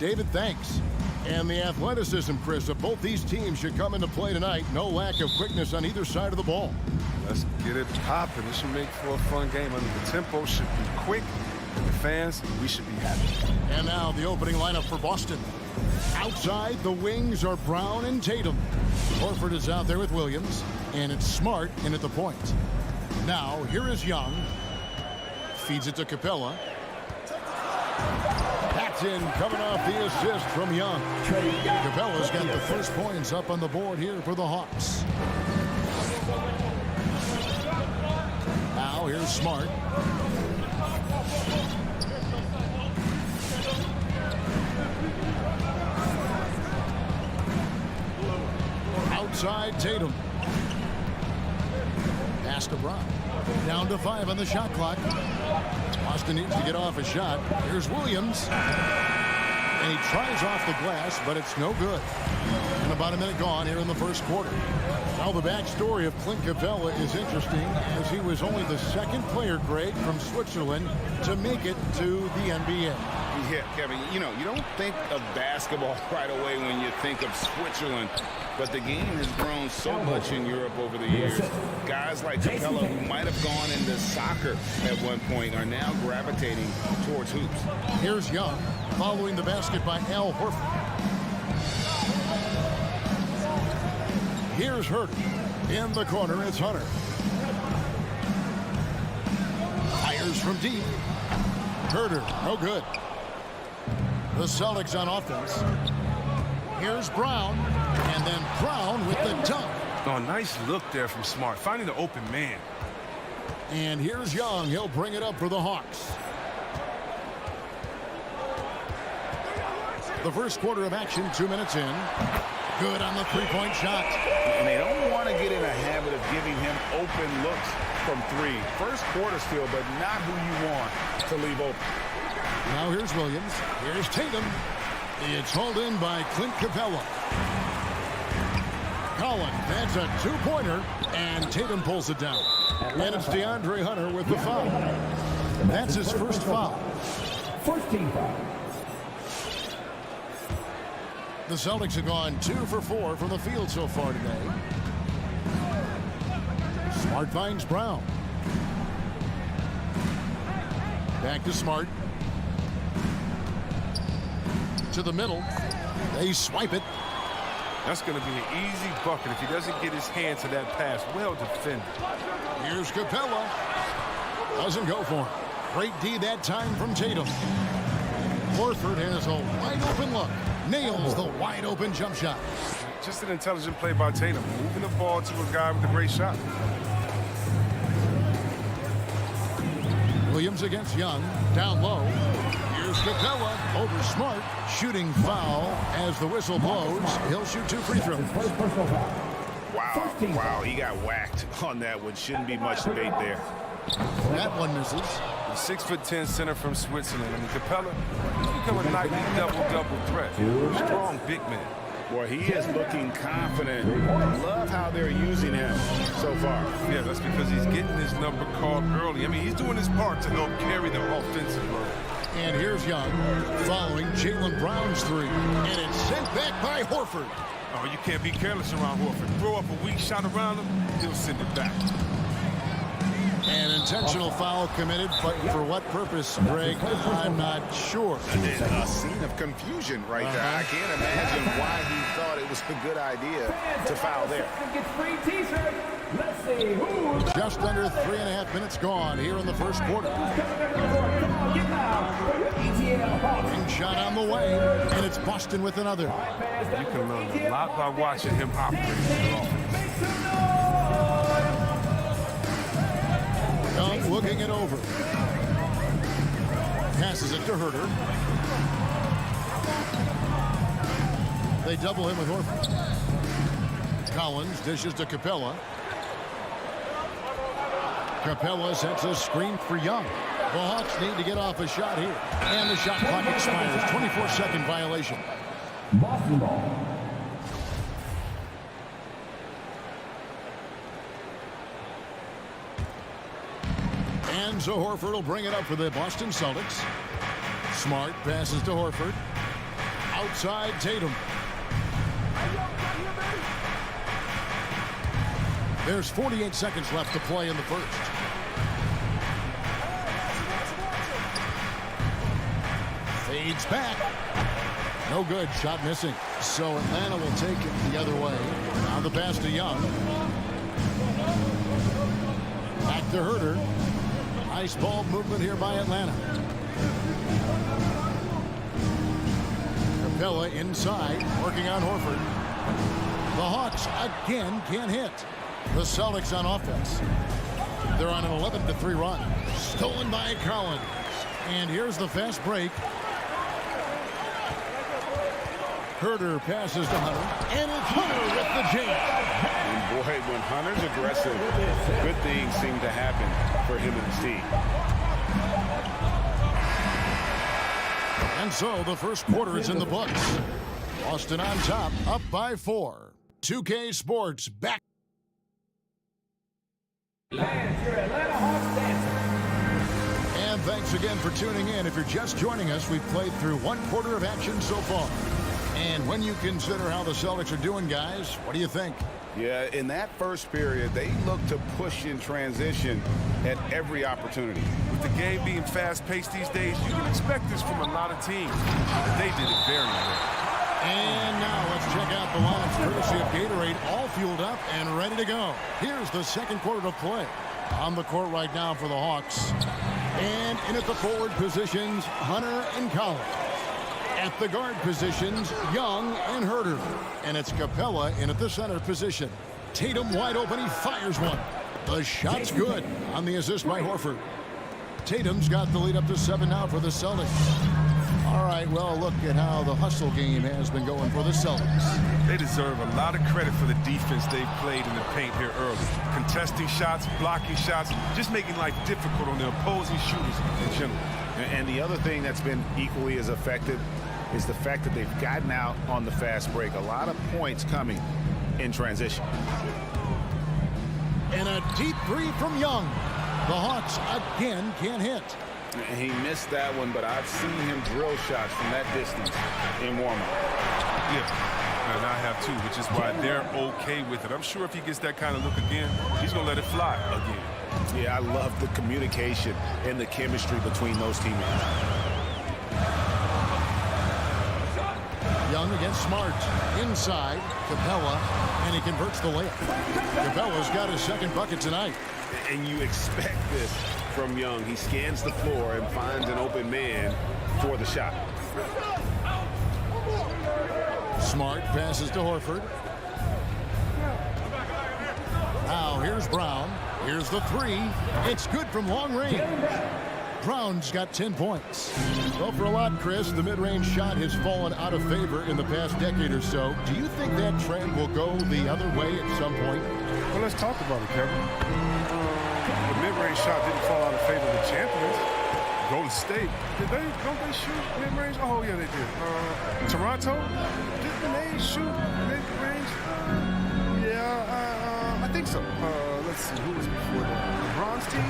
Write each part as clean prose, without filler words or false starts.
David, thanks. And the athleticism, Chris, of both these teams should come into play tonight. No lack of quickness on either side of the ball. Let's get it popping. This should make for a fun game. I mean, the tempo should be quick. And the fans, we should be happy. And now the opening lineup for Boston. Outside, the wings are Brown and Tatum. Horford is out there with Williams. And it's Smart in at the point. Now, here is Young. Feeds it to Capella. Patton coming off the assist from Young. Capella's got the first points up on the board here for the Hawks. Now here's Smart. Outside Tatum. Pass to Brown. Down to 5 on the shot clock. Boston needs to get off a shot. Here's Williams. And he tries off the glass, but it's no good. And about a minute gone here in the first quarter. Now the backstory of Clint Capella is interesting, as he was only the second player, Greg, from Switzerland to make it to the NBA. Yeah, Kevin, you know, you don't think of basketball right away when you think of Switzerland, but the game has grown so much in Europe over the years. Guys like Capella, who might have gone into soccer at one point, are now gravitating towards hoops. Here's Young, following the basket by Al Horford. Here's Hurt. In the corner, it's Hunter. Fires from deep. Herter, no good. The Celtics on offense. Here's Brown, and then Brown with the dunk. Oh, nice look there from Smart, finding the open man. And here's Young. He'll bring it up for the Hawks. The first quarter of action, 2 minutes in. Good on the three-point shot. And they don't want to get in a habit of giving him open looks from three. First quarter still, but not who you want to leave open. Now here's Williams. Here's Tatum. It's hauled in by Clint Capella. Collins, that's a two-pointer, and Tatum pulls it down. And it's DeAndre Hunter with the foul. That's his first foul. First team foul. The Celtics have gone 2 for 4 from the field so far today. Smart finds Brown. Back to Smart. To the middle. They swipe it. That's going to be an easy bucket if he doesn't get his hand to that pass. Well defended. Here's Capella. Doesn't go for him. Great D that time from Tatum. Horford has a wide open look. Nails the wide open jump shot. Just an intelligent play by Tatum, moving the ball to a guy with a great shot. Williams against Young. Down low. Here's Capella over Smart. Shooting foul as the whistle blows. He'll shoot 2 free throws. Wow, he got whacked on that one. Shouldn't be much debate there. That one misses. The 6'10" center from Switzerland. I mean, Capella, he's become a nightly double-double threat. Strong big man. Boy, he is looking confident. Love how they're using him so far. Yeah, that's because he's getting his number called early. I mean, he's doing his part to help carry the offensive load. And here's Young following Jaylen Brown's three. And it's sent back by Horford. Oh, you can't be careless around Horford. Throw up a weak shot around him, he'll send it back. An intentional foul committed, but for what purpose, Greg, I'm not sure. A scene of confusion right there. I can't imagine why he thought it was a good idea to foul there. Just under 3.5 minutes gone here in the first quarter. Ring shot on the way, and it's Boston with another. You can learn a lot by watching him operate. Young looking it over. Passes it to Herter. They double him with Horford. Collins dishes to Capella. Capella sets a screen for Young. The Hawks need to get off a shot here. And the shot clock expires. 24-second violation. Boston ball. And so Horford will bring it up for the Boston Celtics. Smart passes to Horford. Outside Tatum. There's 48 seconds left to play in the first. Fades back. No good. Shot missing. So Atlanta will take it the other way. Now the pass to Young. Back to Herder. Nice ball movement here by Atlanta. Capella inside, working on Horford. The Hawks again can't hit. The Celtics on offense. They're on an 11-3 run. Stolen by Collins. And here's the fast break. Herder passes to Hunter. And it's Hunter with the jam. And boy, when Hunter's aggressive, good things seem to happen for him and his team. And so the first quarter is in the books. Boston on top, up by 4. 2K Sports back. And thanks again for tuning in. If you're just joining us, we've played through one quarter of action so far. And when you consider how the Celtics are doing, guys, what do you think? Yeah, in that first period, they looked to push in transition at every opportunity. With the game being fast-paced these days, you can expect this from a lot of teams. But they did it very well. And now let's check out the lines courtesy of Gatorade, all fueled up and ready to go. Here's the second quarter of play. On the court right now for the Hawks. And in at the forward positions, Hunter and Collins. At the guard positions, Young and Herder. And it's Capella in at the center position. Tatum wide open, he fires one. The shot's good on the assist by Horford. Tatum's got the lead up to 7 now for the Celtics. All right, well, look at how the hustle game has been going for the Celtics. They deserve a lot of credit for the defense they've played in the paint here early. Contesting shots, blocking shots, just making life difficult on the opposing shooters in general. And the other thing that's been equally as effective is the fact that they've gotten out on the fast break. A lot of points coming in transition. And a deep three from Young. The Hawks again can't hit. He missed that one, but I've seen him drill shots from that distance in warm-up. Yeah, and I have too, which is why they're okay with it. I'm sure if he gets that kind of look again, he's going to let it fly again. Yeah, I love the communication and the chemistry between those teammates. Young against Smart. Inside, Capella, and he converts the layup. Capella's got his second bucket tonight. And you expect this from Young. He scans the floor and finds an open man for the shot. Smart passes to Horford. Now here's Brown. Here's the three. It's good from long range. Brown's got 10 points. Well, for a lot, Chris, the mid-range shot has fallen out of favor in the past decade or so. Do you think that trend will go the other way at some point? Well, let's talk about it, Kevin. The mid-range shot didn't fall out of favor of the champions. Golden State, don't they shoot mid-range? Oh, yeah, they did. Toronto, didn't they shoot mid-range? Yeah, I think so. Let's see, who was before that? LeBron's team,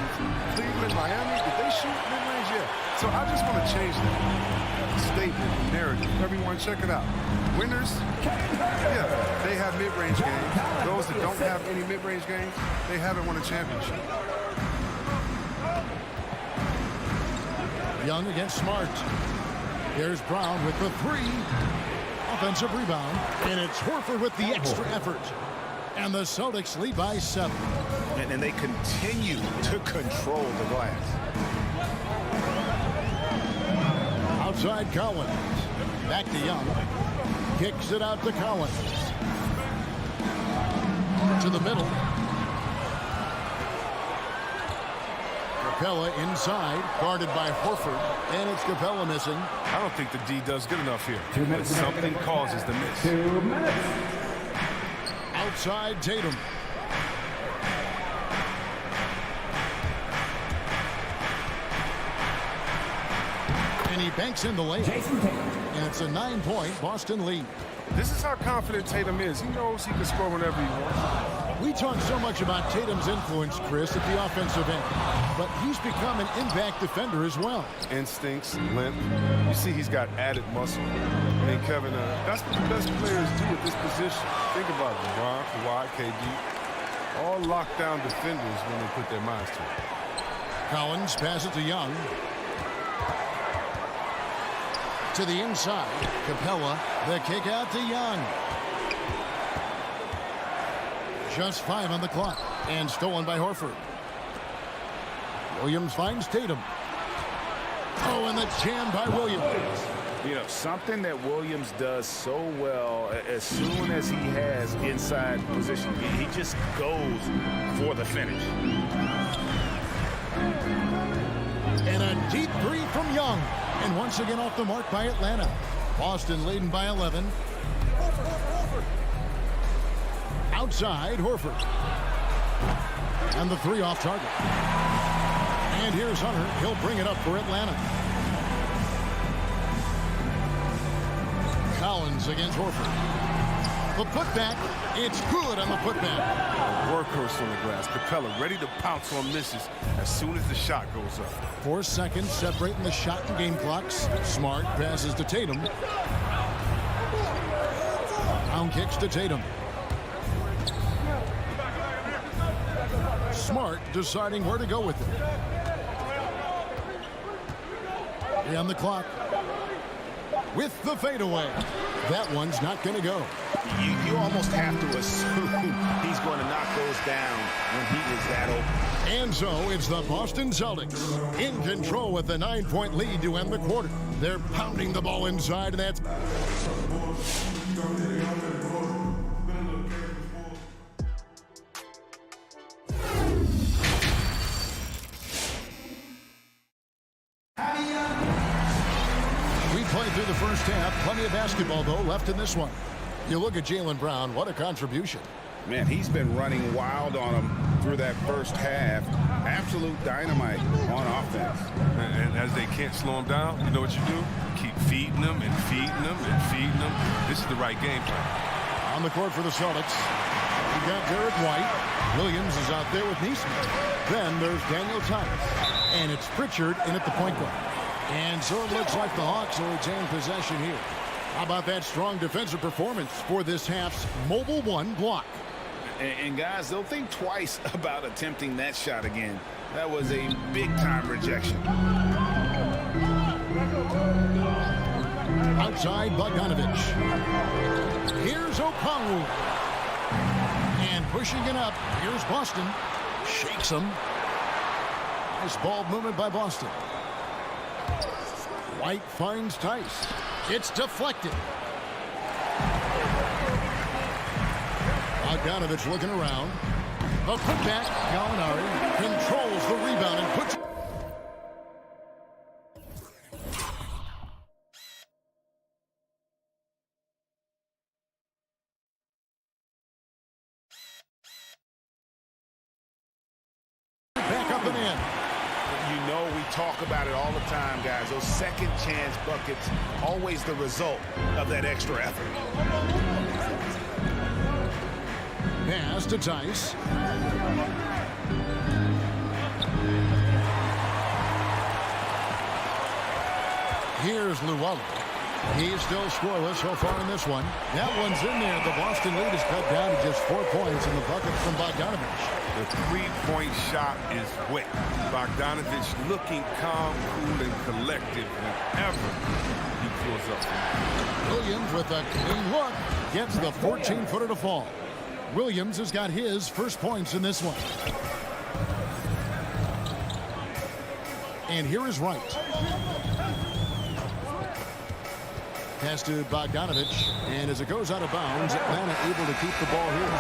Cleveland, Miami, did they shoot mid-range? Yeah. So I just want to change that statement, narrative. Everyone, check it out. Winners, yeah, they have mid-range games. Those that don't have any mid-range games, they haven't won a championship. Young against Smart. Here's Brown with the three. Offensive rebound. And it's Horford with the extra effort. And the Celtics lead by 7. And they continue to control the glass. Outside Collins. Back to Young. Kicks it out to Collins. To the middle. Capella inside, guarded by Horford, and it's Capella missing. I don't think the D does good enough here. 2 minutes. But something causes the miss. 2 minutes. Outside Tatum. And he banks in the layup. And it's a 9-point Boston lead. This is how confident Tatum is. He knows he can score whenever he wants. We talk so much about Tatum's influence, Chris, at the offensive end, but he's become an impact defender as well. Instincts, limp. You see he's got added muscle. I mean, Kevin, that's what the best players do at this position. Think about it, LeBron, Kawhi, KD. All lockdown defenders when they put their minds to it. Collins passes to Young. To the inside. Capella, the kick out to Young. Just 5 on the clock. And stolen by Horford. Williams finds Tatum. Oh, and the jam by Williams. You know, something that Williams does so well, as soon as he has inside position, he just goes for the finish. And a deep three from Young. And once again off the mark by Atlanta. Boston leading by 11. Outside, Horford. And the 3 off target. And here's Hunter. He'll bring it up for Atlanta. Collins against Horford. The putback. It's good on the putback. Workhorse on the glass. Capella ready to pounce on misses as soon as the shot goes up. 4 seconds separating the shot and game clocks. Smart passes to Tatum. Down kicks to Tatum. Smart deciding where to go with it. 3 on the clock. With the fadeaway. That one's not going to go. You almost have to assume he's going to knock those down when he is that open. And so it's the Boston Celtics in control with the 9-point lead to end the quarter. They're pounding the ball inside, and that's... Through the first half, plenty of basketball, though, left in this one. You look at Jaylen Brown, what a contribution. Man, he's been running wild on him through that first half. Absolute dynamite on offense. And as they can't slow him down, you know what you do? Keep feeding them and feeding them and feeding them. This is the right game plan. On the court for the Celtics, we got Derek White. Williams is out there with Neesmith. Then there's Daniel Tice. And it's Pritchard in at the point guard. And so it looks like the Hawks will retain possession here. How about that strong defensive performance for this half's mobile 1 block? And guys, they'll think twice about attempting that shot again. That was a big-time rejection. Outside Bogdanovich. Here's Okongwu. And pushing it up. Here's Boston. Shakes him. Nice ball movement by Boston. White finds Tice. It's deflected. Bogdanovich looking around. The putback. Gallinari controls the rebound and puts... back up and in. You know, we talk about it all the time, guys. Those second chance buckets, always the result of that extra effort. Pass to Tice. Here's Luwawu. He's still scoreless so far in this one. That one's in there. The Boston lead is cut down to just 4 points in the bucket from Bogdanovich. The 3-point shot is wet. Bogdanovich looking calm, cool, and collected whenever he pulls up. Williams with a clean look gets the 14-footer to fall. Williams has got his first points in this one. And here is Wright. Pass to Bogdanovich, and as it goes out of bounds, Atlanta able to keep the ball here.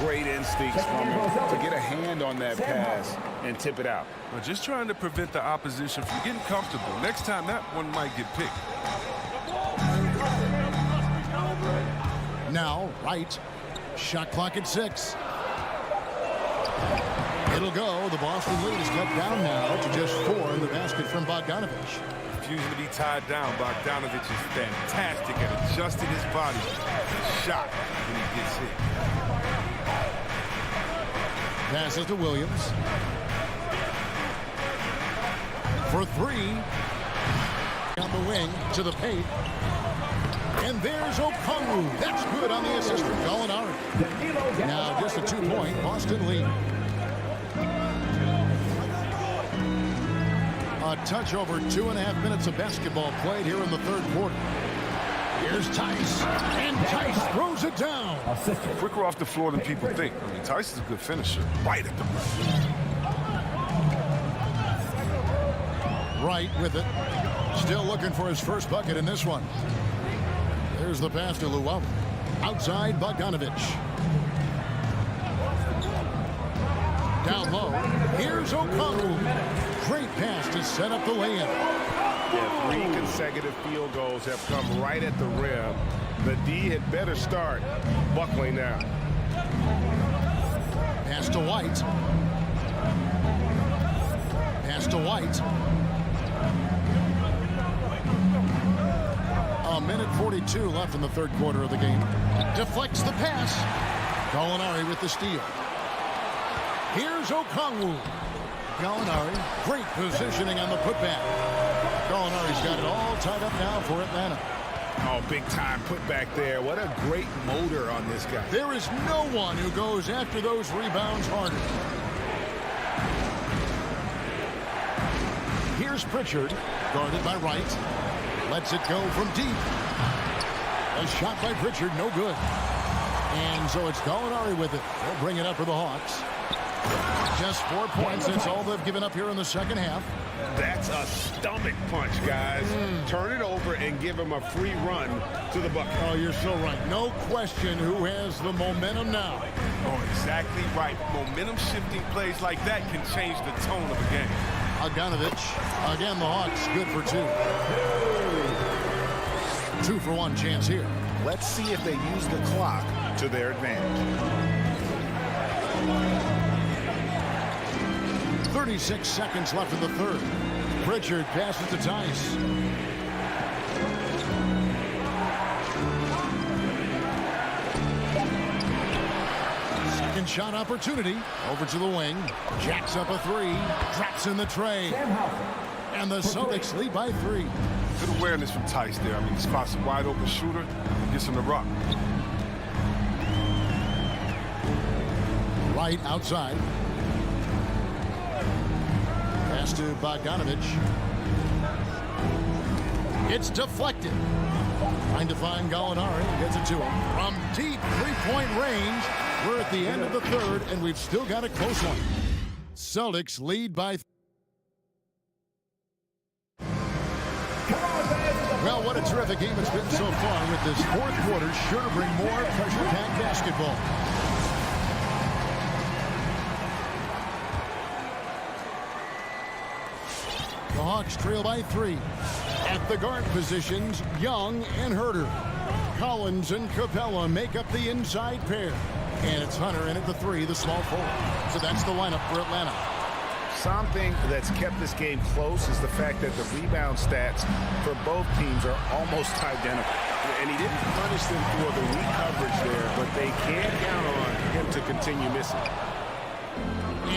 Great instincts from him to get a hand on that pass and tip it out. Well, just trying to prevent the opposition from getting comfortable. Next time, that one might get picked. Now, Wright. Shot clock at 6. It'll go. The Boston lead is cut down now to just 4 in the basket from Bogdanovich. Refusing to be tied down, Bogdanovich is fantastic at adjusting his body to the shot when he gets hit. Passes to Williams. For three. On the wing to the paint. And there's Okongwu. That's good on the assist from Gallinari. Now just a 2-point Boston lead. A touch over 2.5 minutes of basketball played here in the third quarter. Here's Tice. And Tice throws it down. Quicker off the floor than people think. I mean, Tice is a good finisher. Right at the rim. Right with it. Still looking for his first bucket in this one. There's the pass to Luau. Outside Bogdanovic. Down low. Here's Okongwu. Great pass to set up the layup. Yeah, 3 consecutive field goals have come right at the rim. The D had better start buckling now. Pass to White. Pass to White. A minute 42 left in the third quarter of the game. Deflects the pass. Gallinari with the steal. Here's Okongwu. Gallinari, great positioning on the putback. Gallinari's got it all tied up now for Atlanta. Oh, big time putback there. What a great motor on this guy. There is no one who goes after those rebounds harder. Here's Pritchard, guarded by Wright. Lets it go from deep. A shot by Pritchard, no good. And so it's Gallinari with it. They'll bring it up for the Hawks. Just 4 points. That's all they've given up here in the second half. That's a stomach punch, guys. Turn it over and give him a free run to the bucket. Oh, you're so right. No question who has the momentum now. Oh, exactly right. Momentum-shifting plays like that can change the tone of a game. Bogdanovic. Again, the Hawks good for 2. 2-for-1 chance here. Let's see if they use the clock to their advantage. 36 seconds left in the third. Pritchard passes to Tice. Second shot opportunity. Over to the wing. Jacks up a 3. Drops in the tray. And the Celtics lead by 3. Good awareness from Tice there. I mean, he spots a wide open shooter and gets him the rock. Right outside. Pass to Bogdanovic. It's deflected. Trying to find Gallinari. Gets it to him. From deep three-point range. We're at the end of the third, and we've still got a close one. Celtics lead by... Well, what a terrific game it's been so far, with this fourth quarter sure to bring more pressure-packed basketball. The Hawks trail by 3. At the guard positions, Young and Herter. Collins and Capella make up the inside pair. And it's Hunter in at the 3, the small forward. So that's the lineup for Atlanta. Something that's kept this game close is the fact that the rebound stats for both teams are almost identical. And he didn't punish them for the weak coverage there, but they can't count on him to continue missing.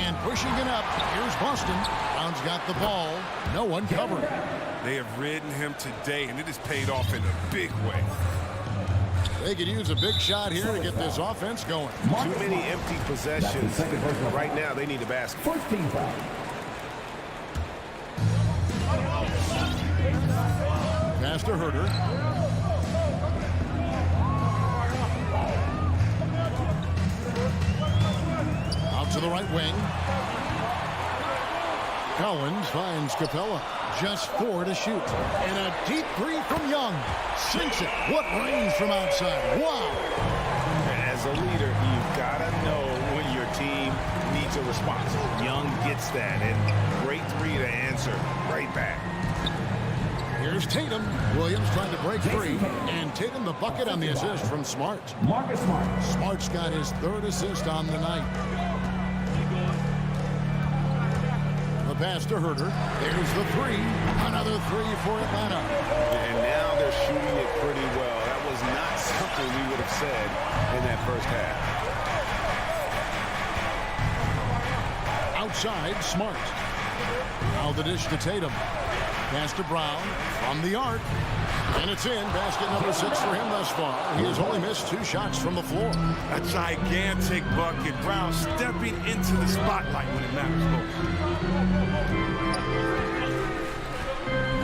And pushing it up, here's Boston. Brown's got the ball. No one covering. They have ridden him today, and it has paid off in a big way. They could use a big shot here to get this offense going. Too many empty possessions. Right now, they need a basket. First team foul. Pass to Herter. Out to the right wing. Collins finds Capella. Just 4 to shoot. And a deep 3 from Young. Sinks it. What range from outside. Wow. As a leader, you've got to know when your team needs a response. Young gets that, and great 3 to answer right back. Here's Tatum. Williams trying to break free. And Tatum the bucket on the assist from Smart. Marcus Smart. Smart's got his 3rd assist on the night. The pass to Herter. There's the 3. Another 3 for Atlanta. And now they're shooting it pretty well. That was not something we would have said in that first half. Outside, Smart. Now the dish to Tatum. Pass to Brown from the arc. And it's in. Basket number 6 for him thus far. He has only missed 2 shots from the floor. A gigantic bucket. Brown stepping into the spotlight when it matters most.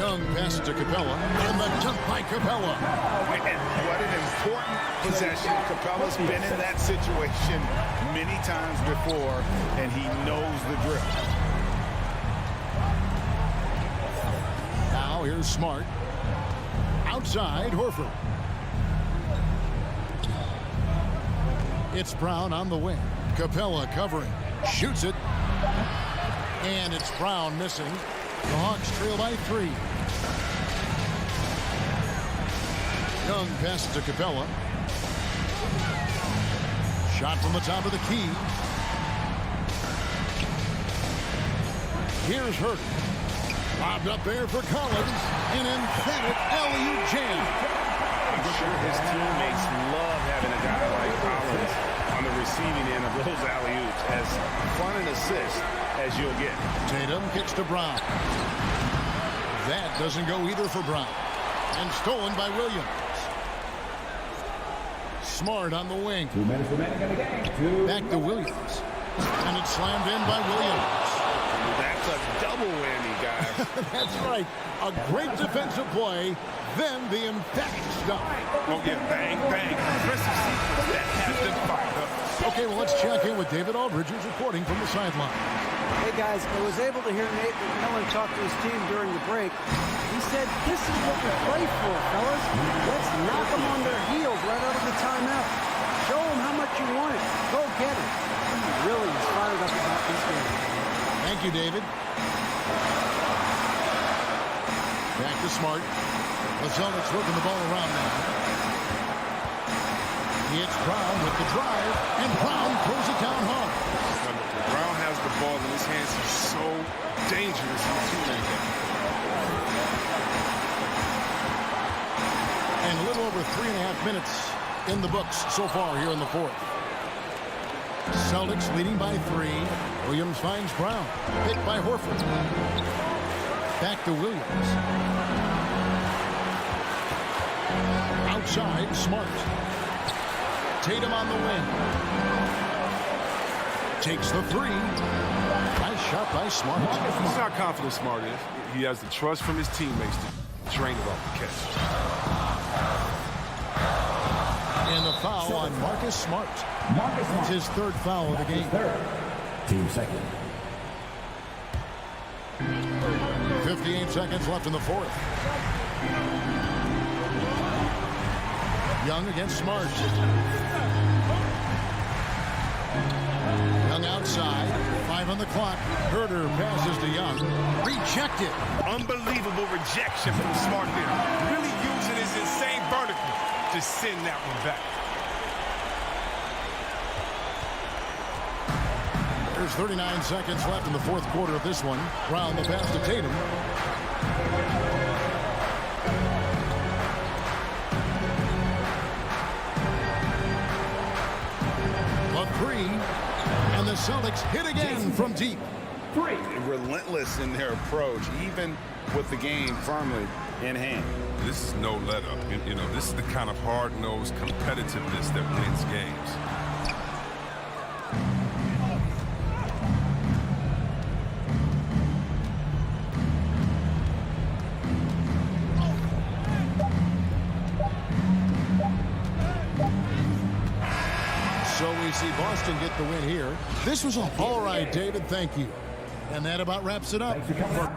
Young passes to Capella. And the dunk by Capella. And what an important possession. Capella's been in that situation many times before, and he knows the drill. Now here's Smart. Outside, Horford. It's Brown on the wing. Capella covering. Shoots it. And it's Brown missing. The Hawks trail by 3. Young passes to Capella. Shot from the top of the key. Here's Hurt. Lobbed up there for Collins. An emphatic alley-oop jam. I'm sure his teammates love having a guy like Collins on the receiving end of those alley-oops. As fun an assist as you'll get. Tatum kicks to Brown. That doesn't go either for Brown. And stolen by Williams. Smart on the wing. 2 minutes remaining in the game. Back to Williams. And it's slammed in by Williams. That's a double whammy, guys. That's right. A great defensive play. Then the emphatic stop. Oh, yeah, bang, bang. Impressive sequence that has them fired up. Okay, well, let's check in with David Aldridge, who's reporting from the sideline. Hey, guys, I was able to hear Nate McMillan talk to his team during the break. He said, this is what we play for, fellas. Let's knock them on their heels right out of the timeout. Show them how much you want it. Go get it. He really is fired up about this game. Thank you, David. Back to Smart. The Celtics working the ball around now. It's Brown with the drive, and Brown throws it down hard. Brown has the ball in his hands. He's so dangerous in the two-man game. And a little over 3.5 minutes in the books so far here in the fourth. Celtics leading by 3. Williams finds Brown. Picked by Horford. Back to Williams. Outside, Smart. Tatum on the wing. Takes the 3. Nice shot by Smart. He's how confident Smart is. He has the trust from his teammates to drain it off the catch. And the foul on Marcus Smart. It's his 3rd foul of the game. Team second. 58 seconds left in the fourth. Young against Smart. Young outside. 5 on the clock. Herter passes to Young. Rejected. Unbelievable rejection from Smart there. Really using his insane vertical to send that one back. There's 39 seconds left in the fourth quarter of this one. Brown the pass to Tatum. A 3. And the Celtics hit again from deep. 3. Relentless in their approach, even with the game firmly in hand. This is no let-up. You know, this is the kind of hard-nosed competitiveness that wins games. So we see Boston get the win here. This was all right, David. Thank you. And that about wraps it up. Thanks for coming.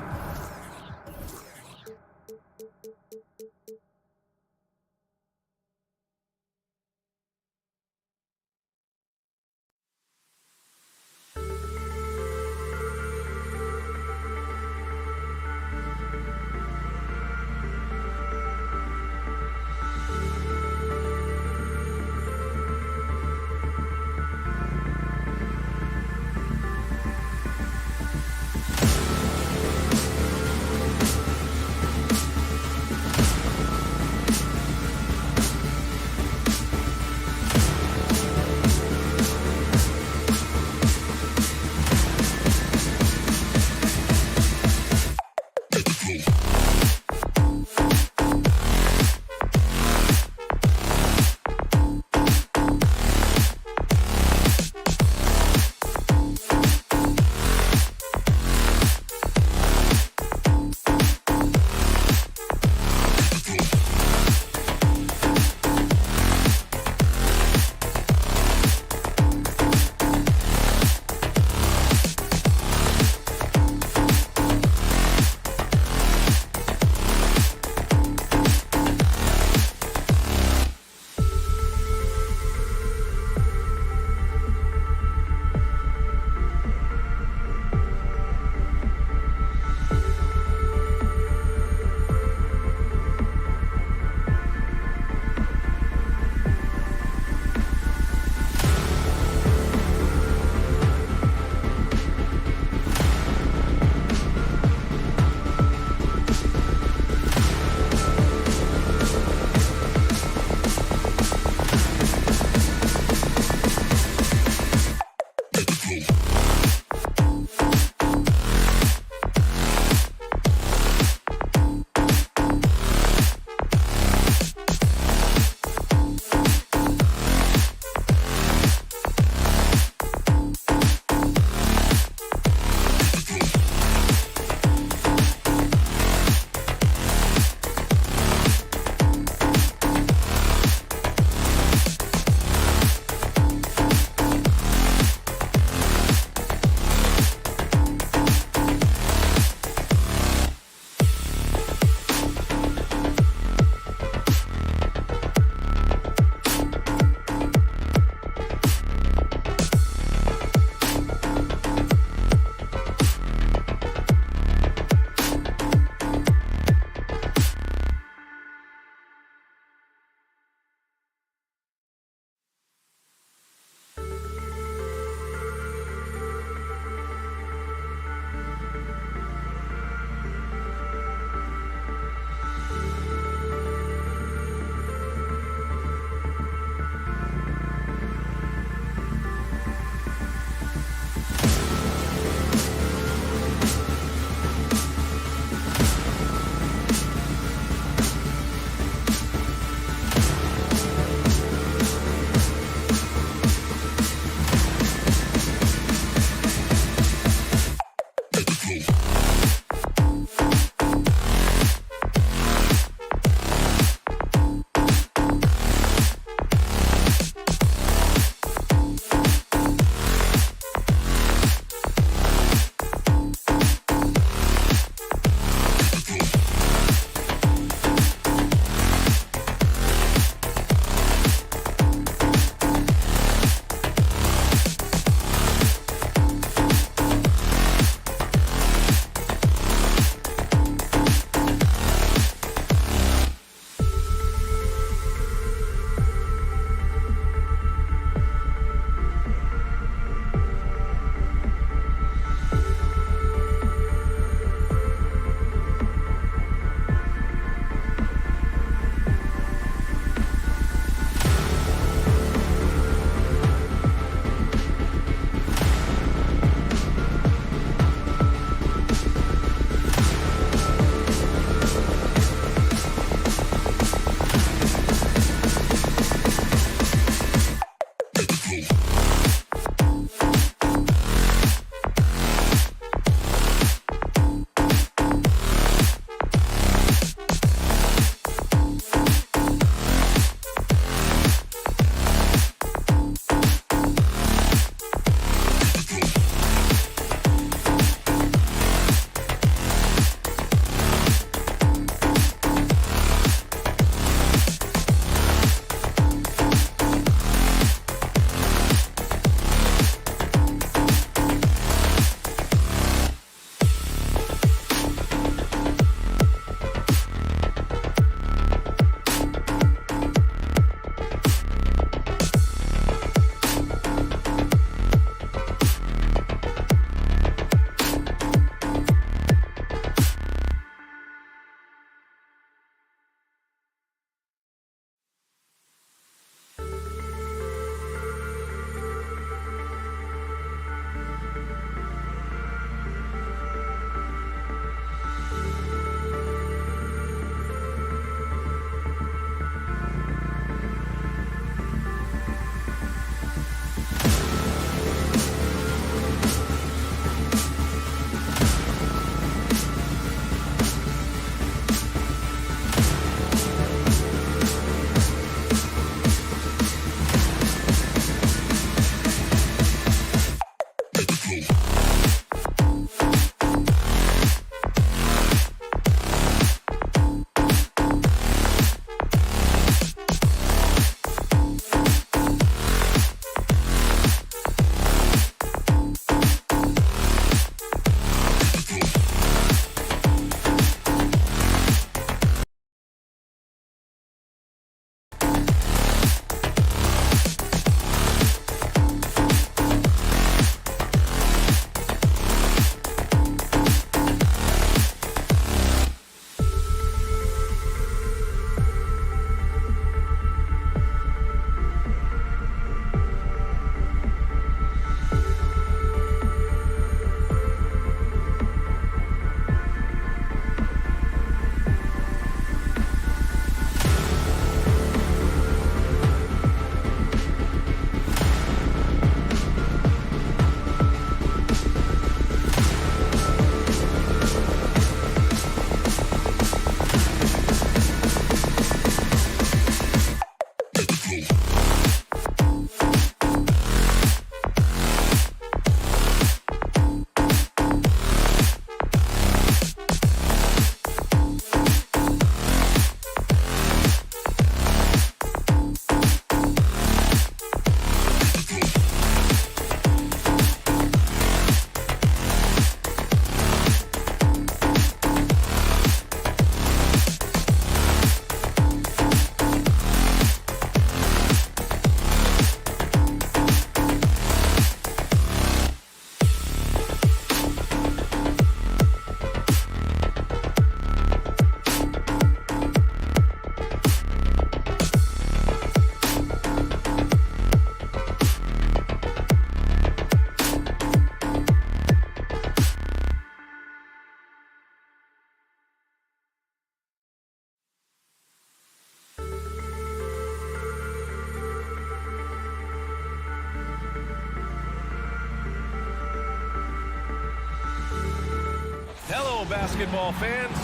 Hello, basketball fans.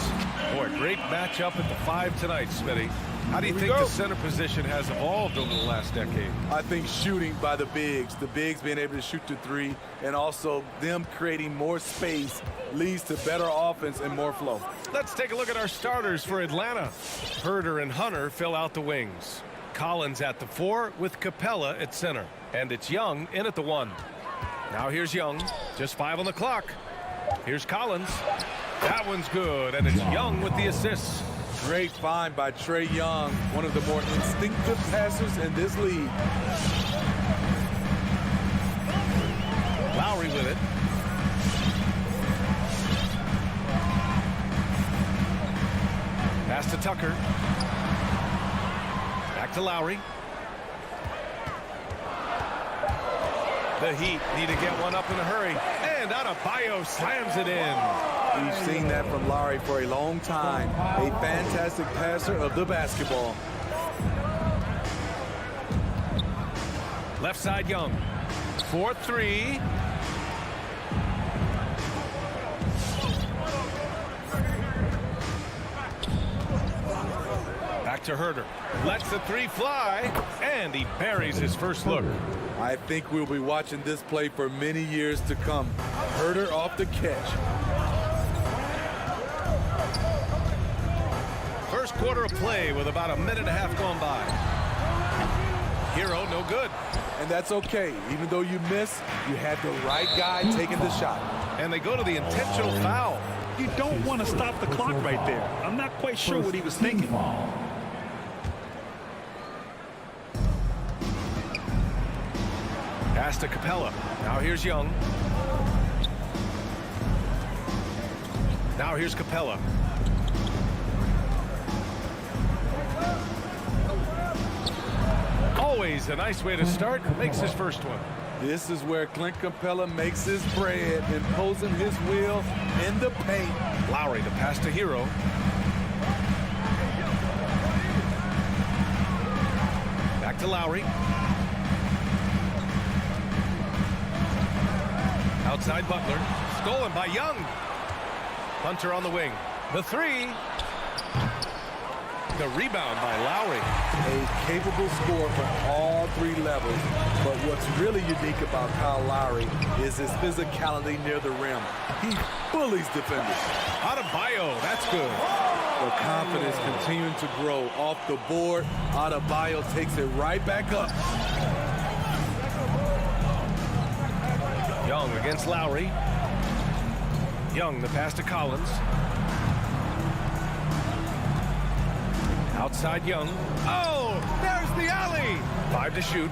Boy, great matchup at the 5 tonight, Smitty. How do you think the center position has evolved over the last decade? I think shooting by the bigs being able to shoot the three, and also them creating more space leads to better offense and more flow. Let's take a look at our starters for Atlanta. Herder and Hunter fill out the wings. Collins at the 4 with Capella at center. And it's Young in at the 1. Now here's Young, just 5 on the clock. Here's Collins. That one's good, and it's Young with the assist. Great find by Trae Young, one of the more instinctive passers in this league. Lowry with it. Pass to Tucker. Back to Lowry. The Heat need to get one up in a hurry. And Adebayo slams it in. We've seen that from Lowry for a long time. A fantastic passer of the basketball. Left side Young. 4-3. Back to Herder. Lets the three fly, and he buries his first look. I think we'll be watching this play for many years to come. Herder off the catch. First quarter of play with about a minute and a half gone by. Hero, no good. And that's okay. Even though you miss, you had the right guy taking the shot. And they go to the intentional foul. You don't want to stop the clock right there. I'm not quite sure what he was thinking. Pass to Capella. Now here's Young. Now here's Capella. Always a nice way to start. Makes his first one. This is where Clint Capella makes his bread, imposing his will in the paint. Lowry to pass to Hero. Back to Lowry. Outside Butler. Stolen by Young. Hunter on the wing. The three. The rebound by Lowry. A capable scorer from all three levels. But what's really unique about Kyle Lowry is his physicality near the rim. He bullies defenders. Adebayo, that's good. The confidence continuing to grow off the board. Adebayo takes it right back up. Young against Lowry. Young, the pass to Collins. Outside Young. Oh, there's the alley. 5 to shoot.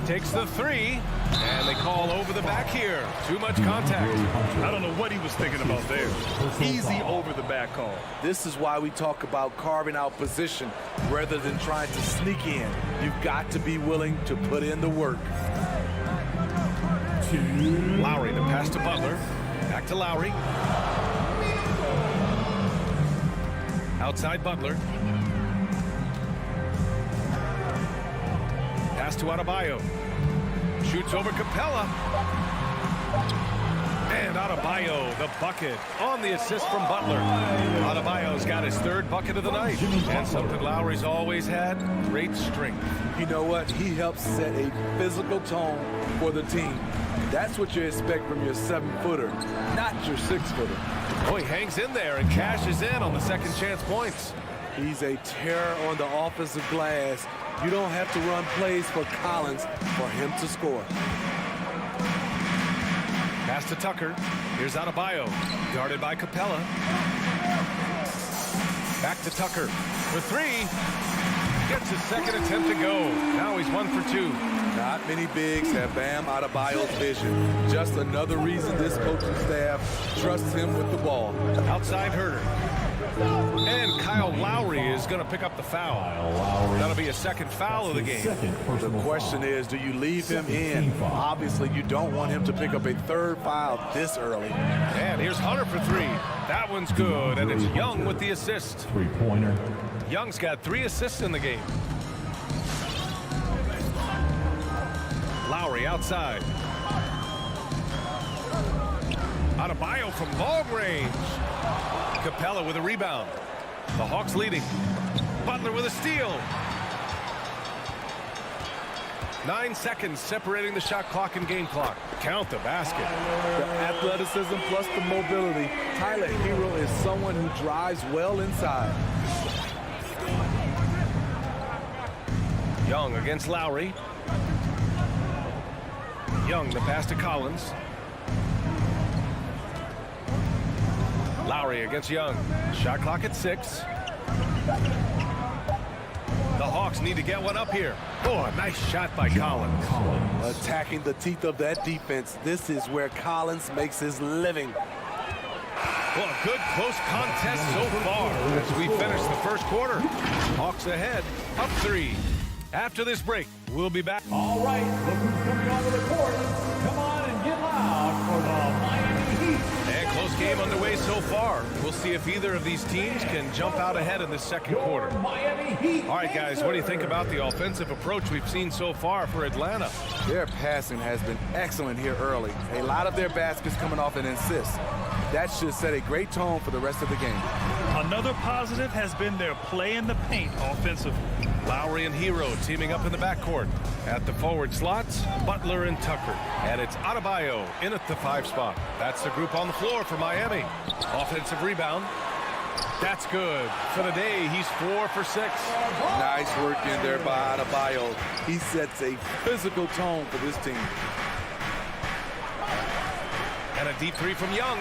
Takes the three. And they call over the back here. Too much contact. I don't know what he was thinking about there. Easy over the back call. This is why we talk about carving out position rather than trying to sneak in. You've got to be willing to put in the work. Lowry to pass to Butler. Back to Lowry. Outside Butler. Pass to Adebayo. Shoots over Capella. And Adebayo, the bucket, on the assist from Butler. Adebayo's got his third bucket of the night. And something Lowry's always had, great strength. You know what? He helps set a physical tone for the team. That's what you expect from your 7-footer, not your 6-footer. Oh, he hangs in there and cashes in on the second chance points. He's a terror on the offensive glass. You don't have to run plays for Collins for him to score. Pass to Tucker. Here's Adebayo. Guarded by Capella. Back to Tucker. For three. Gets his second attempt to go. Now he's 1 for 2. Not many bigs have Bam Adebayo's vision. Just another reason this coaching staff trusts him with the ball. Outside Herder. And Kyle Lowry is going to pick up the foul. That'll be a second foul of the game. The question is, do you leave him in? Obviously, you don't want him to pick up a third foul this early. And here's Hunter for three. That one's good, and it's Young with the assist. Three-pointer. Young's got 3 assists in the game. Lowry outside. Adebayo from long range. Capella with a rebound. The Hawks leading. Butler with a steal. 9 seconds separating the shot clock and game clock. Count the basket. The athleticism plus the mobility. Tyler Hero is someone who drives well inside. Young against Lowry. Young, the pass to Collins. Lowry against Young. Shot clock at 6. The Hawks need to get one up here. Oh, a nice shot by Collins. Attacking the teeth of that defense. This is where Collins makes his living. Well, a good close contest so far as we finish the first quarter. Hawks ahead, up 3. After this break, we'll be back. All right, look who's coming onto the court. Come on and get loud for the Miami Heat. And close game underway so far. We'll see if either of these teams can jump out ahead in the second quarter. All right, guys, what do you think about the offensive approach we've seen so far for Atlanta? Their passing has been excellent here early. A lot of their baskets coming off an assist. That should set a great tone for the rest of the game. Another positive has been their play in the paint offensively. Lowry and Hero teaming up in the backcourt. At the forward slots, Butler and Tucker. And it's Adebayo in at the 5 spot. That's the group on the floor for Miami. Offensive rebound. That's good. For the day, he's 4 for 6. Nice work in there by Adebayo. He sets a physical tone for this team. And a deep 3 from Young.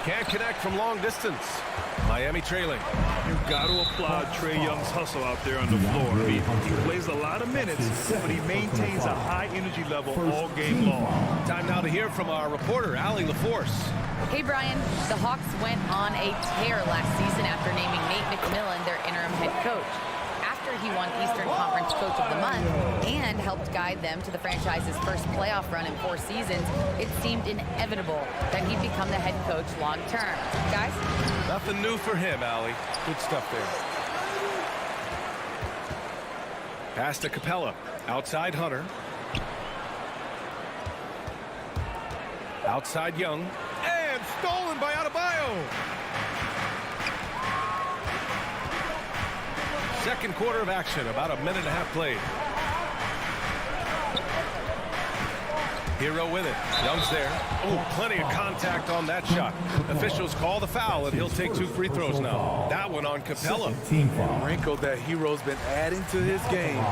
Can't connect from long distance. Miami trailing. You've got to applaud Trae Young's hustle out there on the floor. I mean, he plays a lot of minutes, but he maintains a high energy level all game long. Time now to hear from our reporter, Allie LaForce. Hey, Brian. The Hawks went on a tear last season after naming Nate McMillan their interim head coach. After he won Eastern Conference Coach of the Month and helped guide them to the franchise's first playoff run in 4 seasons, it seemed inevitable that he'd become the head coach long term. Guys? Nothing new for him, Allie. Good stuff there. Pass to Capella. Outside Hunter. Outside Young. And stolen by Adebayo. Second quarter of action, about a minute and a half played. Hero with it. Young's there. Oh, plenty of contact on that shot. Officials call the foul, and he'll take 2 free throws now. That one on Capella. Wrinkle that Hero's been adding to his game,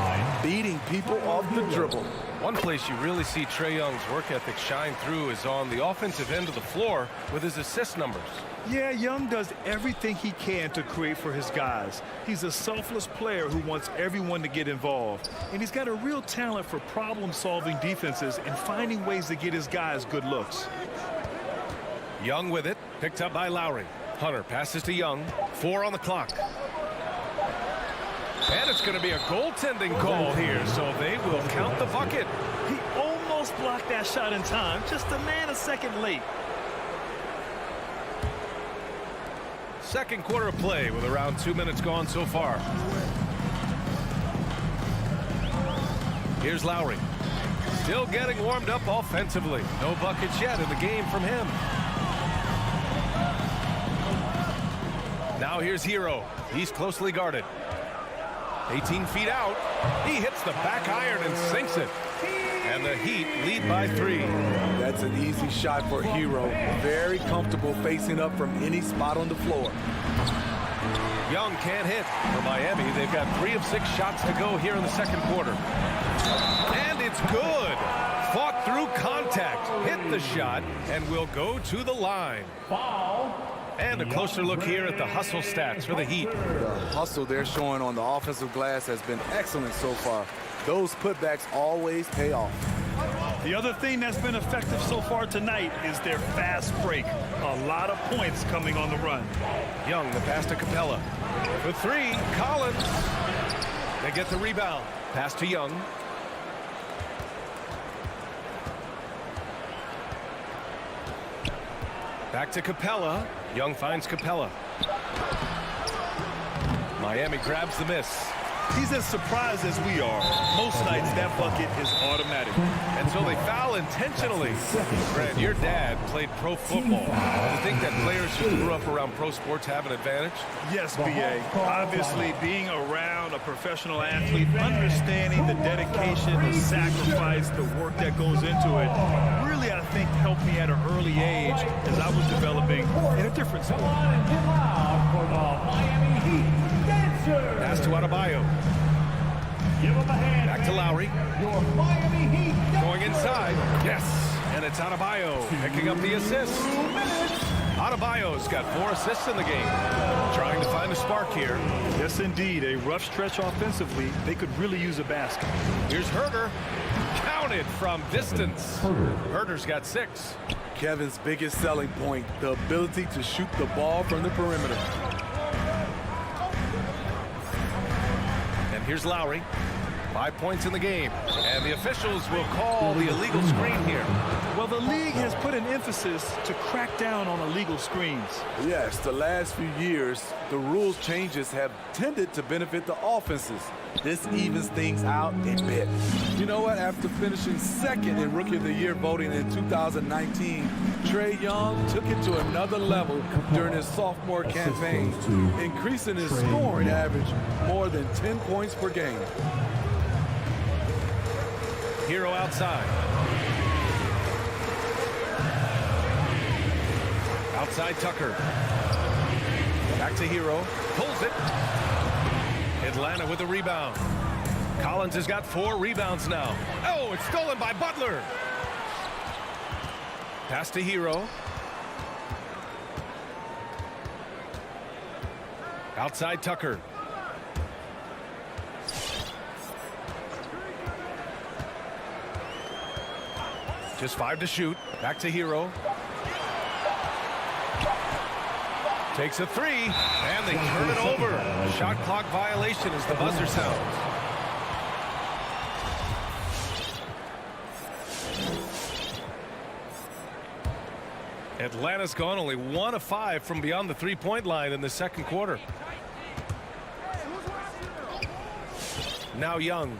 beating people off the dribble. One place you really see Trae Young's work ethic shine through is on the offensive end of the floor with his assist numbers. Yeah, Young does everything he can to create for his guys. He's a selfless player who wants everyone to get involved. And he's got a real talent for problem-solving defenses and finding ways to get his guys good looks. Young with it, picked up by Lowry. Hunter passes to Young. 4 on the clock. And it's going to be a goaltending call here, so they will count the bucket. He almost blocked that shot in time, just a nanosecond late. Second quarter of play with around 2 minutes gone so far. Here's Lowry. Still getting warmed up offensively. No buckets yet in the game from him. Now here's Hero. He's closely guarded. 18 feet out. He hits the back iron and sinks it. And the Heat lead by 3. That's an easy shot for Hero. Very comfortable facing up from any spot on the floor. Young can't hit. For Miami, they've got 3 of 6 shots to go here in the second quarter. And it's good. Fought through contact. Hit the shot and will go to the line. And a closer look here at the hustle stats for the Heat. The hustle they're showing on the offensive glass has been excellent so far. Those putbacks always pay off. The other thing that's been effective so far tonight is their fast break. A lot of points coming on the run. Young, the pass to Capella. For 3, Collins. They get the rebound. Pass to Young. Back to Capella. Young finds Capella. Miami grabs the miss. He's as surprised as we are. Most nights, that bucket is automatic. And so they foul intentionally. Brad, your dad played pro football. Do you think that players who grew up around pro sports have an advantage? Yes, B.A. Obviously, being around a professional athlete, understanding the dedication, the sacrifice, the work that goes into it, really, I think, helped me at an early age as I was developing in a different sport. Pass to Adebayo. Back to Lowry. Going inside. Yes. And it's Adebayo picking up the assist. Adebayo's got 4 assists in the game. Trying to find a spark here. Yes, indeed. A rough stretch offensively. They could really use a basket. Here's Herder. Counted from distance. Herder's got 6. Kevin's biggest selling point, the ability to shoot the ball from the perimeter. Here's Lowry. 5 points in the game. And the officials will call the illegal screen here. Well, the league has put an emphasis to crack down on illegal screens. Yes, the last few years, the rules changes have tended to benefit the offenses. This evens things out a bit. You know what? After finishing second in Rookie of the Year voting in 2019, Trae Young took it to another level during his sophomore campaign, increasing his scoring average more than 10 points per game. Hero outside. Outside Tucker. Back to Hero. Pulls it. Atlanta with the rebound. Collins has got 4 rebounds now. Oh, it's stolen by Butler. Pass to Hero. Outside Tucker. Just 5 to shoot. Back to Hero. Takes a 3, and they turn it over. Shot clock violation as the buzzer sounds. Atlanta's gone only 1 of 5 from beyond the three-point line in the second quarter. Now Young.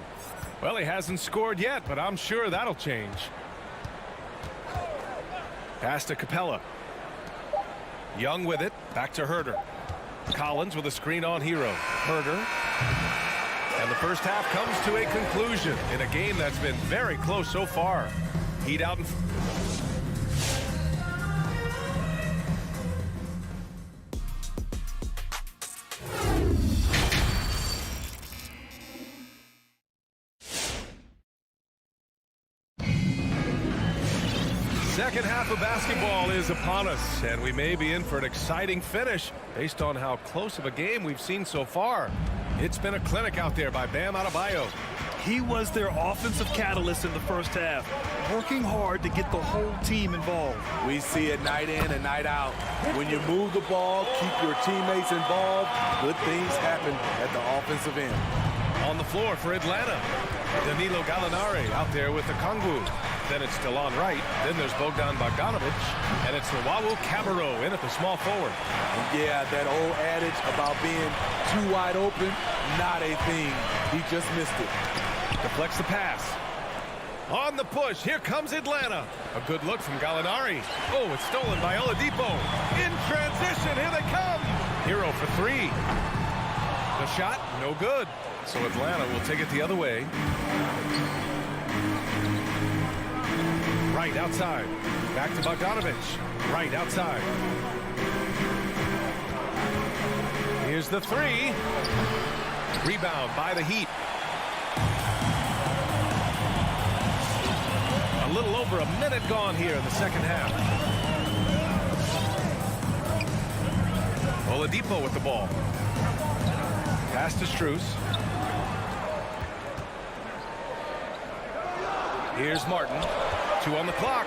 Well, he hasn't scored yet, but I'm sure that'll change. Pass to Capella. Young with it. Back to Herter. Collins with a screen on Hero. Herter. And the first half comes to a conclusion in a game that's been very close so far. Heat out in second half of basketball is upon us, and we may be in for an exciting finish based on how close of a game we've seen so far. It's been a clinic out there by Bam Adebayo. He was their offensive catalyst in the first half, working hard to get the whole team involved. We see it night in and night out. When you move the ball, keep your teammates involved, good things happen at the offensive end. On the floor for Atlanta, Danilo Gallinari out there with the Kongwu. Then it's DeLon Wright. Then there's Bogdan Bogdanovic. And it's Nwawu Cabarrot in at the small forward. And yeah, that old adage about being too wide open, not a thing. He just missed it. Deflects the pass. On the push, here comes Atlanta. A good look from Gallinari. Oh, it's stolen by Oladipo. In transition, here they come. Hero for 3. The shot, no good. So Atlanta will take it the other way. Right outside. Back to Bogdanovic. Right outside. Here's the 3. Rebound by the Heat. A little over a minute gone here in the second half. Oladipo with the ball. Pass to Strus. Here's Martin. 2 on the clock.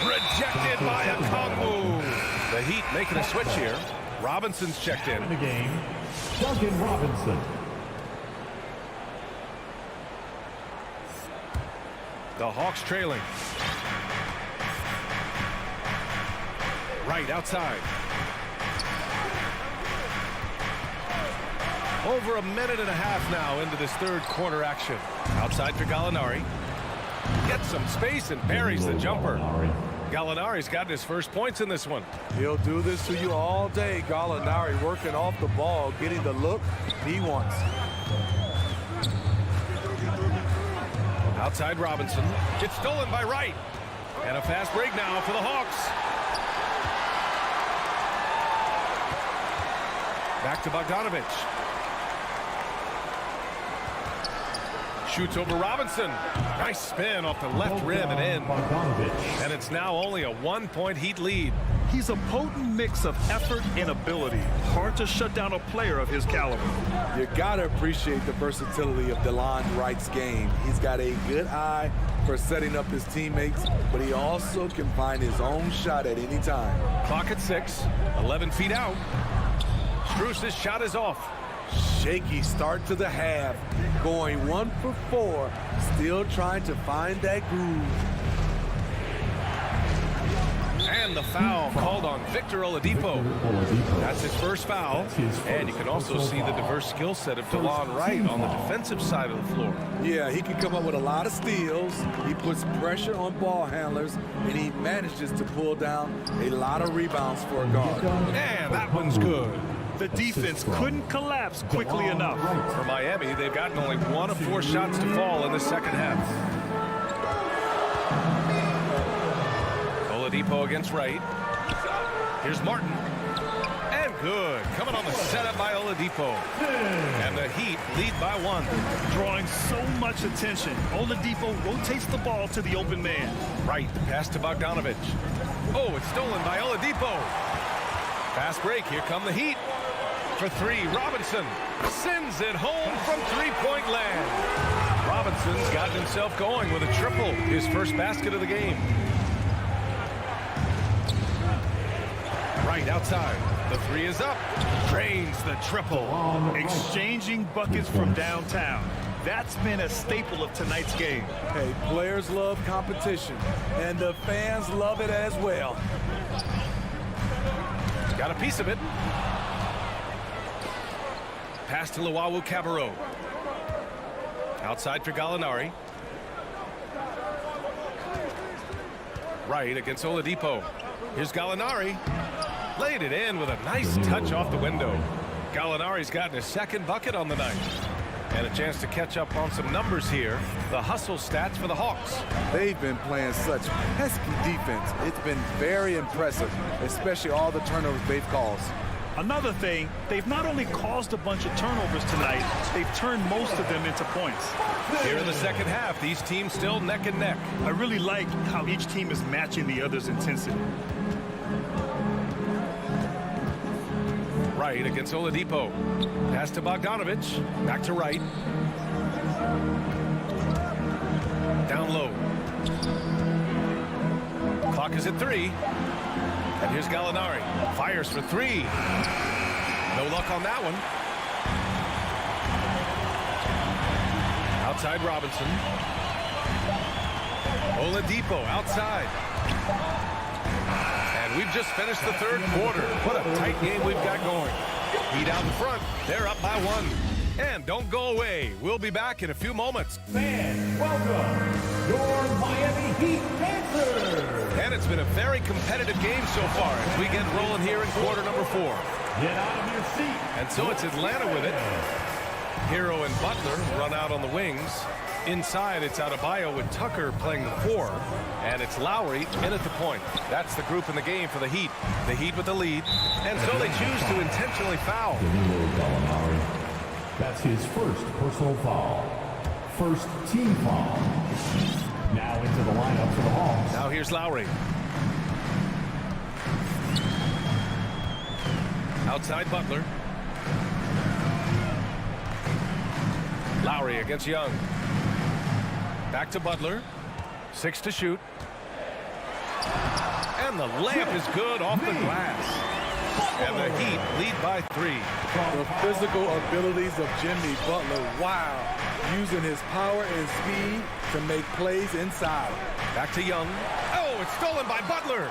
Rejected by a Kongwu. The Heat making a switch here. Robinson's checked in. The game, Duncan Robinson. The Hawks trailing. Right outside. Over a minute and a half now into this third quarter action. Outside for Gallinari. Gets some space and buries the jumper. Gallinari's gotten his first points in this one. He'll do this to you all day. Gallinari working off the ball, getting the look he wants. Outside Robinson. It's stolen by Wright. And a fast break now for the Hawks. Back to Bogdanovic. Shoots over Robinson. Nice spin off the left rim and in. And it's now only a 1-point Heat lead. He's a potent mix of effort and ability. Hard to shut down a player of his caliber. You gotta appreciate the versatility of DeLon Wright's game. He's got a good eye for setting up his teammates, but he also can find his own shot at any time. Clock at 6. 11 feet out. Strus's shot is off. Shaky start to the half. Going 1 for 4. Still trying to find that groove. And the foul called on Victor Oladipo. That's his first foul. And you can also see the diverse skill set of DeLon Wright on the defensive side of the floor. Yeah, he can come up with a lot of steals. He puts pressure on ball handlers, and he manages to pull down a lot of rebounds for a guard. And that one's good. The defense couldn't collapse quickly enough. For Miami, they've gotten only 1 of 4 shots to fall in the second half. Oladipo against Wright. Here's Martin. And good. Coming on the setup by Oladipo. And the Heat lead by 1. Drawing so much attention, Oladipo rotates the ball to the open man. Wright, pass to Bogdanovich. Oh, it's stolen by Oladipo. Fast break. Here come the Heat. For 3, Robinson sends it home from three-point land. Robinson's gotten himself going with a triple. His first basket of the game. Right outside. The 3 is up. Drains the triple. Exchanging buckets from downtown. That's been a staple of tonight's game. Hey, players love competition, and the fans love it as well. Got a piece of it. Pass to Luwawu-Cabarrot. Outside for Gallinari. Right against Oladipo. Here's Gallinari. Laid it in with a nice touch off the window. Gallinari's gotten his second bucket on the night. And a chance to catch up on some numbers here. The hustle stats for the Hawks. They've been playing such pesky defense. It's been very impressive, especially all the turnovers they've caused. Another thing, they've not only caused a bunch of turnovers tonight, they've turned most of them into points. Here in the second half, these teams still neck and neck. I really like how each team is matching the other's intensity. Wright against Oladipo. Pass to Bogdanovich. Back to Wright. Down low. Clock is at 3. And here's Gallinari. Fires for 3. No luck on that one. Outside Robinson. Oladipo outside. And we've just finished the third quarter. What a tight game we've got going. Heat out in front. They're up by 1. And don't go away. We'll be back in a few moments. Fans, welcome your Miami Heat Panthers. And it's been a very competitive game so far as we get rolling here in quarter number 4. Get out of your seat. And so it's Atlanta with it. Hero and Butler run out on the wings. Inside, it's Adebayo with Tucker playing the 4. And it's Lowry in at the point. That's the group in the game for the Heat. The Heat with the lead. And so they choose to intentionally foul. That's his first personal foul. First team foul. Now into the lineup for the Hawks. Now here's Lowry. Outside Butler. Lowry against Young. Back to Butler. 6 to shoot. And the layup is good off the glass. And the Heat lead by 3. The physical abilities of Jimmy Butler, wow. Using his power and speed to make plays inside. Back to Young. Oh, it's stolen by Butler.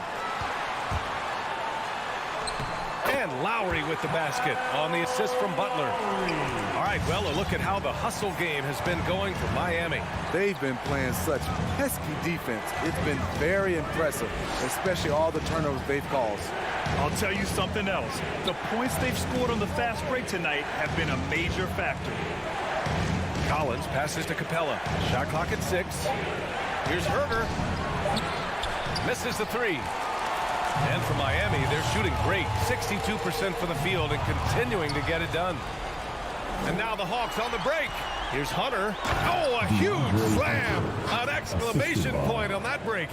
And Lowry with the basket on the assist from Butler. All right, well, a look at how the hustle game has been going for Miami. They've been playing such pesky defense. It's been very impressive, especially all the turnovers they've caused. I'll tell you something else. The points they've scored on the fast break tonight have been a major factor. Collins passes to Capella. Shot clock at 6. Here's Herter. Misses the 3. And for Miami, they're shooting great. 62% from the field and continuing to get it done. And now the Hawks on the break. Here's Hunter. Oh, a huge slam. An exclamation point on that break.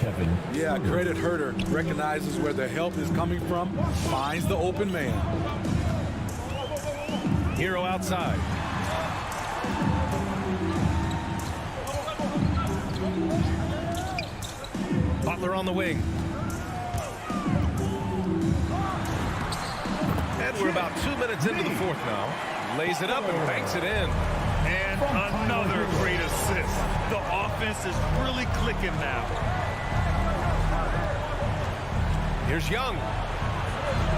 Yeah, credit Herter. Recognizes where the help is coming from. Finds the open man. Hero outside. Butler on the wing. And we're about 2 minutes into the fourth now. Lays it up and banks it in. And another great assist. The offense is really clicking now. Here's Young.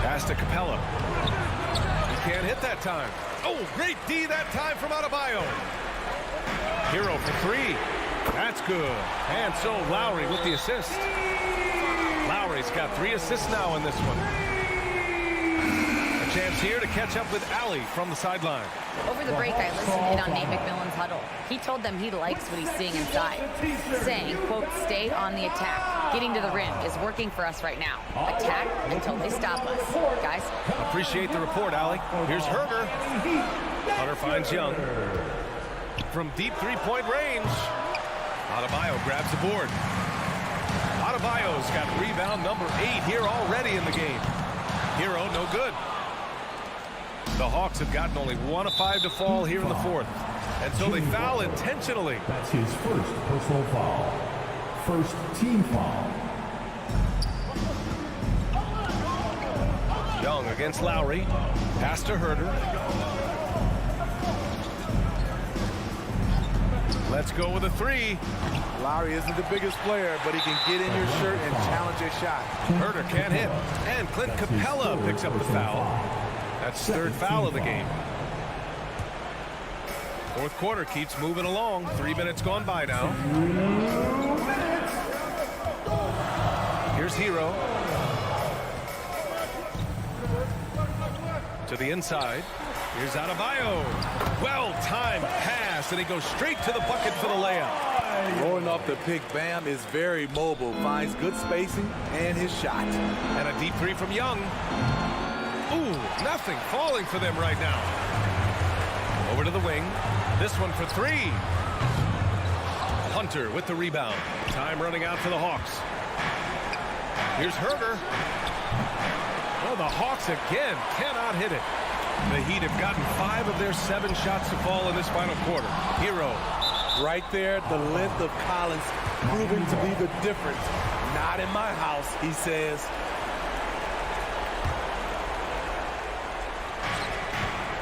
Pass to Capella. He can't hit that time. Oh, great D that time from Adebayo. Hero for three. That's good. And so Lowry with the assist. Lowry's got 3 assists now in this one. A chance here to catch up with Allie from the sideline. Over the break, I listened in on Nate McMillan's huddle. He told them he likes what he's seeing inside, saying, quote, stay on the attack. Getting to the rim is working for us right now. Attack until they stop us. Guys. Appreciate the report, Allie. Here's Herder. Hunter finds Young. From deep three-point range, Adebayo grabs the board. Adebayo's got rebound number 8 here already in the game. Hero, no good. The Hawks have gotten only 1 of 5 to fall here in the 4th. And so they foul intentionally. That's his first personal foul. First team foul. Young against Lowry. Pass to Herder. Let's go with a 3. Lowry isn't the biggest player, but he can get in your shirt and challenge a shot. Herder can't hit. And Clint Capella picks up the foul. That's 3rd foul of the game. 4th quarter keeps moving along. 3 minutes gone by now. Here's Hero. To the inside. Here's Adebayo. Well-timed pass, and he goes straight to the bucket for the layup. Rolling off the pick, Bam is very mobile, finds good spacing and his shot. And a deep 3 from Young. Ooh, nothing falling for them right now. Over to the wing. This one for 3. Hunter with the rebound. Time running out for the Hawks. Here's Herder. Oh, the Hawks again cannot hit it. The Heat have gotten 5 of their 7 shots to fall in this final quarter. Hero. Right there, the length of Collins proving to be the difference. Not in my house, he says.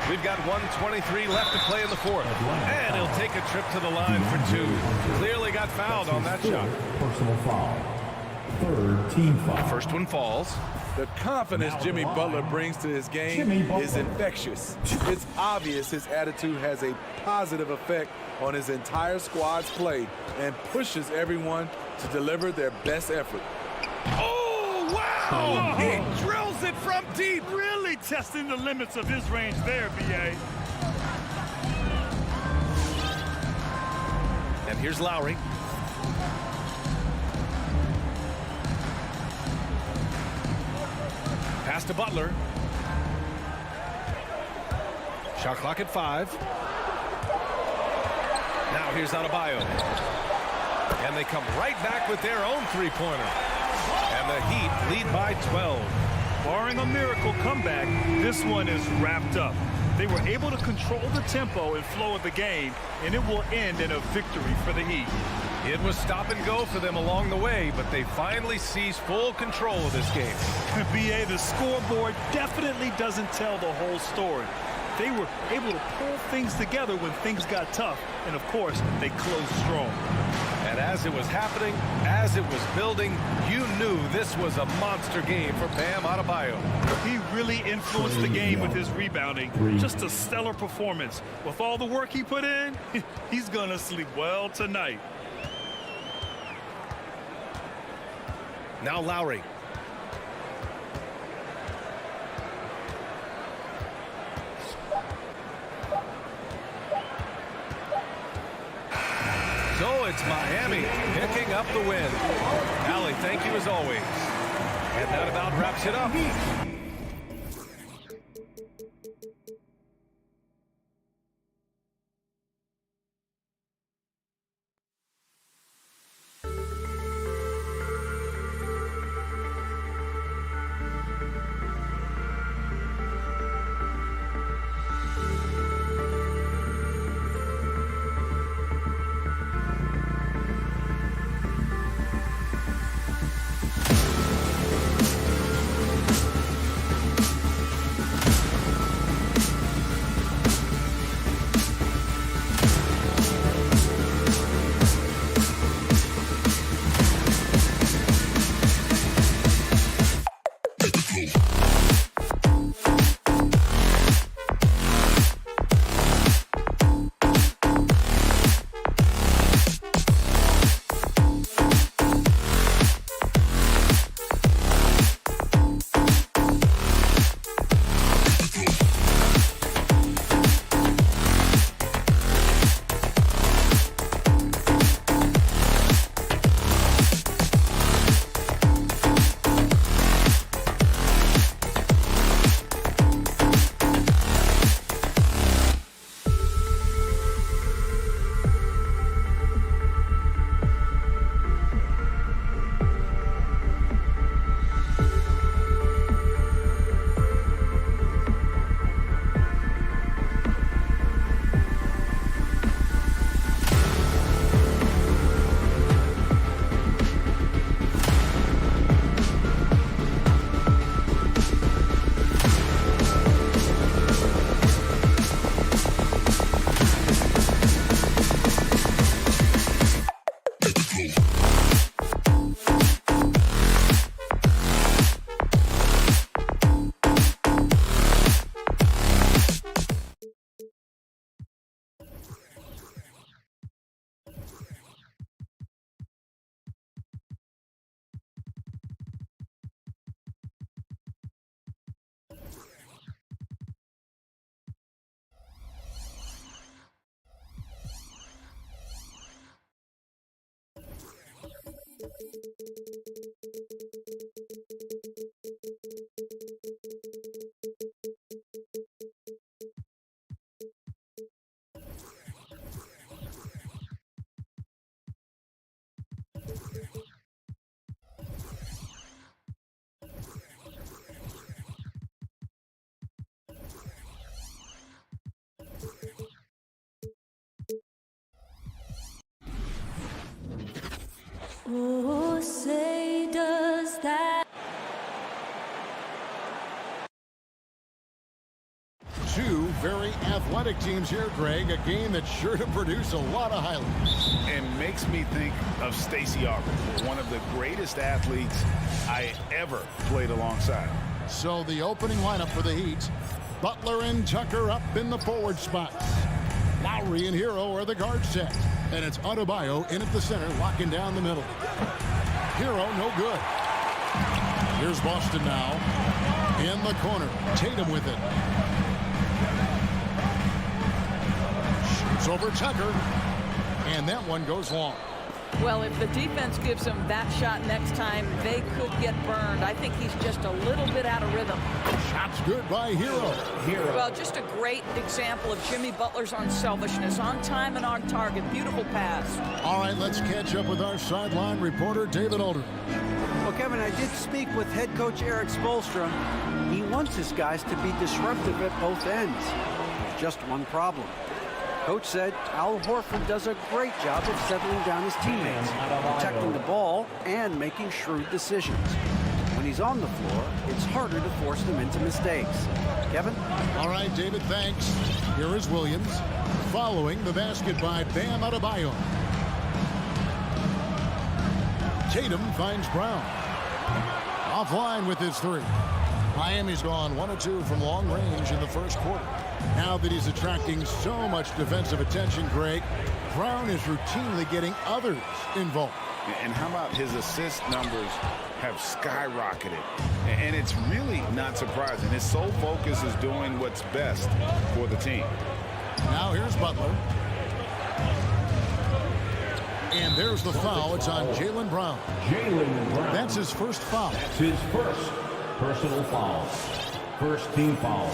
We've got 1:23 left to play in the 4th. And he'll take a trip to the line for 2. Clearly got fouled on that shot. Personal foul. 3rd team foul. First one falls. The confidence Jimmy Butler brings to his game is infectious. It's obvious his attitude has a positive effect on his entire squad's play and pushes everyone to deliver their best effort. Oh, wow! He drills it from deep. Really testing the limits of his range there, B.A. And here's Lowry. Pass to Butler. Shot clock at 5. Now here's Adebayo. And they come right back with their own 3-pointer. And the Heat lead by 12. Barring a miracle comeback, this one is wrapped up. They were able to control the tempo and flow of the game, and it will end in a victory for the Heat. It was stop and go for them along the way, but they finally seized full control of this game. B.A., the scoreboard definitely doesn't tell the whole story. They were able to pull things together when things got tough, and of course, they closed strong. And as it was happening, as it was building, you knew this was a monster game for Bam Adebayo. He really influenced the game with his rebounding. Just a stellar performance. With all the work he put in, he's going to sleep well tonight. Now Lowry. So it's Miami picking up the win. Allie, thank you as always. And that about wraps it up. Oh, say does that. Two very athletic teams here, Greg. A game that's sure to produce a lot of highlights. And makes me think of Stacey Aubrey, one of the greatest athletes I ever played alongside. So the opening lineup for the Heat. Butler and Tucker up in the forward spots. Lowry and Hero are the guard set. And it's Adebayo in at the center, locking down the middle. Hero, no good. Here's Boston now. In the corner. Tatum with it. Shoots over Tucker. And that one goes long. Well, if the defense gives him that shot next time, they could get burned. I think he's just a little bit out of rhythm. Shot's good by Hero. Well, just a great example of Jimmy Butler's unselfishness. On time and on target. Beautiful pass. All right, let's catch up with our sideline reporter, David Alder. Well, Kevin, I did speak with head coach Eric Spoelstra. He wants his guys to be disruptive at both ends. There's just one problem. Coach said Al Horford does a great job of settling down his teammates, protecting the ball, and making shrewd decisions. When he's on the floor, it's harder to force them into mistakes. Kevin? All right, David, thanks. Here is Williams, following the basket by Bam Adebayo. Tatum finds Brown. Offline with his three. Miami's gone 1 of 2 from long range in the first quarter. Now that he's attracting so much defensive attention, Greg, Brown is routinely getting others involved. And how about his assist numbers have skyrocketed? And it's really not surprising. His sole focus is doing what's best for the team. Now here's Butler. And there's the foul. It's on Jaylen Brown. That's his first foul. That's his first personal foul. First team foul.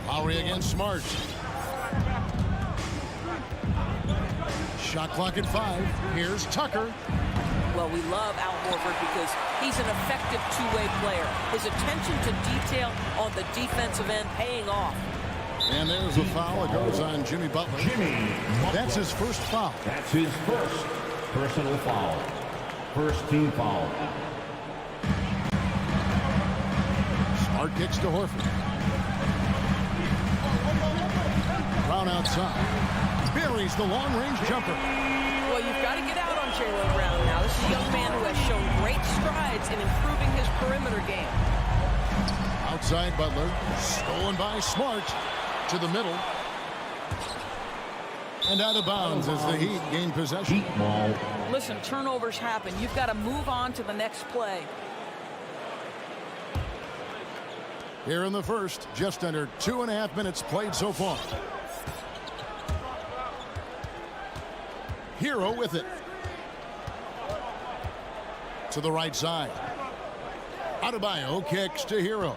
Lowry against Smart. Shot clock at 5. Here's Tucker. Well, we love Al Horford because he's an effective two-way player. His attention to detail on the defensive end paying off. And there's a foul. It goes on Jimmy Butler. That's his first foul. That's his first personal foul. First team foul. Smart kicks to Horford. Brown outside. Buries the long-range jumper. Well, you've got to get out on Jaylen Brown now. This is a young man who has shown great strides in improving his perimeter game. Outside Butler. Stolen by Smart. To the middle. And out of bounds as the Heat gain possession. Listen, turnovers happen. You've got to move on to the next play. Here in the first, just under 2.5 minutes played so far. Hero with it. To the right side. Adebayo kicks to Hero.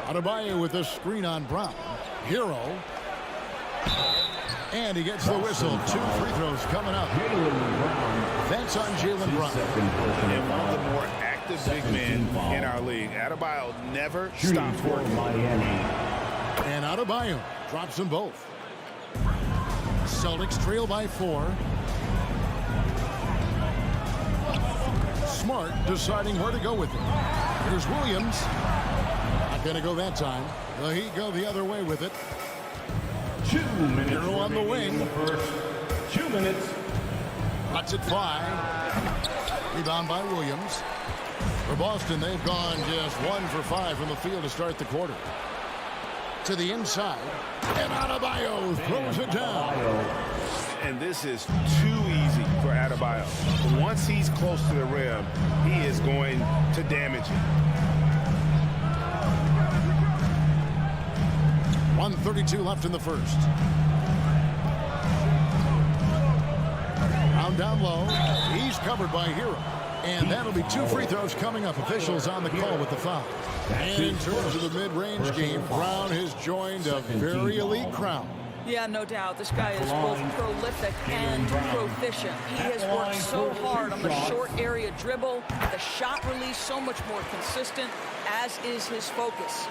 Adebayo with a screen on Brown. Hero. And he gets the whistle. 2 free throws coming up. That's on Jaylen Brown. And one of the more active big men in our league. Adebayo never stops working. And Adebayo drops them both. Celtics trail by 4. Smart deciding where to go with it. Here's Williams. Not going to go that time. The Heat go the other way with it. 2 minutes Hero on the wing. The first 2 minutes. Cuts it 5. Rebound by Williams. For Boston, they've gone just 1 for 5 from the field to start the quarter. To the inside. And Adebayo throws it down. And this is too easy for Adebayo. Once he's close to the rim, he is going to damage it. 1:32 left in the first. Brown down low. He's covered by Hero. And that'll be 2 free throws coming up. Officials on the call with the foul. And in terms of the mid-range game, Brown has joined a very elite crowd. Yeah, no doubt. This guy is both prolific and proficient. He has worked so hard on the short area dribble, the shot release so much more consistent. as is his focus.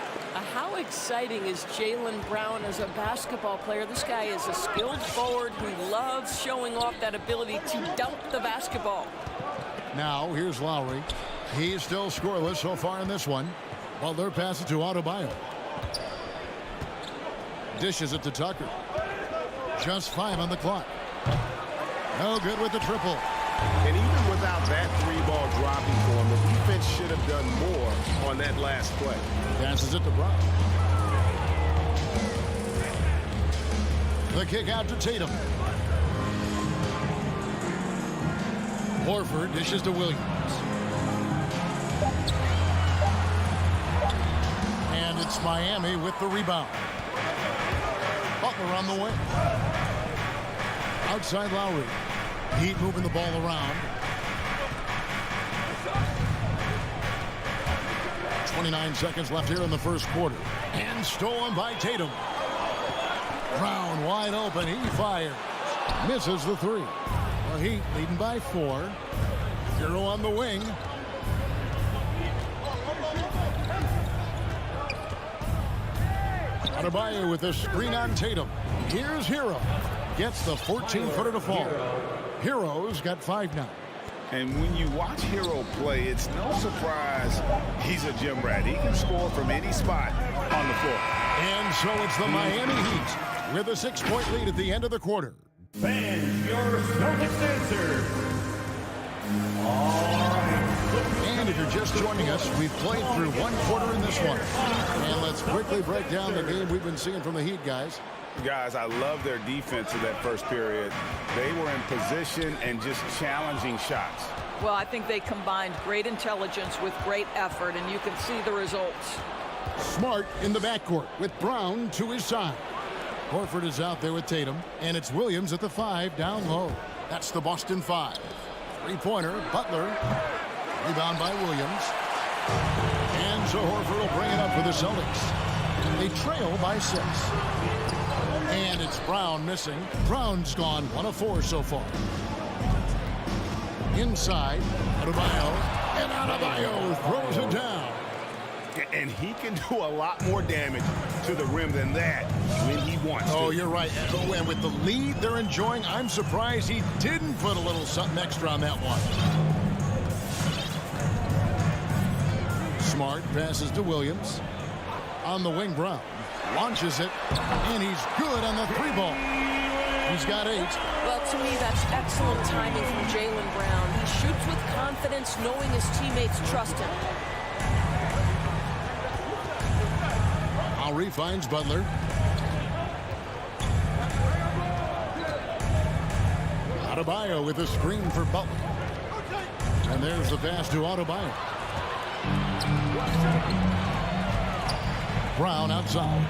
How exciting is Jaylen Brown as a basketball player? This guy is a skilled forward who loves showing off that ability to dunk the basketball. Now, here's Lowry. He's still scoreless so far in this one. Butler passes to Adebayo. Dishes it to Tucker. Just 5 on the clock. No good with the triple. And even without that 3-ball dropping for him, the defense should have done more on that last play. Passes it to Brown. The kick out to Tatum. Horford dishes to Williams. And it's Miami with the rebound. Butler on the wing. Outside Lowry. Heat moving the ball around. 29 seconds left here in the first quarter. And stolen by Tatum. Brown wide open. He fires. Misses the 3. The Heat leading by 4. Hero on the wing. Adebayo with the screen on Tatum. Here's Hero. Gets the 14-footer to fall. Hero's got 5 now. And when you watch Hero play, it's no surprise he's a gym rat. He can score from any spot on the floor. And so it's the Miami Heat with a 6-point lead at the end of the quarter. Fans, your Celtics answer. All right. And if you're just joining us, we've played through 1 quarter in this one. And let's quickly break down the game we've been seeing from the Heat, guys. Guys, I love their defense in that first period. They were in position and just challenging shots. Well, I think they combined great intelligence with great effort, and you can see the results. Smart in the backcourt with Brown to his side. Horford is out there with Tatum, and it's Williams at the 5 down low. That's the Boston 5. 3-pointer, Butler. Rebound by Williams. And so Horford will bring it up for the Celtics. They trail by 6. And it's Brown missing. Brown's gone 1 of 4 so far. Inside, Adebayo. And Adebayo throws it down. And he can do a lot more damage to the rim than that when he wants to. Oh, you're right. And with the lead they're enjoying, I'm surprised he didn't put a little something extra on that one. Smart passes to Williams. On the wing, Brown launches it, and he's good on the 3-ball. He's got 8. Well, to me, that's excellent timing from Jaylen Brown. He shoots with confidence, knowing his teammates trust him. Lowry finds Butler. Adebayo with a screen for Butler. And there's the pass to Adebayo. Brown outside.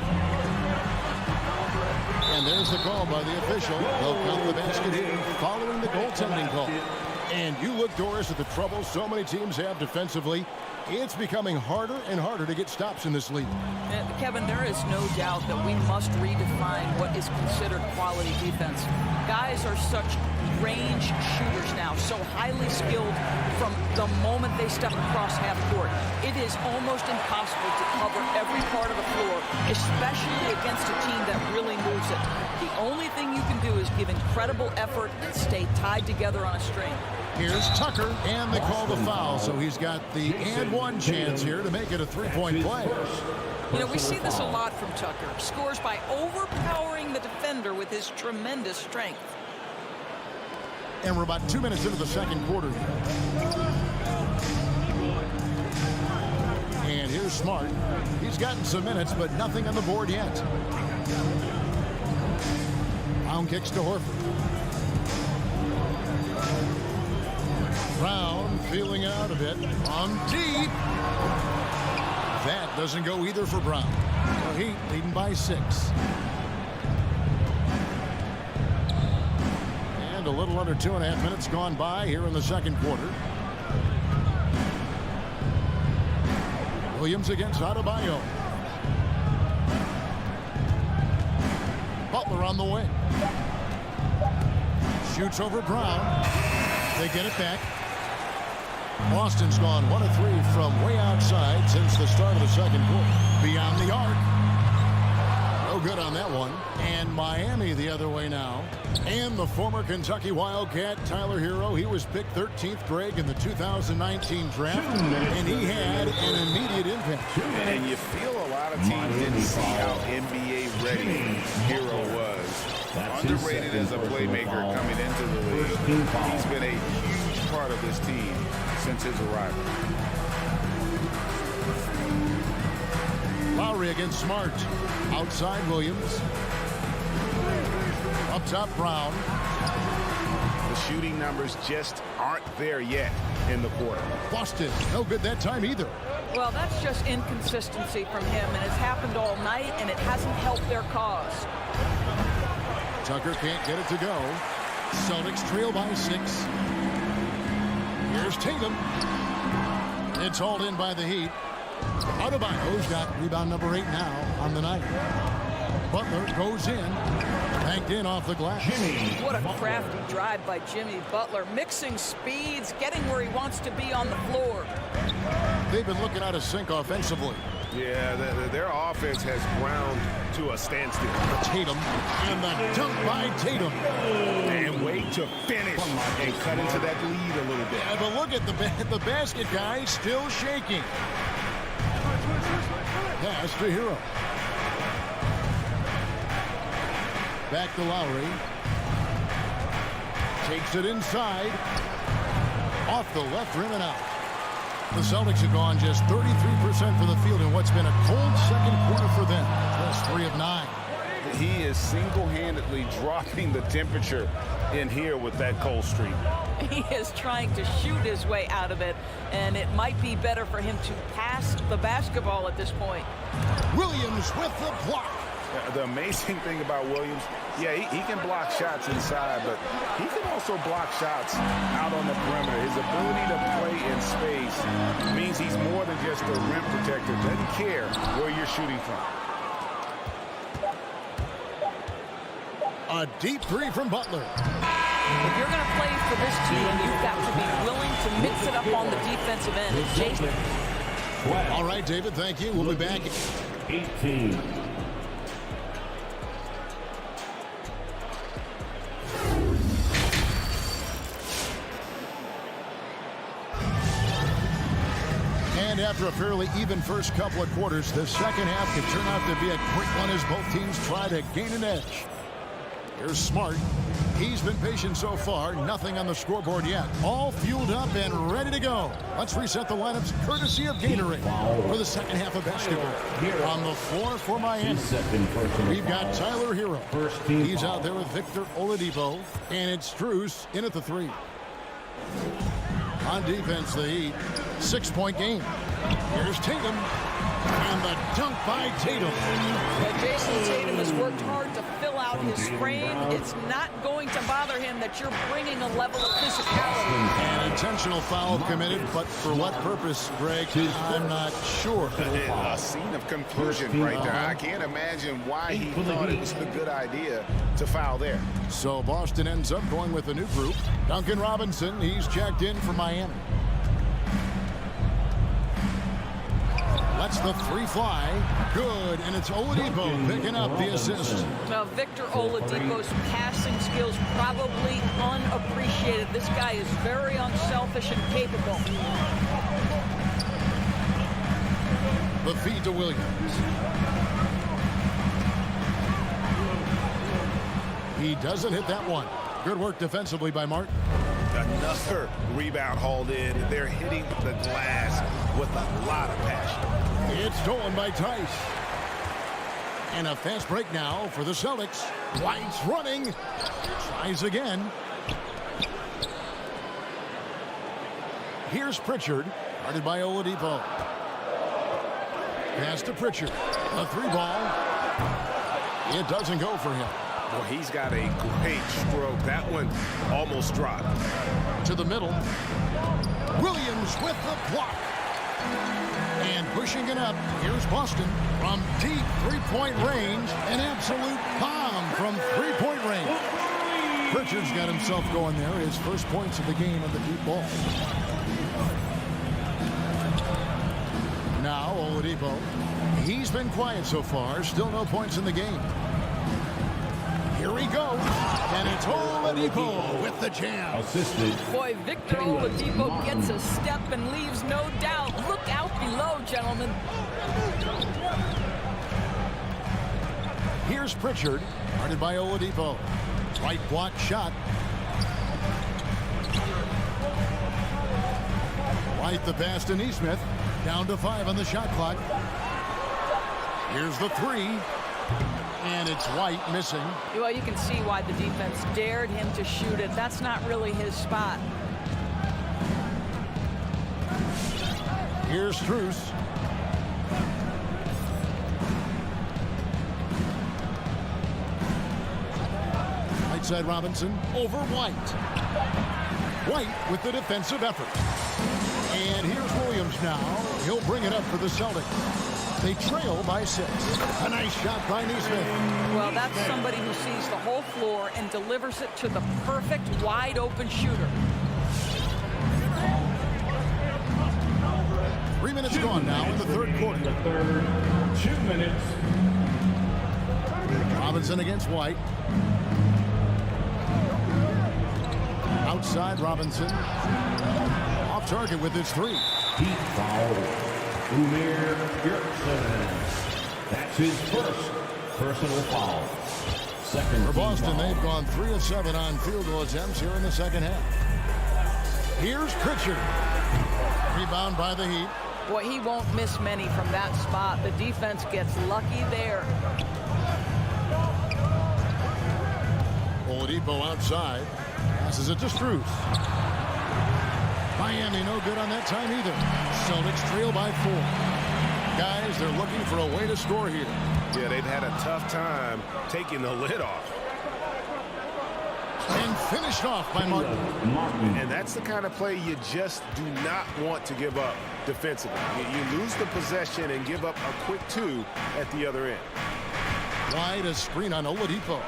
And there's the call by the official. They'll count the basket in following the goaltending call. And you look, Doris, at the trouble so many teams have defensively. It's becoming harder and harder to get stops in this league. Kevin, there is no doubt that we must redefine what is considered quality defense. Guys are such range shooters now, so highly skilled from the moment they step across half court. It is almost impossible to cover every part of the floor, especially against a team that really moves it. The only thing you can do is give incredible effort and stay tied together on a string. Here's Tucker, and they call the foul, so he's got the and one chance here to make it a 3-point play. You know, we see this a lot from Tucker. Scores by overpowering the defender with his tremendous strength. And we're about 2 minutes into the second quarter. And here's Smart. He's gotten some minutes, but nothing on the board yet. Brown kicks to Horford. Brown feeling out a bit on deep. That doesn't go either for Brown. The Heat leading by 6. And a little under 2.5 minutes gone by here in the second quarter. Williams against Adebayo. Butler on the wing. Shoots over Brown. They get it back. Boston's gone 1 of 3 from way outside since the start of the second quarter. Beyond the arc. No good on that one. And Miami the other way now. And the former Kentucky Wildcat, Tyler Hero, he was picked 13th, Greg, in the 2019 draft. And he had an immediate impact. And you feel a lot of teams didn't see how NBA ready Hero was. Underrated as a playmaker coming into the league. He's been a huge part of this team since his arrival. Lowry against Smart. Outside Williams. Up top Brown. The shooting numbers just aren't there yet in the quarter. Boston, no good that time either. Well, that's just inconsistency from him, and it's happened all night, and it hasn't helped their cause. Tucker can't get it to go. Celtics trail by 6. Here's Tatum. It's hauled in by the Heat. Adebayo's got rebound number 8 now on the night. Butler goes in. Banked in off the glass. What a crafty drive by Jimmy Butler. Mixing speeds, getting where he wants to be on the floor. They've been looking out of sync offensively. Yeah, their offense has ground to a standstill. Tatum, and the dunk by Tatum. And wait to finish and cut into that lead a little bit. Yeah, but look at the basket guy still shaking. Pass to Hero. Back to Lowry. Takes it inside. Off the left rim and out. The Celtics have gone just 33% from the field in what's been a cold second quarter for them. Just 3 of 9. He is single-handedly dropping the temperature in here with that cold streak. He is trying to shoot his way out of it, and it might be better for him to pass the basketball at this point. Williams with the block. The amazing thing about Williams, yeah, he can block shots inside, but he can also block shots out on the perimeter. His ability to play in space means he's more than just a rim protector. Doesn't care where you're shooting from. A deep 3 from Butler. If you're going to play for this team, you've got to be willing to mix it up on the defensive end. Jason. All right, David, thank you. We'll be back. 18. And after a fairly even first couple of quarters, the second half could turn out to be a quick one as both teams try to gain an edge. Here's Smart. He's been patient so far. Nothing on the scoreboard yet. All fueled up and ready to go. Let's reset the lineups courtesy of Gatorade for the second half of basketball. On the floor for Miami, we've got Tyler Hero. He's out there with Victor Oladipo. And it's Strus in at the 3. On defense, the Heat. 6-point game. Here's Tatum. And the dunk by Tatum. Jason Tatum has worked hard to fill out his frame. It's not going to bother him that you're bringing a level of physicality. An intentional foul committed, but for what purpose, Greg, I'm not sure. A scene of confusion right there. I can't imagine why he thought it was a good idea to foul there. So Boston ends up going with a new group. Duncan Robinson, he's checked in for Miami. Lets the 3 fly. Good, and it's Oladipo picking up the assist. Now, Victor Oladipo's passing skills probably unappreciated. This guy is very unselfish and capable. The feed to Williams. He doesn't hit that one. Good work defensively by Martin. Another rebound hauled in. They're hitting the glass with a lot of passion. It's stolen by Tice. And a fast break now for the Celtics. White's running. Tries again. Here's Pritchard. Guarded by Oladipo. Pass to Pritchard. A 3-ball. It doesn't go for him. Well, he's got a great stroke. That one almost dropped. To the middle. Williams with the block. And pushing it up, here's Boston from deep 3-point range. An absolute bomb from 3-point range. Pritchard's got himself going there. His first points of the game on the deep ball. now, Oladipo. He's been quiet so far. Still no points in the game. Here he goes. And it's Oladipo with the jam. Assisted. Boy, Victor Oladipo gets a step and leaves no doubt. Look out below, gentlemen. Here's Pritchard, guarded by Oladipo. Right block shot. White the pass to Neesmith. Down to 5 on the shot clock. Here's the 3. And it's White missing. Well, you can see why the defense dared him to shoot it. That's not really his spot. Here's Strus. Right side Robinson over White. White with the defensive effort. And here's Williams now. He'll bring it up for the Celtics. They trail by 6. A nice shot by Neesmith. Well, that's somebody who sees the whole floor and delivers it to the perfect wide open shooter. 3 minutes gone now in the third quarter. 2 minutes. Robinson against White. Outside Robinson. Off target with his 3. Heat foul. Umir Gerson. That's his first personal foul. Second for Boston, foul. they've gone 3 of 7 on field goal attempts here in the second half. Here's Pritchard. Rebound by the Heat. Boy, he won't miss many from that spot. The defense gets lucky there. Oladipo outside. Passes it to Strus. Miami no good on that time either. Celtics trail by 4. Guys, they're looking for a way to score here. Yeah, they've had a tough time taking the lid off. And finished off by Martin. And that's the kind of play you just do not want to give up defensively. You lose the possession and give up a quick 2 at the other end. Wide a screen on Oladipo.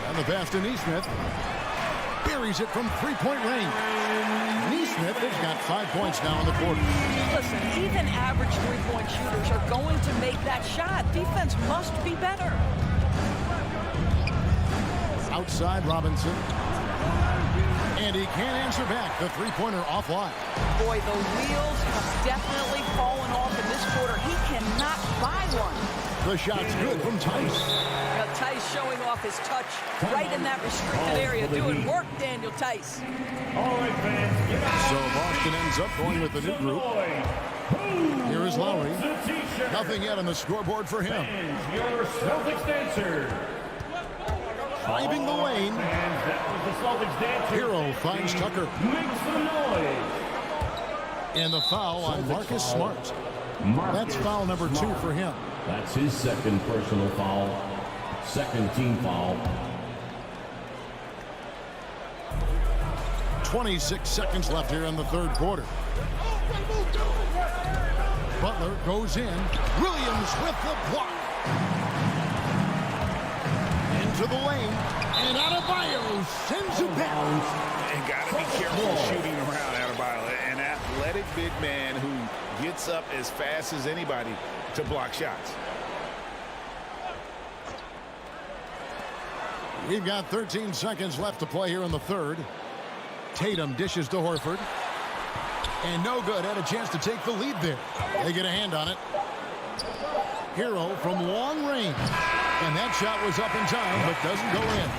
And the pass to Neesmith. Buries it from 3-point range. Neesmith has got 5 points now in the quarter. Listen, even average 3-point shooters are going to make that shot. Defense must be better. Outside Robinson. And he can't answer back. The 3-pointer offline. Boy, the wheels have definitely fallen off in this quarter. He cannot buy one. The shot's good from Tice. Now, Tice showing off his touch right in that restricted area. Doing work, Daniel Tice. All right, fans. So Boston ends up going with the new group. Here is Lowry. Nothing yet on the scoreboard for him. Your Celtics dancer. Driving the lane. Hero finds Tucker. Make some noise. And the foul on Marcus Smart. That's foul number 2 for him. That's his second personal foul. Second team foul. 26 seconds left here in the third quarter. Butler goes in. Williams with the block. Into the lane. And Adebayo sends it back. And got to be careful shooting around Adebayo. An athletic big man who gets up as fast as anybody to block shots. We've got 13 seconds left to play here in the third. Tatum dishes to Horford. And no good. Had a chance to take the lead there. They get a hand on it. Hero from long range. And that shot was up in time, but doesn't go in.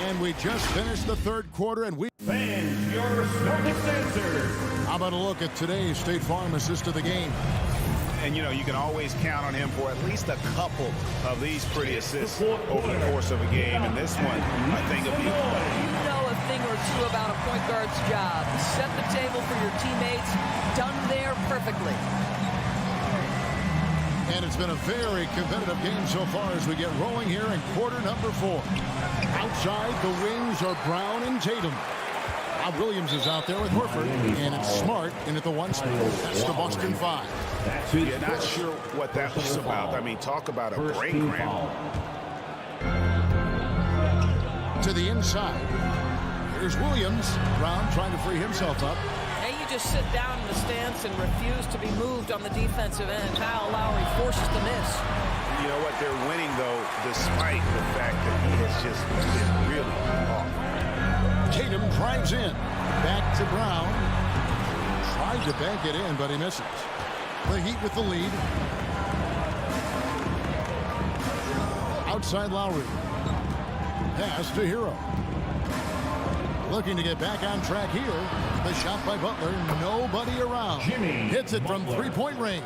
And we just finished the third quarter, and we... Fans, your Celtics answer. How about a look at today's State Farm assist of the game? And, you know, you can always count on him for at least a couple of these pretty assists over the course of a game. And this one, I think, will be... You know a thing or two about a point guard's job. Set the table for your teammates. Done there perfectly. And it's been a very competitive game so far as we get rolling here in quarter number 4. Outside, the wings are Brown and Tatum. Bob Williams is out there with Horford, and it's Smart in at the 1 spot. That's the Boston 5. You're not sure what that was about. I mean, talk about a break ramp. To the inside. Here's Williams. Brown trying to free himself up. Hey, you just sit down in the stance and refuse to be moved on the defensive end. Kyle Lowry forces the miss. You know what? They're winning, though, despite the fact that he has just been really off. Tatum drives in. Back to Brown. Tried to bank it in, but he misses. The Heat with the lead. Outside Lowry. Pass to Hero. Looking to get back on track here. The shot by Butler. Nobody around. Hits it from three-point range.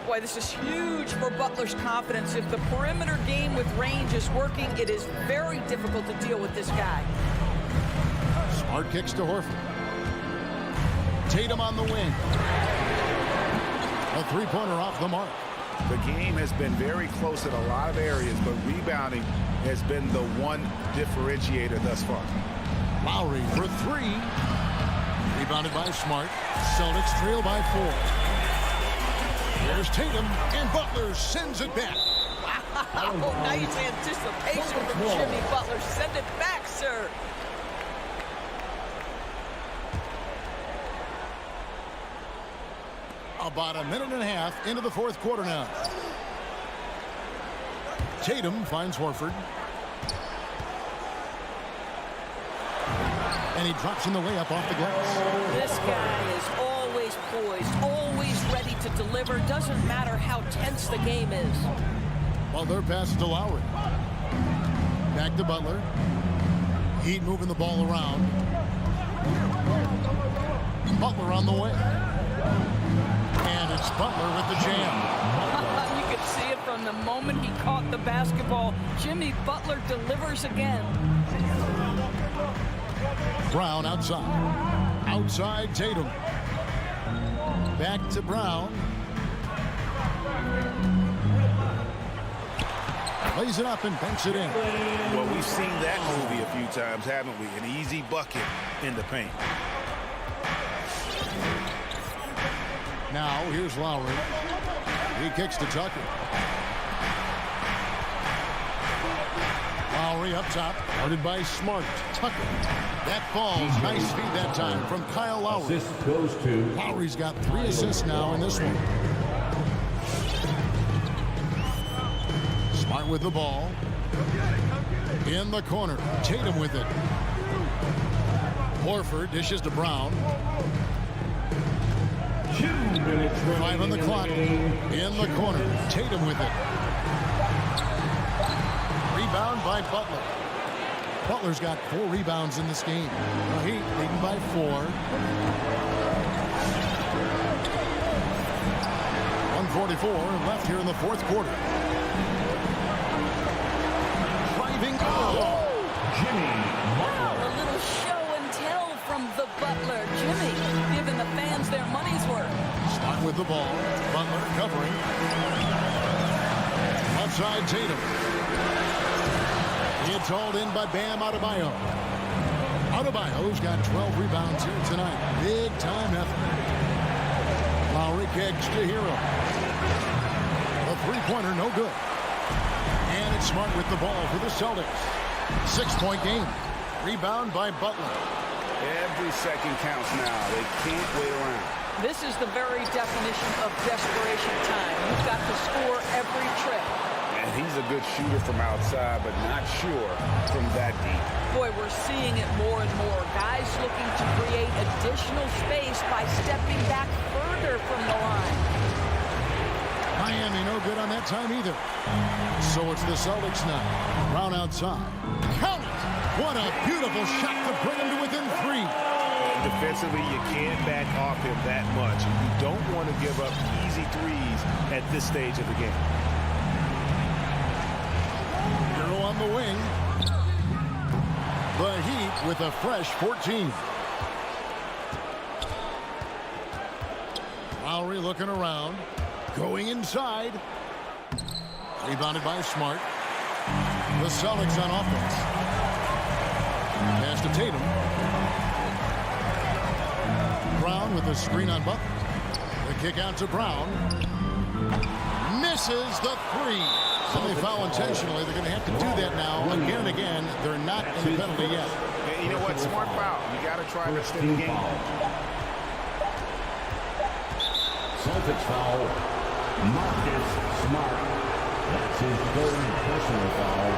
Boy, this is huge for Butler's confidence. If the perimeter game with range is working, it is very difficult to deal with this guy. Smart kicks to Horford. Tatum on the wing. A three-pointer off the mark. The game has been very close in a lot of areas, but rebounding has been the one differentiator thus far. Lowry for three. Rebounded by Smart. Celtics trail by 4. Here's Tatum, and Butler sends it back. Wow, nice anticipation from Jimmy Butler. Send it back, sir. About a minute and a half into the fourth quarter now. Tatum finds Horford. And he drops in the layup off the glass. This guy is always poised, always ready to deliver. Doesn't matter how tense the game is. Well, their pass to Lowry. Back to Butler. Heat moving the ball around. Butler on the way. And it's Butler with the jam. You could see it from the moment he caught the basketball. Jimmy Butler delivers again. Brown outside. Outside Tatum. Back to Brown. Lays it up and banks it in. Well, we've seen that movie a few times, haven't we? An easy bucket in the paint. Now, here's Lowry. He kicks to Tucker. Lowry up top, guarded by Smart. Tucker. That falls. Nice feed that time from Kyle Lowry. Assist goes to Lowry's got 3 assists now in this one. Smart with the ball. In the corner. Tatum with it. Horford dishes to Brown. 5 on the clock. In the corner. Tatum with it. Rebound by Butler. Butler's got 4 rebounds in this game. The Heat leading by 4. 1:44 left here in the fourth quarter. Driving. Jimmy Wow, a little show and tell from the Butler. Jimmy giving the fans their money's worth. Smart with the ball. Butler covering. Outside Tatum. It's hauled in by Bam Adebayo. Adebayo's got 12 rebounds here tonight. Big time effort. Lowry kicks to Hero. A three-pointer, no good. And it's Smart with the ball for the Celtics. 6-point game. Rebound by Butler. Every second counts now. They can't wait around. This is the very definition of desperation time. You've got to score every trip. And he's a good shooter from outside, but not sure from that deep. Boy, we're seeing it more and more. Guys looking to create additional space by stepping back further from the line. Miami no good on that time either. So it's the Celtics now. Brown outside. Count it! What a beautiful shot to bring him to within 3. Defensively, you can't back off him that much. You don't want to give up easy threes at this stage of the game. Hero on the wing. The Heat with a fresh 14. Lowry looking around. Going inside. Rebounded by Smart. The Celtics on offense. Pass to Tatum. Brown with the screen on Butler. The kick out to Brown. Misses the 3. So they foul intentionally. They're going to have to do that now again and again. They're not in the penalty yet. And you know what? Smart foul. You got to try to stay the game. Celtics foul. Marcus Smart. That's his third personal foul.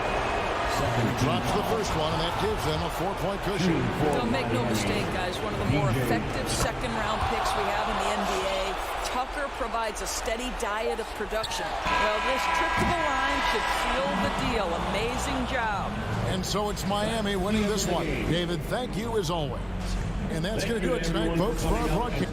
He drops the first one, and that gives them a 4-point cushion. Don't make no mistake, guys. One of the more effective second-round picks we have in the NBA. Tucker provides a steady diet of production. Well, this trip to the line should seal the deal. Amazing job. And so it's Miami winning this one. David, thank you as always. And that's going to do it tonight, folks, for our broadcast.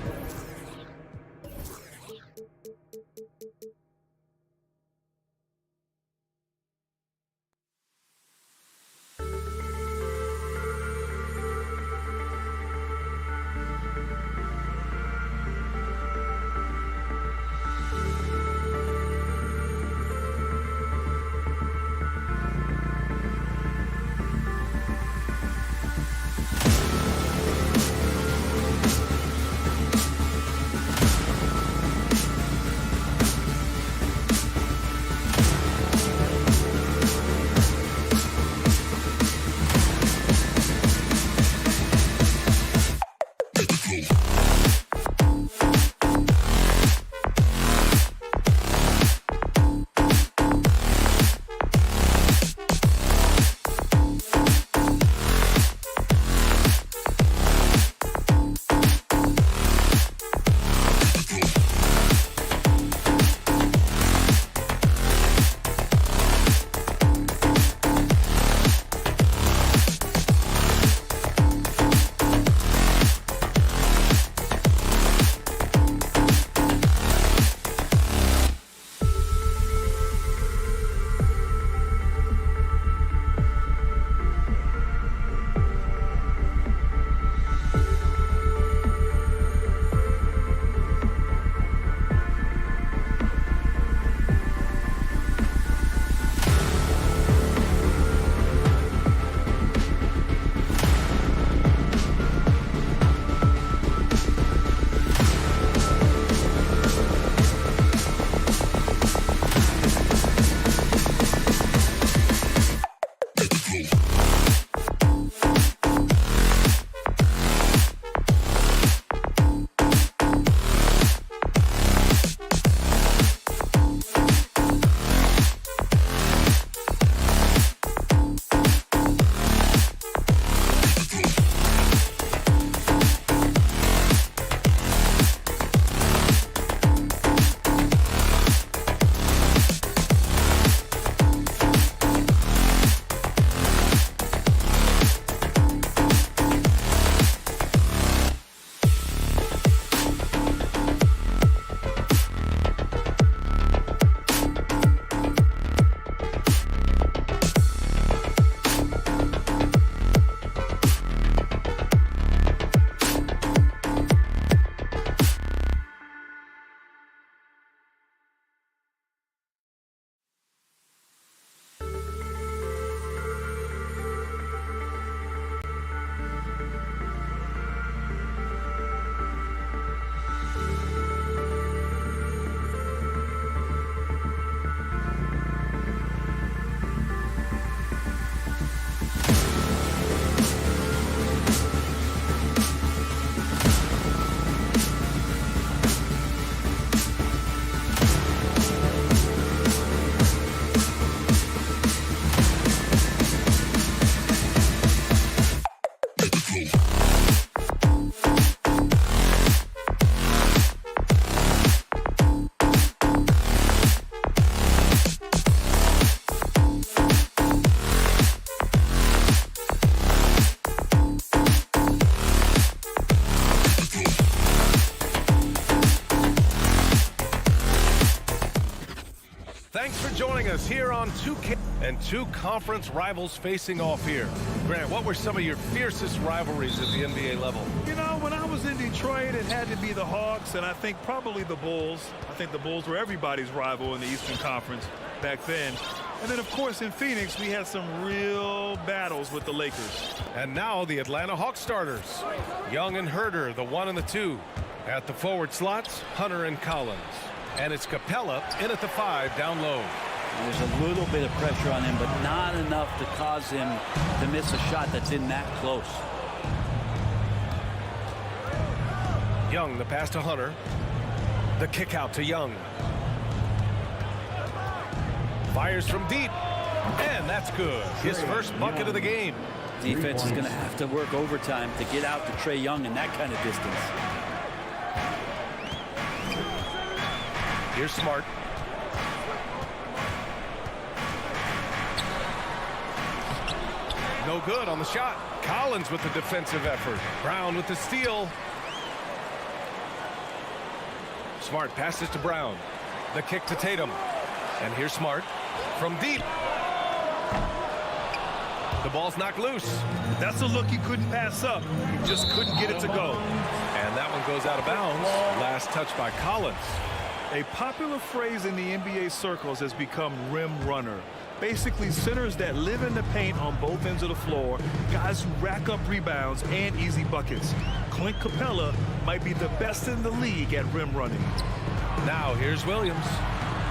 Thanks for joining us here on 2K and two conference rivals facing off here. Grant, what were some of your fiercest rivalries at the NBA level? You know, when I was in Detroit, it had to be the Hawks, and I think probably the Bulls. I think the Bulls were everybody's rival in the Eastern Conference back then. And then, of course, in Phoenix, we had some real battles with the Lakers. And now the Atlanta Hawks starters. Young and Herder, the 1 and the 2. At the forward slots, Hunter and Collins. And it's Capella in at the 5 down low. There's a little bit of pressure on him, but not enough to cause him to miss a shot that's in that close. Young, the pass to Hunter. The kick out to Young. Fires from deep. And that's good. His first bucket of the game. Defense is going to have to work overtime to get out to Trae Young in that kind of distance. Here's Smart. No good on the shot. Collins with the defensive effort. Brown with the steal. Smart passes to Brown. The kick to Tatum. And here's Smart from deep. The ball's knocked loose. That's a look he couldn't pass up. He just couldn't get it to go. And that one goes out of bounds. Last touch by Collins. A popular phrase in the NBA circles has become rim runner. Basically, centers that live in the paint on both ends of the floor, guys who rack up rebounds and easy buckets. Clint Capella might be the best in the league at rim running. Now here's Williams.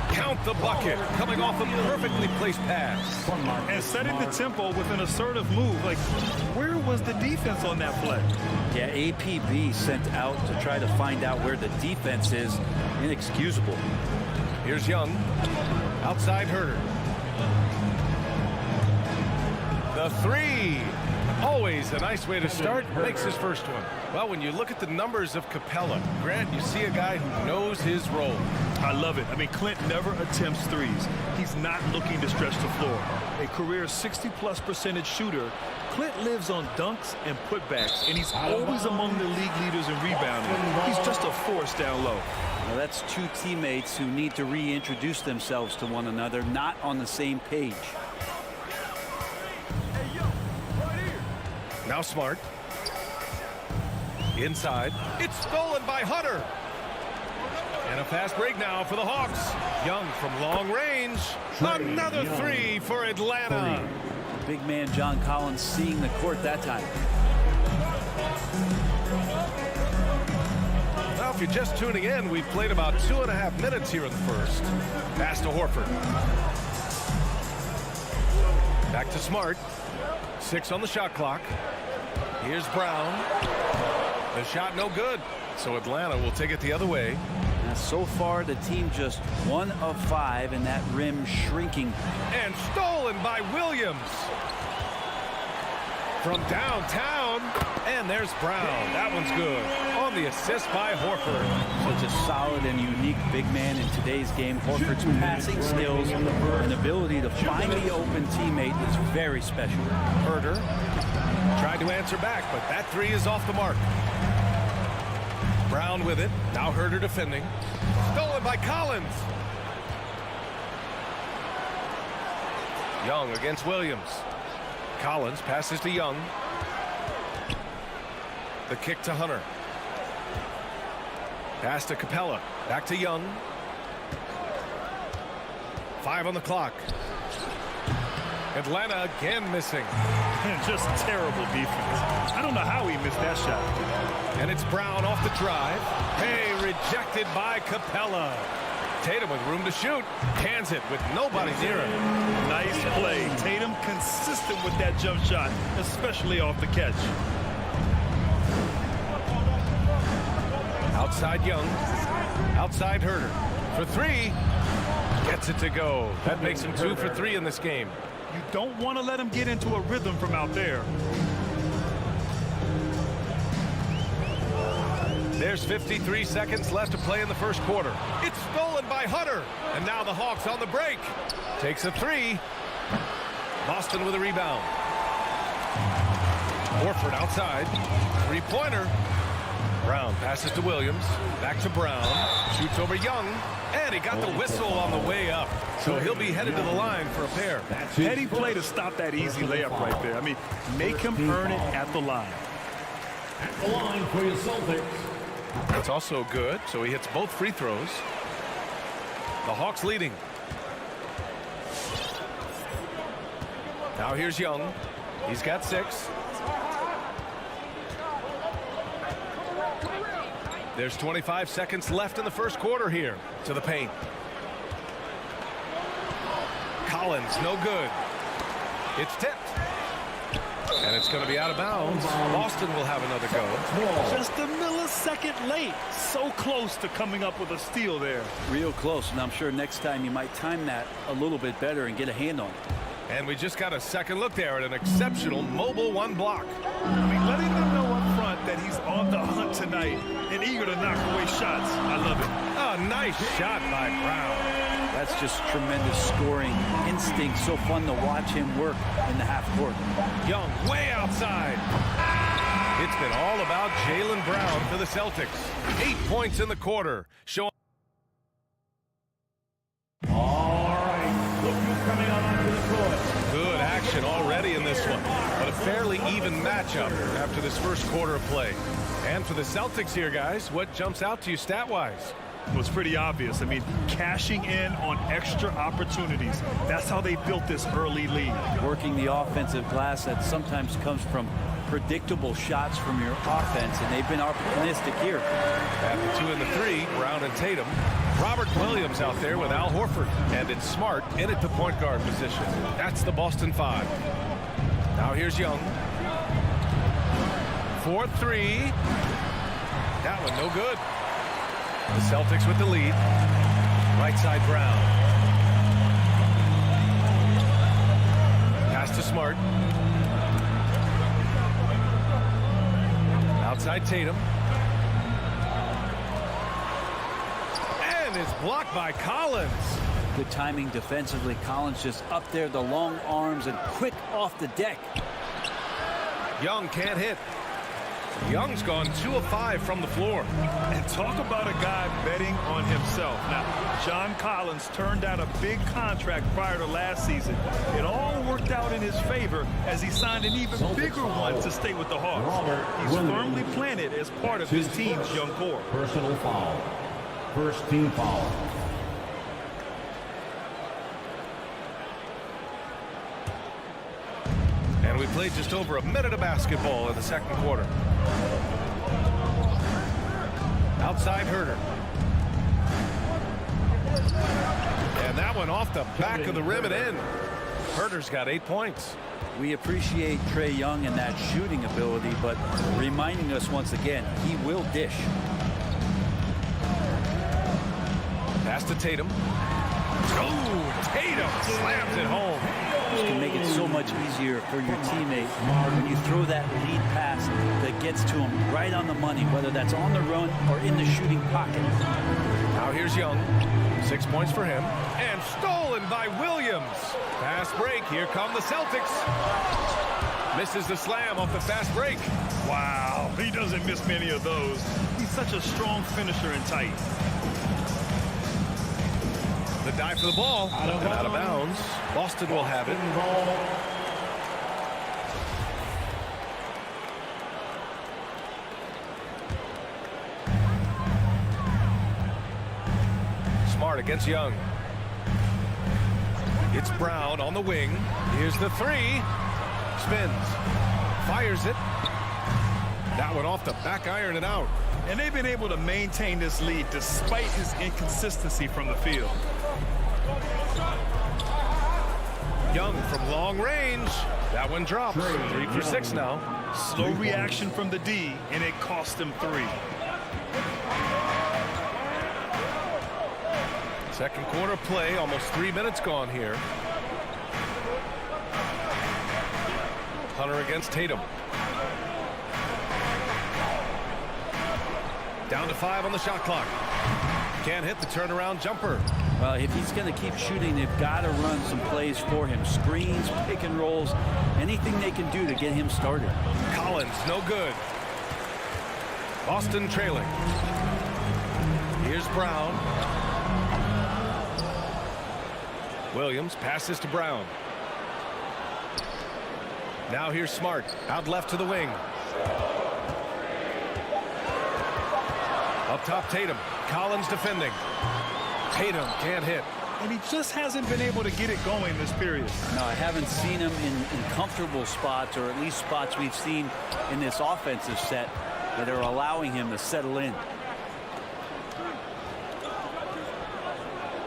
Count the bucket, coming off a perfectly placed pass. And setting the tempo with an assertive move. Like, where was the defense on that play? Yeah, APB sent out to try to find out where the defense is. Inexcusable. Here's Young. Outside Herter. The three. Always a nice way to start. Makes his first one. Well, when you look at the numbers of Capella, Grant, you see a guy who knows his role. I love it. I mean, Clint never attempts threes. He's not looking to stretch the floor. A career 60+% shooter, Clint lives on dunks and putbacks, and he's always among the league leaders in rebounding. He's just a force down low. Now that's two teammates who need to reintroduce themselves to one another, not on the same page. Now Smart. Inside. It's stolen by Hunter. And a fast break now for the Hawks. Young from long range. Another three for Atlanta. Big man John Collins seeing the court that time. Well, if you're just tuning in, we've played about 2.5 minutes here in the first. Pass to Horford. Back to Smart. 6 on the shot clock. Here's Brown. The shot no good. So Atlanta will take it the other way. Now, so far, the team just 1 of 5 and that rim shrinking. And stolen by Williams. From downtown. And there's Brown. That one's good. On the assist by Horford. Such a solid and unique big man in today's game. Horford's passing skills and ability to find the open teammate is very special. Herter tried to answer back, but that three is off the mark. Brown with it. Now Herter defending. Stolen by Collins. Young against Williams. Collins passes to Young. The kick to Hunter. Pass to Capella. Back to Young. 5 on the clock. Atlanta again missing. Just terrible defense. I don't know how he missed that shot. And it's Brown off the drive. Hey, rejected by Capella. Tatum with room to shoot. Cans it with nobody near him. Nice play. Tatum consistent with that jump shot, especially off the catch. Outside Young. Outside Herter. For 3. Gets it to go. That makes him 2 for 3 in this game. You don't want to let him get into a rhythm from out there. There's 53 seconds left to play in the first quarter. It's stolen by Hunter. And now the Hawks on the break. Takes a 3. Boston with a rebound. Horford outside. 3-pointer. Brown passes to Williams. Back to Brown. Shoots over Young. And he got the whistle on the way up. So he'll be headed to the line for a pair. Heady play to stop that easy layup right there. I mean, make him earn it at the line. At the line for your Celtics. That's also good. So he hits both free throws. The Hawks leading. Now here's Young. He's got 6. There's 25 seconds left in the first quarter here. To the paint. Collins, no good. It's tipped. And it's going to be out of bounds. Boston will have another go. Just a millisecond late. So close to coming up with a steal there. Real close, and I'm sure next time you might time that a little bit better and get a hand on it. And we just got a second look there at an exceptional mobile one block. I mean, letting them know up front that he's on the hunt tonight and eager to knock away shots. I love it. A nice shot by Brown. That's just tremendous scoring instinct. So fun to watch him work in the half court. Young way outside. It's been all about Jaylen Brown for the Celtics. 8 points in the quarter. Showing. All right, look who's coming on onto the court. Good action already in this one, but a fairly even matchup after this first quarter of play. And for the Celtics here, guys, what jumps out to you stat-wise? Well, it's pretty obvious. I mean, cashing in on extra opportunities. That's how they built this early lead. Working the offensive glass that sometimes comes from predictable shots from your offense, and they've been opportunistic here. After 2 and the 3, Brown and Tatum. Robert Williams out there with Al Horford. And it's Smart in at the point guard position. That's the Boston 5. Now here's Young. 4-3. That one no good. The Celtics with the lead. Right side Brown. Pass to Smart. Outside Tatum. And it's blocked by Collins. Good timing defensively. Collins just up there, the long arms, and quick off the deck. Young can't hit. Young's gone 2 of 5 from the floor. And talk about a guy betting on himself. Now, John Collins turned down a big contract prior to last season. It all worked out in his favor as he signed an even bigger one to stay with the Hawks. He's firmly planted as part of his team's young core. Personal foul. First team foul. And we played just over a minute of basketball in the second quarter. Outside Herter. And that one off the back of the rim and in. Herter's got 8 points. We appreciate Trae Young and that shooting ability, but reminding us once again, he will dish. Pass to Tatum. Oh, Tatum slams it home. This can make it so much easier for your teammate when you throw that lead pass that gets to him right on the money, whether that's on the run or in the shooting pocket. Now here's Young. 6 points for him. And stolen by Williams. Fast break. Here come the Celtics. Misses the slam off the fast break. Wow, he doesn't miss many of those. He's such a strong finisher and tight. The dive for the ball. And out of bounds. Boston will have it. Smart against Young. It's Brown on the wing. Here's the 3. Spins. Fires it. That one off the back iron and out. And they've been able to maintain this lead despite his inconsistency from the field. Young from long range. That one drops. 3 for 6 now. Slow reaction from the D, and it cost him 3. Second quarter play, almost 3 minutes gone here. Hunter against Tatum. Down to 5 on the shot clock. Can't hit the turnaround jumper. Well, if he's going to keep shooting, they've got to run some plays for him. Screens, pick and rolls, anything they can do to get him started. Collins, no good. Boston trailing. Here's Brown. Williams passes to Brown. Now here's Smart. Out left to the wing. Up top, Tatum. Collins defending. Tatum can't hit. And he just hasn't been able to get it going this period. No, I haven't seen him in comfortable spots, or at least spots we've seen in this offensive set that are allowing him to settle in.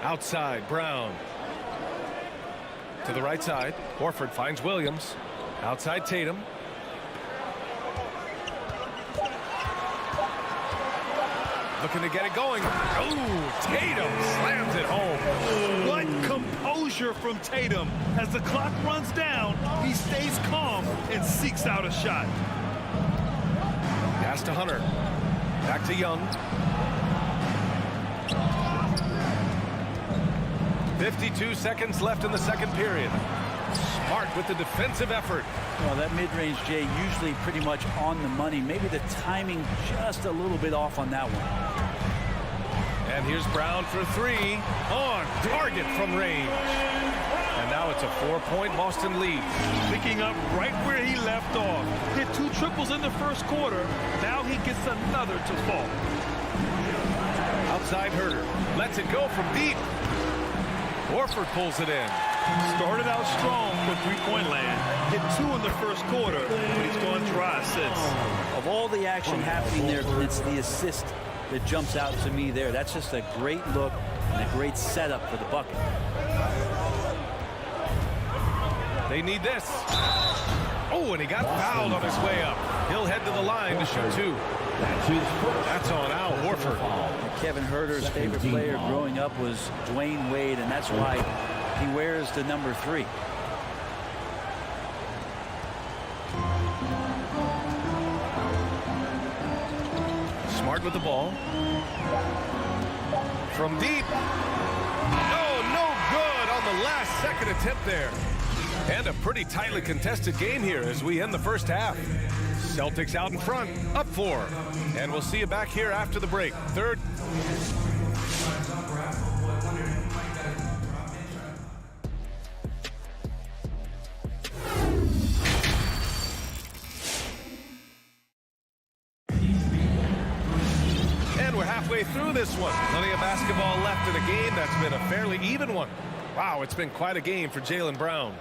Outside, Brown. To the right side. Horford finds Williams. Outside Tatum. looking to get it going. Oh, Tatum slams it home. What composure from Tatum. As the clock runs down, he stays calm and seeks out a shot. Pass to Hunter. Back to Young. 52 seconds left in the second period. Smart with the defensive effort. Well, that mid-range, Jay, usually pretty much on the money. Maybe the timing just a little bit off on that one. And here's Brown for three. On target from range. And now it's a 4-point Boston lead. Picking up right where he left off. Hit 2 triples in the first quarter. Now he gets another to fall. Outside Herter. Lets it go from deep. Horford pulls it in. Started out strong for three-point land. Hit 2 in the first quarter, but he's gone dry since. Of all the action happening there, it's the assist that jumps out to me there. That's just a great look and a great setup for the bucket. They need this. Oh, and he got fouled on his way up. He'll head to the line to shoot 2. That's on Al Horford. Kevin Herter's favorite player growing up was Dwayne Wade, and that's why he wears the number 3. Smart with the ball. From deep. Oh, no good on the last second attempt there. And a pretty tightly contested game here as we end the first half. Celtics out in front, up 4. And we'll see you back here after the break. Third. And we're halfway through this one. Plenty of basketball left in a game that's been a fairly even one. Wow, it's been quite a game for Jaylen Brown.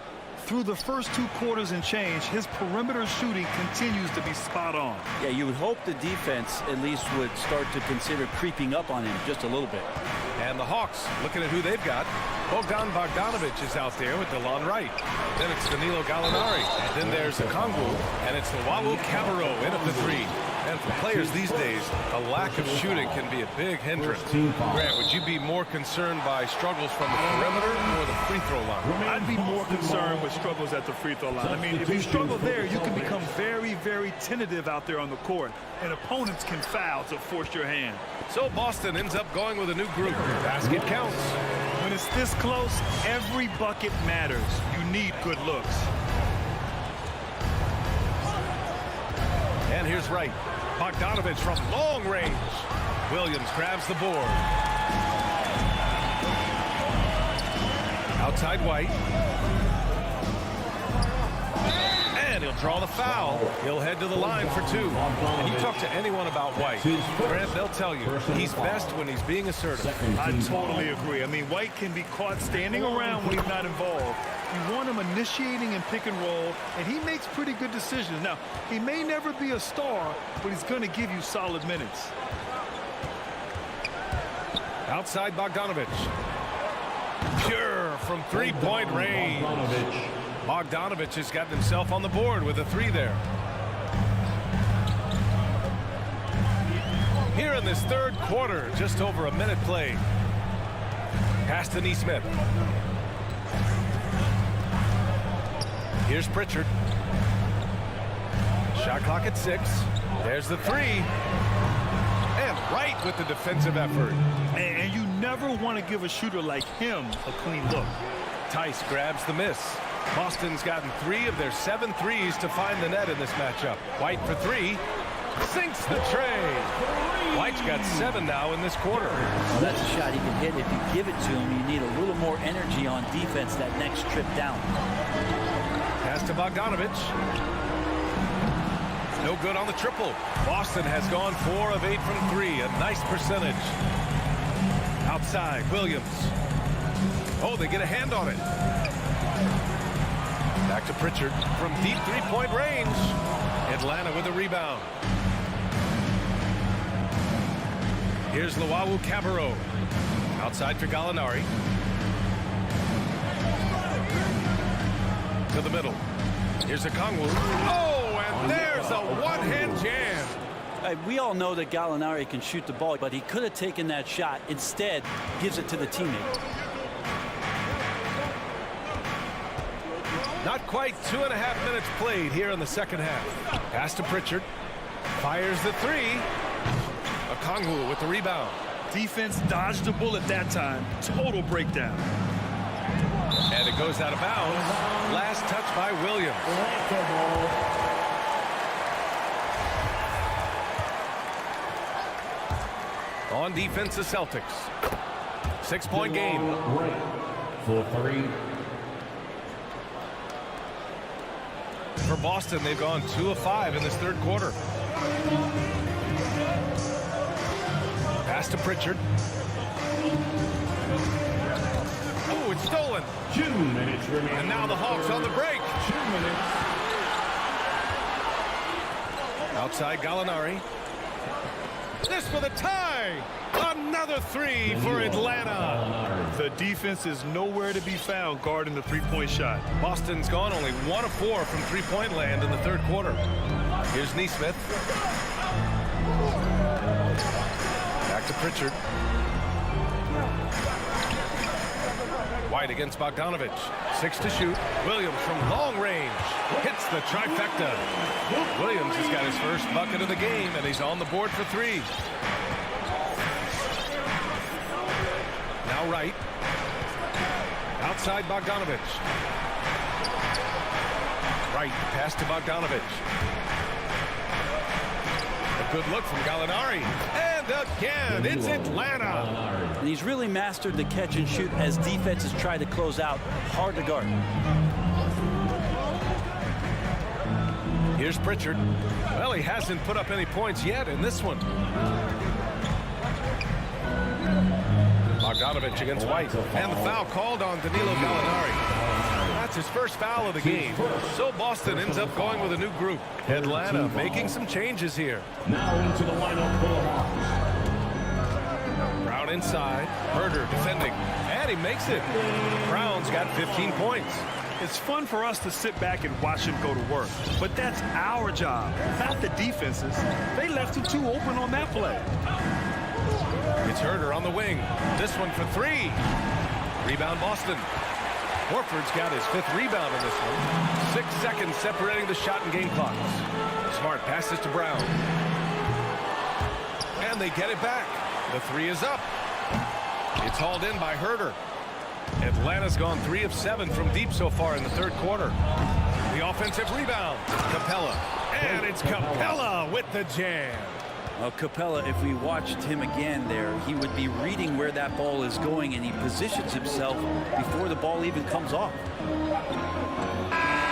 Through the first 2 quarters and change, his perimeter shooting continues to be spot on. Yeah, you would hope the defense at least would start to consider creeping up on him just a little bit. And the Hawks, looking at who they've got. Bogdanovich is out there with DeLon Wright. Then it's Danilo Gallinari. And then there's Okongwu. And it's Luwawu Cabarrot in at the 3. And for players these days, a lack of shooting can be a big hindrance. Grant, would you be more concerned by struggles from the perimeter or the free throw line? I'd be more concerned with struggles at the free throw line. I mean, if you struggle there, you can become very, very tentative out there on the court. And opponents can foul to force your hand. So Boston ends up going with a new group. Basket counts. When it's this close, every bucket matters. You need good looks. And here's Wright. Bogdanovich from long range. Williams grabs the board. Outside White. And he'll draw the foul. He'll head to the line for 2. And you talk to anyone about White, Grant, they'll tell you he's best when he's being assertive. I totally agree. I mean, White can be caught standing around when he's not involved. You want him initiating and pick and roll, and he makes pretty good decisions. Now, he may never be a star, but he's going to give you solid minutes. Outside Bogdanovich. Pure from 3-point range. Bogdanovich has gotten himself on the board with a 3 there. Here in this third quarter, just over a minute played. Pass to Nesmith. Here's Pritchard. Shot clock at 6. There's the 3. And right with the defensive effort. And you never want to give a shooter like him a clean look. Tice grabs the miss. Boston's gotten 3 of their 7 threes to find the net in this matchup. White for 3. Sinks the tray. White's got 7 now in this quarter. Well, that's a shot he can hit. If you give it to him, you need a little more energy on defense that next trip down. Pass to Bogdanovich. No good on the triple. Boston has gone 4 of 8 from 3. A nice percentage. Outside, Williams. Oh, they get a hand on it. Back to Pritchard from deep 3-point range. Atlanta with a rebound. Here's Luwawu Cabarrot. Outside for Gallinari. To the middle. Here's Okongwu. Oh, and there's a one-hand jam. We all know that Gallinari can shoot the ball, but he could have taken that shot. Instead, gives it to the teammate. Not quite 2.5 minutes played here in the second half. Pass to Pritchard. Fires the three. Okongwu with the rebound. Defense dodged the bullet that time. Total breakdown. And it goes out of bounds. Last touch by Williams. On defense, the Celtics. 6-point game. For 3. For Boston, they've gone 2 of 5 in this third quarter. Pass to Pritchard. Oh, it's stolen. 2 minutes remaining. And now the Hawks on the break. 2 minutes. Outside Gallinari. This for the tie. Another three for Atlanta. The defense is nowhere to be found guarding the three-point shot. Boston's gone only 1 of 4 from three-point land in the third quarter. Here's Nesmith. Back to Pritchard. White against Bogdanovich. 6 to shoot. Williams from long range hits the trifecta. Williams has got his first bucket of the game, and he's on the board for 3. Now Wright. Outside Bogdanovich. Wright pass to Bogdanovich. A good look from Gallinari. And again, it's Atlanta. And he's really mastered the catch and shoot as defenses try to close out. Hard to guard. Here's Pritchard. Well, he hasn't put up any points yet in this one. Bogdanovich against White. And the foul called on Danilo Gallinari. That's his first foul of the game. So Boston ends up going with a new group. Atlanta making some changes here. Now into the lineup for the Hawks. Brown inside. Herder defending. And he makes it. Brown's got 15 points. It's fun for us to sit back and watch him go to work. But that's our job, not the defense's. They left him too open on that play. It's Herder on the wing. This one for 3. Rebound Boston. Horford's got his 5th rebound in this one. 6 seconds separating the shot and game clocks. Smart passes to Brown. And they get it back. The 3 is up. It's hauled in by Herder. Atlanta's gone 3 of 7 from deep so far in the third quarter. The offensive rebound. Capella. And it's Capella with the jam. Well, Capella, if we watched him again there, he would be reading where that ball is going, and he positions himself before the ball even comes off.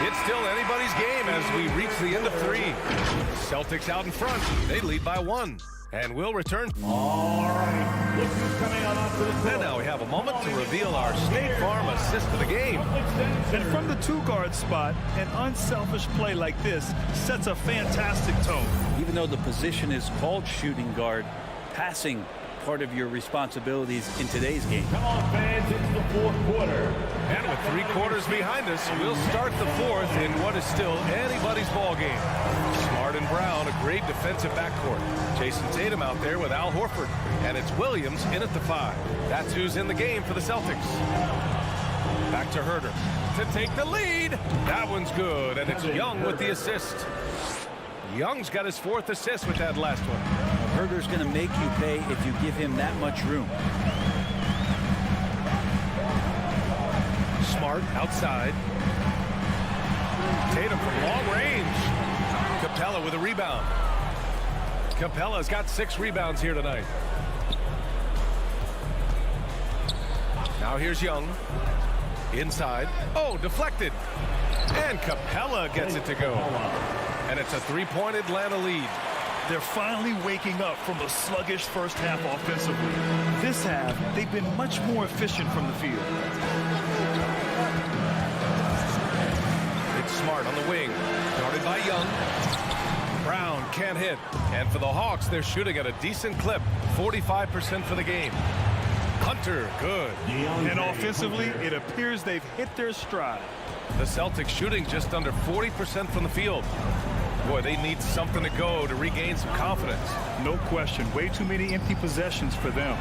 It's still anybody's game as we reach the end of 3. Celtics out in front. They lead by 1. And we'll return. All right. Look who's coming on up to the court. And now we have a moment to reveal our State Farm assist of the game. And from the 2-guard spot, an unselfish play like this sets a fantastic tone. Even though the position is called shooting guard, passing part of your responsibilities in today's game. Come on, fans, it's the fourth quarter. And with 3 quarters behind us, we'll start the 4th in what is still anybody's ball game. Smart and Brown, a great defensive backcourt. Jason Tatum out there with Al Horford. And it's Williams in at the 5. That's who's in the game for the Celtics. Back to Herder to take the lead. That one's good, and it's Young with the assist. Young's got his 4th assist with that last one. Herder's going to make you pay if you give him that much room. Smart outside. Tatum from long range. Capella with a rebound. Capella's got 6 rebounds here tonight. Now here's Young. Inside. Oh, deflected. And Capella gets it to go. And it's a 3-point Atlanta lead. They're finally waking up from a sluggish first half offensively. This half, they've been much more efficient from the field. It's Smart on the wing. Guarded by Young. Brown can't hit. And for the Hawks, they're shooting at a decent clip. 45% for the game. Hunter, good. And offensively, it appears they've hit their stride. The Celtics shooting just under 40% from the field. Boy, they need something to go to regain some confidence. No question. Way too many empty possessions for them.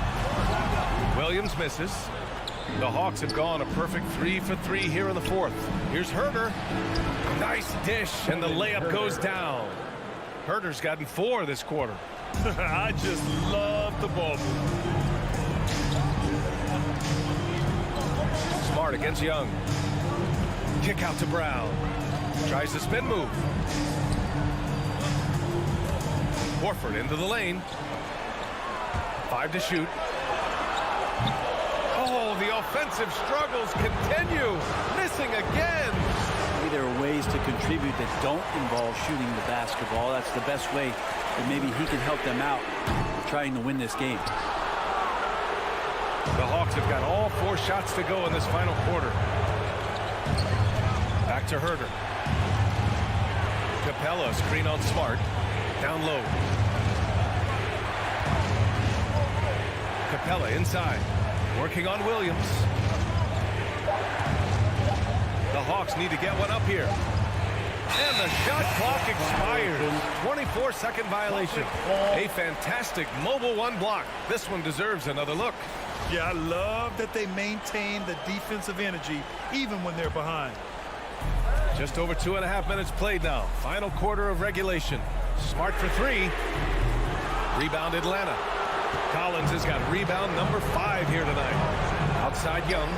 Williams misses. The Hawks have gone a perfect 3 for 3 here in the fourth. Here's Herder. Nice dish, and the layup goes down. Herder's gotten 4 this quarter. I just love the ball move. Smart against Young. Kick out to Brown. Tries the spin move. Horford into the lane. 5 to shoot. Oh, the offensive struggles continue. Missing again. Maybe there are ways to contribute that don't involve shooting the basketball. That's the best way that maybe he can help them out trying to win this game. The Hawks have got all 4 shots to go in this final quarter. Back to Herder. Capella, screen on Smart. Down low. Capella inside. Working on Williams. The Hawks need to get one up here. And the shot clock expires. 24-second violation. A fantastic mobile 1 block. This one deserves another look. Yeah, I love that they maintain the defensive energy even when they're behind. Just over 2.5 minutes played now. Final quarter of regulation. Smart for 3. Rebound Atlanta. Collins has got rebound number 5 here tonight. Outside Young.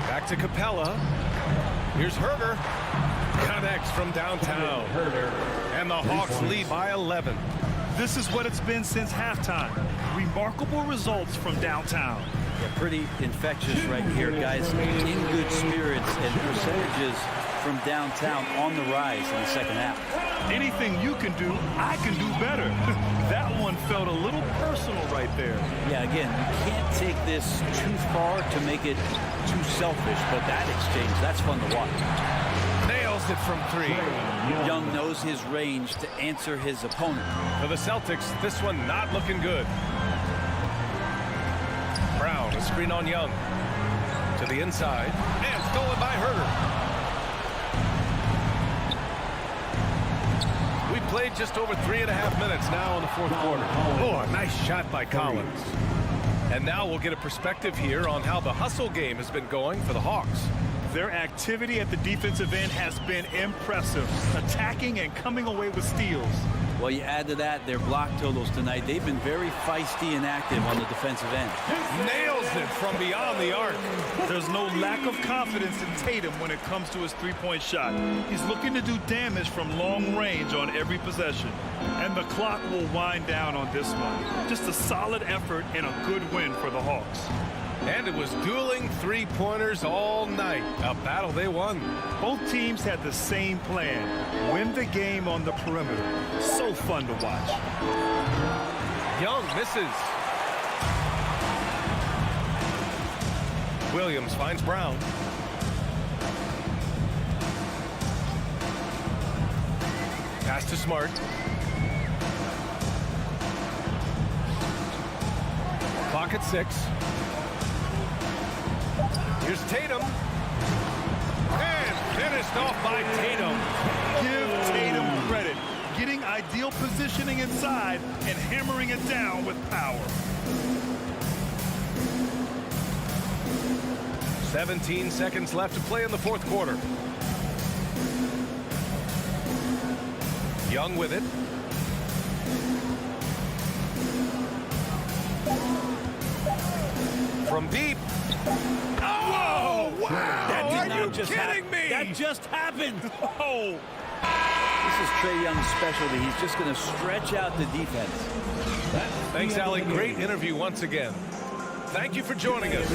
Back to Capella. Here's Herder. Connects from downtown. And the Hawks lead by 11. This is what it's been since halftime. Remarkable results from downtown. Yeah, pretty infectious right here, guys. In good spirits and percentages from downtown on the rise in the second half. Anything you can do, I can do better. That one felt a little personal right there. Yeah, again, you can't take this too far to make it too selfish, but that exchange, that's fun to watch. Nails it from 3. Young knows his range to answer his opponent. For the Celtics, this one not looking good. Brown, a screen on Young. To the inside, and stolen by Herder. We played just over 3.5 minutes now in the fourth quarter. Oh, a nice shot by Collins. And now we'll get a perspective here on how the hustle game has been going for the Hawks. Their activity at the defensive end has been impressive, attacking and coming away with steals. Well, you add to that their block totals tonight. They've been very feisty and active on the defensive end. Nails it from beyond the arc. There's no lack of confidence in Tatum when it comes to his three-point shot. He's looking to do damage from long range on every possession. And the clock will wind down on this one. Just a solid effort and a good win for the Hawks. And it was dueling three-pointers all night. A battle they won. Both teams had the same plan. Win the game on the perimeter. So fun to watch. Young misses. Williams finds Brown. Pass to Smart. Clock at 6. Here's Tatum. And finished off by Tatum. Give Tatum credit. Getting ideal positioning inside and hammering it down with power. 17 seconds left to play in the fourth quarter. Young with it. From deep. Oh, wow! That did not just kidding me? That just happened. Oh! This is Trae Young's specialty. He's just going to stretch out the defense. Thanks, Allie. Great interview once again. Thank you for joining us.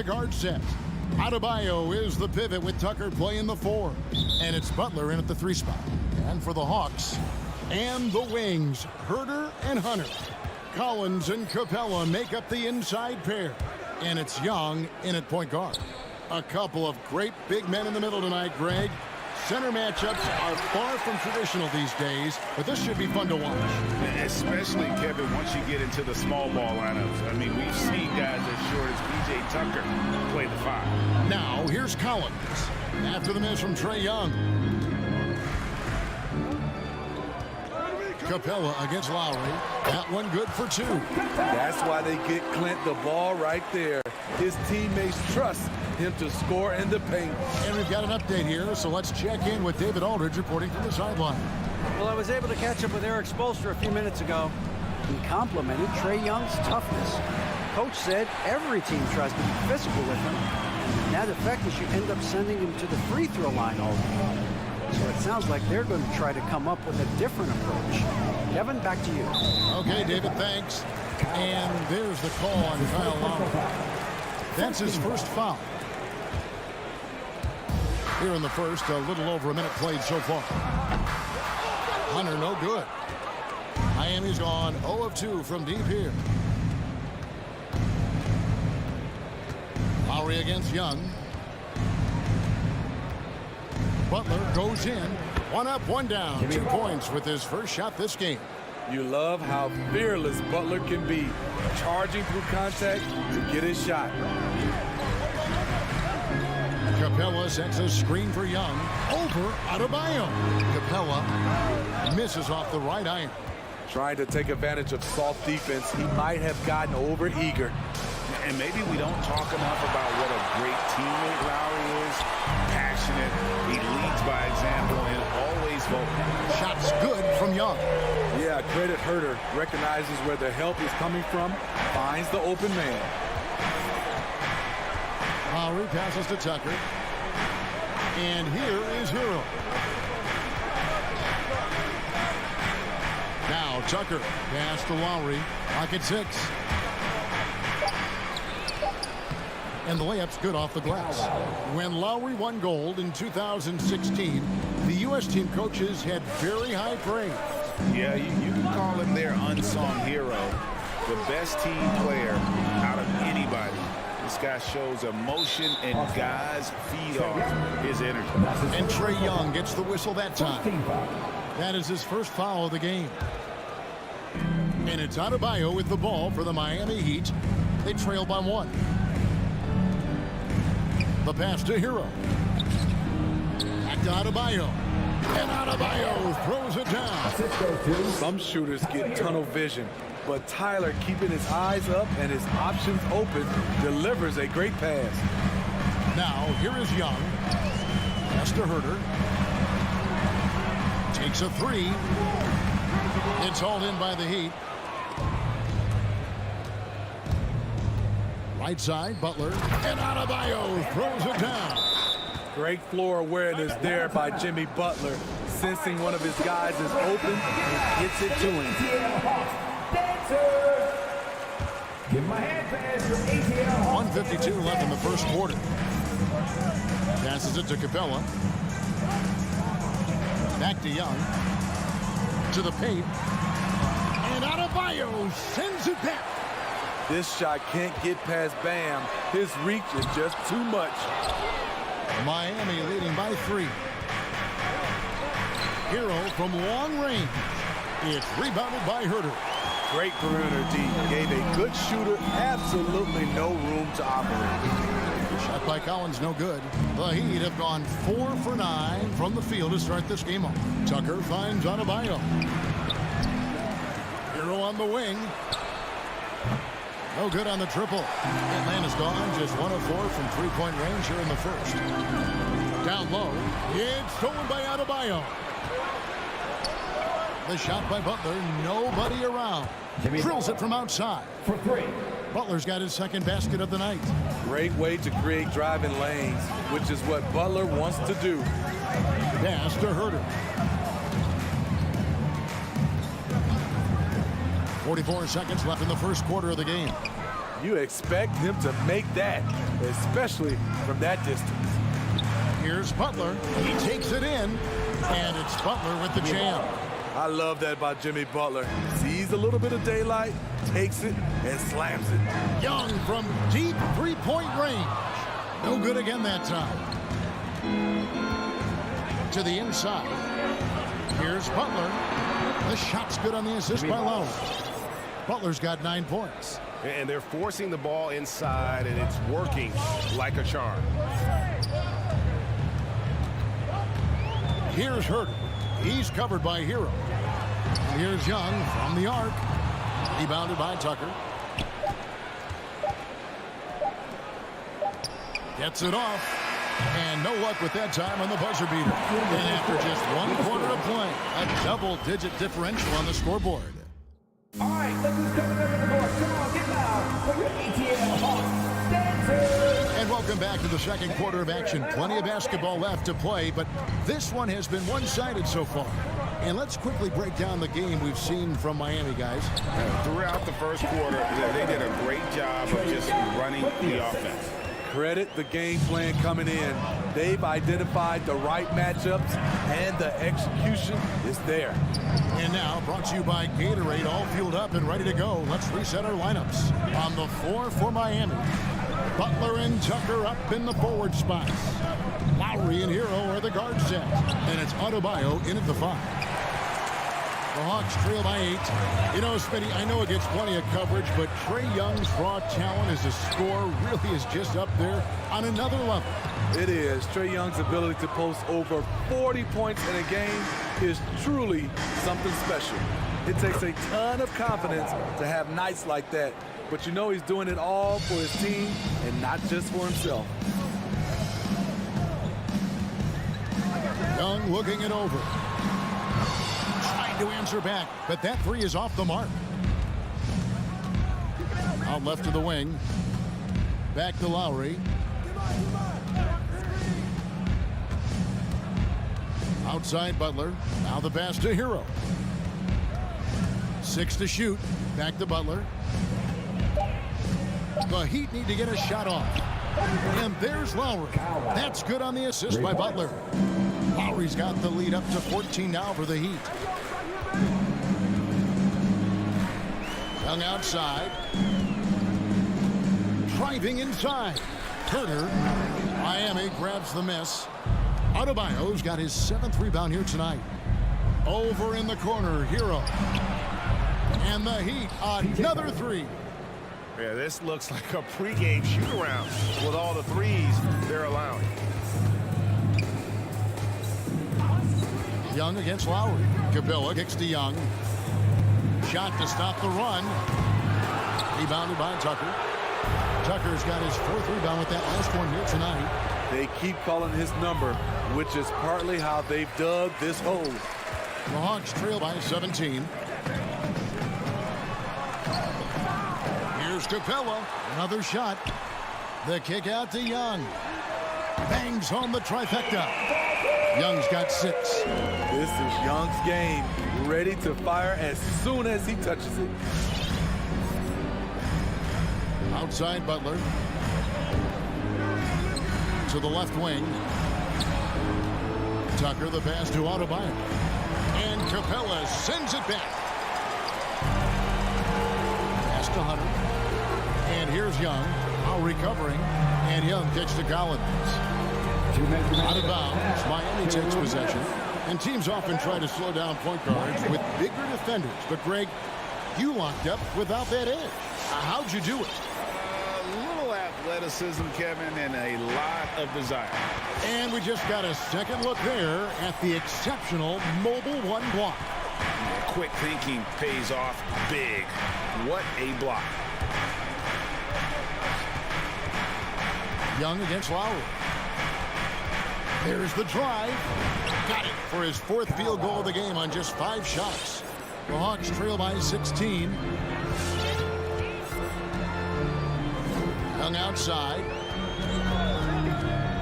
guard set. Adebayo is the pivot with Tucker playing the 4. And it's Butler in at the 3 spot. And for the Hawks and the wings, Herder and Hunter. Collins and Capella make up the inside pair. And it's Young in at point guard. A couple of great big men in the middle tonight, Greg. Center matchups are far from traditional these days, but this should be fun to watch. Especially, Kevin, once you get into the small ball lineups. I mean, we've seen guys as short as P.J. Tucker play the 5. Now, here's Collins. After the miss from Trae Young. Capella against Lowry. That one good for 2. That's why they get Clint the ball right there. His teammates trust him to score in the paint. And we've got an update here, so let's check in with David Aldridge reporting from the sideline. Well, I was able to catch up with Eric Spoelstra a few minutes ago. He complimented Trae Young's toughness. Coach said every team tries to be physical with him, and that effect is you end up sending him to the free throw line all day. So it sounds like they're going to try to come up with a different approach. Kevin, back to you. Okay, David, thanks. And there's the call on Kyle Lowry. That's his first foul. Here in the first, a little over a minute played so far. Hunter, no good. Miami's gone 0 of 2 from deep here. Lowry against Young. Butler goes in. 1 up, 1 down. 2 points with his first shot this game. You love how fearless Butler can be, charging through contact to get his shot. Capella sets a screen for Young. Over Adebayo. Capella misses off the right iron. Trying to take advantage of soft defense, he might have gotten over eager. And maybe we don't talk enough about what a great teammate Lowry is. Passionate, he leads by example, and always vocal. Shots good from Young. Yeah, credit Herder. Recognizes where the help is coming from, finds the open man. Lowry passes to Tucker. And here is Hero. Now Tucker pass to Lowry. Pocket 6. And the layup's good off the glass. When Lowry won gold in 2016, the U.S. team coaches had very high praise. Yeah, you can call him their unsung hero. The best team player out of anybody. This guy shows emotion, and guys feed off his energy. And Trae Young gets the whistle that time. That is his first foul of the game. And it's Adebayo with the ball for the Miami Heat. They trail by 1. The pass to Hero. Back to Adebayo. And Adebayo throws it down. Some shooters get tunnel vision, but Tyler, keeping his eyes up and his options open, delivers a great pass. Now, here is Young. Pass to Herder. Takes a 3. It's hauled in by the Heat. Right side, Butler. And Adebayo throws it down. Great floor awareness there by Jimmy Butler. Sensing one of his guys is open and gets it to him. Give him a hand pass for ATL. 1:52 left in the first quarter. Passes it to Capella. Back to Young. To the paint. And Adebayo sends it back. This shot can't get past Bam. His reach is just too much. Miami leading by 3. Hero from long range. It's rebounded by Herder. Great perimeter D. Gave a good shooter absolutely no room to operate. Shot by Collins, no good. The Heat have gone 4 for 9 from the field to start this game off. Tucker finds Adebayo. Hero on the wing. No good on the triple. Atlanta's gone just 1 of 4 from 3-point range here in the first. Down low. It's stolen by Adebayo. The shot by Butler. Nobody around. Drills it from outside. For 3. Butler's got his second basket of the night. Great way to create driving lanes, which is what Butler wants to do. Pass to Herder. 44 seconds left in the first quarter of the game. You expect him to make that, especially from that distance. Here's Butler. He takes it in, and it's Butler with the jam. I love that about Jimmy Butler. Sees a little bit of daylight, takes it, and slams it. Young from deep three-point range. No good again that time. To the inside. Here's Butler. The shot's good on the assist by Lowry. Butler's got 9 points. And they're forcing the ball inside, and it's working like a charm. Here's Herter. He's covered by Hero. And here's Young from the arc. Rebounded by Tucker. Gets it off. And no luck with that time on the buzzer beater. And after just 1 quarter of play, a double-digit differential on the scoreboard. All right, look who's coming up in the board. Come on, get loud for your ATL Hawks dancers. And welcome back to the second quarter of action. Plenty of basketball left to play, but this one has been one-sided so far. And let's quickly break down the game we've seen from Miami, guys. Throughout the first quarter, they did a great job of just running the offense. Credit the game plan coming in. They've identified the right matchups, and the execution is there. And now, brought to you by Gatorade, all fueled up and ready to go. Let's reset our lineups. On the floor for Miami, Butler and Tucker up in the forward spots. Lowry and Hero are the guard set. And it's Adebayo in at the 5. The Hawks trail by 8. You know, Smitty, I know it gets plenty of coverage, but Trae Young's raw talent as a scorer really is just up there on another level. It is. Trae Young's ability to post over 40 points in a game is truly something special. It takes a ton of confidence to have nights like that, but you know he's doing it all for his team and not just for himself. Young looking it over. To answer back, but that 3 is off the mark. Out left to the wing. Back to Lowry. Outside Butler. Now the pass to Hero. 6 to shoot. Back to Butler. The Heat need to get a shot off. And there's Lowry. That's good on the assist by Butler. Lowry's got the lead up to 14 now for the Heat. Young outside. Driving inside. Herter. Miami grabs the miss. Adebayo's got his 7th rebound here tonight. Over in the corner, Hero. And the Heat, another 3. Yeah, this looks like a pregame shoot-around with all the threes they're allowing. Young against Lowry. Capella kicks to Young. Shot to stop the run. Rebounded by Tucker. Tucker's got his 4th rebound with that last one here tonight. They keep calling his number, which is partly how they've dug this hole. The Hawks trail by 17. Here's Capella. Another shot. The kick out to Young. Bangs home the trifecta. Young's got 6. This is Young's game. Ready to fire as soon as he touches it. Outside Butler. To the left wing. Tucker the pass to Adebayo. And Capella sends it back. Pass to Hunter. And here's Young. Now recovering. And Young kicks to Collins. Out of bounds. Miami takes possession. And teams often try to slow down point guards with bigger defenders. But, Greg, you locked up without that edge. How'd you do it? A little athleticism, Kevin, and a lot of desire. And we just got a second look there at the exceptional mobile 1 block. Quick thinking pays off big. What a block. Young against Lowry. There's the drive. Got it for his 4th field goal of the game on just 5 shots. The Hawks trail by 16. Young outside.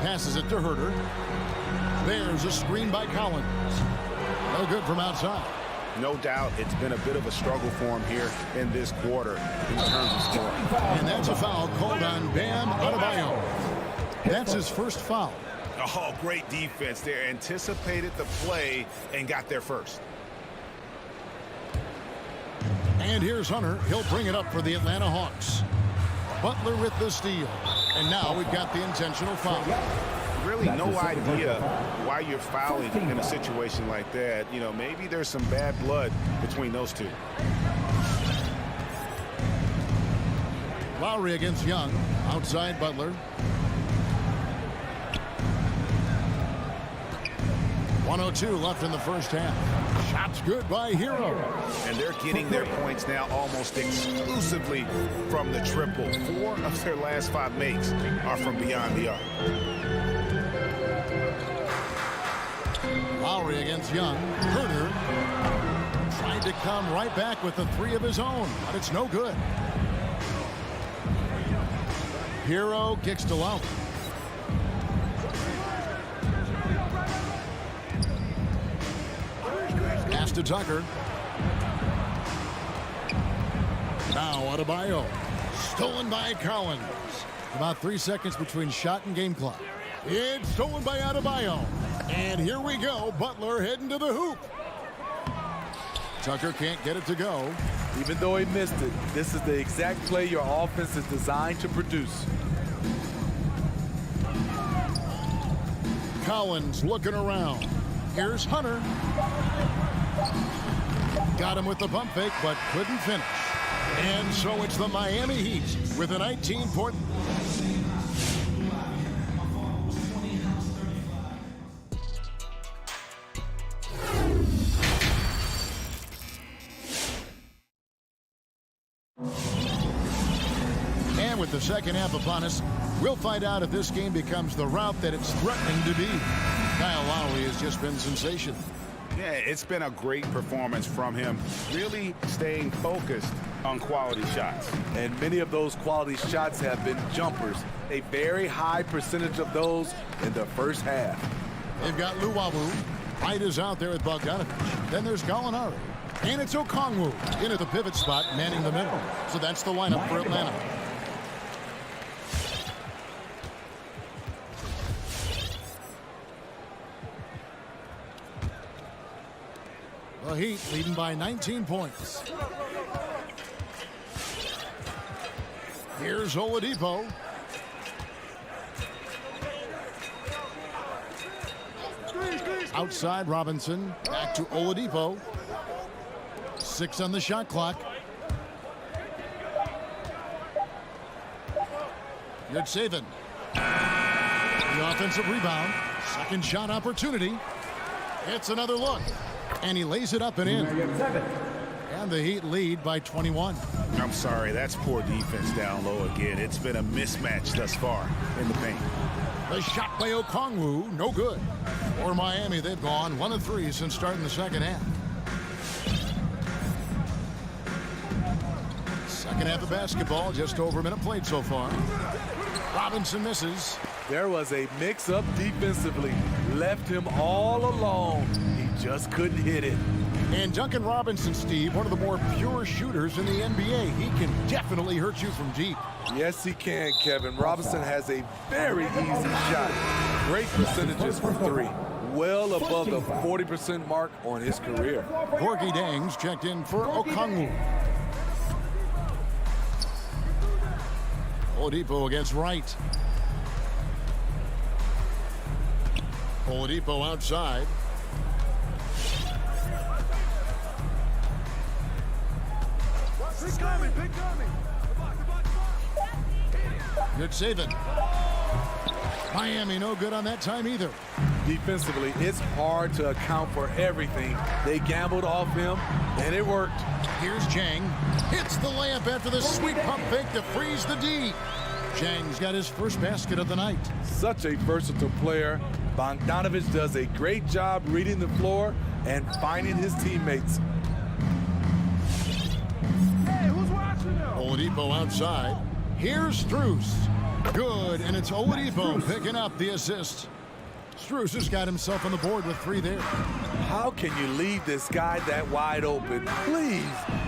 Passes it to Herter. There's a screen by Collins. No good from outside. No doubt it's been a bit of a struggle for him here in this quarter in terms of scoring. And that's a foul called on Bam Adebayo. That's his first foul. Oh, great defense there. Anticipated the play and got there first. And here's Hunter. He'll bring it up for the Atlanta Hawks. Butler with the steal. And now we've got the intentional foul. Really no idea why you're fouling in a situation like that. You know, maybe there's some bad blood between those two. Lowry against Young. Outside Butler. 1:02 left in the first half. Shots good by Hero. And they're getting their points now almost exclusively from the triple. 4 of their last 5 makes are from beyond the arc. Lowry against Young. Herter tried to come right back with the 3 of his own, but it's no good. Hero kicks to Lowry. Pass to Tucker. Now Adebayo. Stolen by Collins. About 3 seconds between shot and game clock. It's stolen by Adebayo. And here we go. Butler heading to the hoop. Tucker can't get it to go. Even though he missed it, this is the exact play your offense is designed to produce. Collins looking around. Here's Hunter. Got him with the pump fake, but couldn't finish. And so it's the Miami Heat with a 19-point. And with the second half upon us, we'll find out if this game becomes the route that it's threatening to be. Kyle Lowry has just been sensational. Yeah, it's been a great performance from him, really staying focused on quality shots. And many of those quality shots have been jumpers. A very high percentage of those in the first half. They've got Luwawu. White is out there with Bogdanovich. Then there's Gallinari. And it's Okongwu in at the pivot spot, manning the middle. So that's the lineup for Atlanta. The Heat leading by 19 points. Here's Oladipo. Outside Robinson. Back to Oladipo. 6 on the shot clock. Yurtseven. The offensive rebound. Second shot opportunity. It's another look. And he lays it up and in. And the Heat lead by 21. I'm sorry, that's poor defense down low again. It's been a mismatch thus far in the paint. The shot by Okongwu, no good. For Miami, they've gone 1 of 3 since starting the second half. Second half of basketball, just over a minute played so far. Robinson misses. There was a mix-up defensively. Left him all alone. He just couldn't hit it. And Duncan Robinson, Steve, one of the more pure shooters in the NBA. He can definitely hurt you from deep. Yes, he can, Kevin. Robinson has a very easy shot. Great percentages from 3. Well above the 40% mark on his career. Gorgie Dangs checked in for Okongwu. Oladipo against Wright. Oladipo outside. Good saving. Miami no good on that time either. Defensively, it's hard to account for everything. They gambled off him, and it worked. Here's Jang. Hits the layup after the sweet pump fake to freeze the D. Jang's got his first basket of the night. Such a versatile player. Bogdanovich does a great job reading the floor and finding his teammates. Hey, who's watching now? Oladipo outside. Here's Strus. Good, and it's Oladipo picking up the assist. Strus has got himself on the board with 3 there. How can you leave this guy that wide open? Please,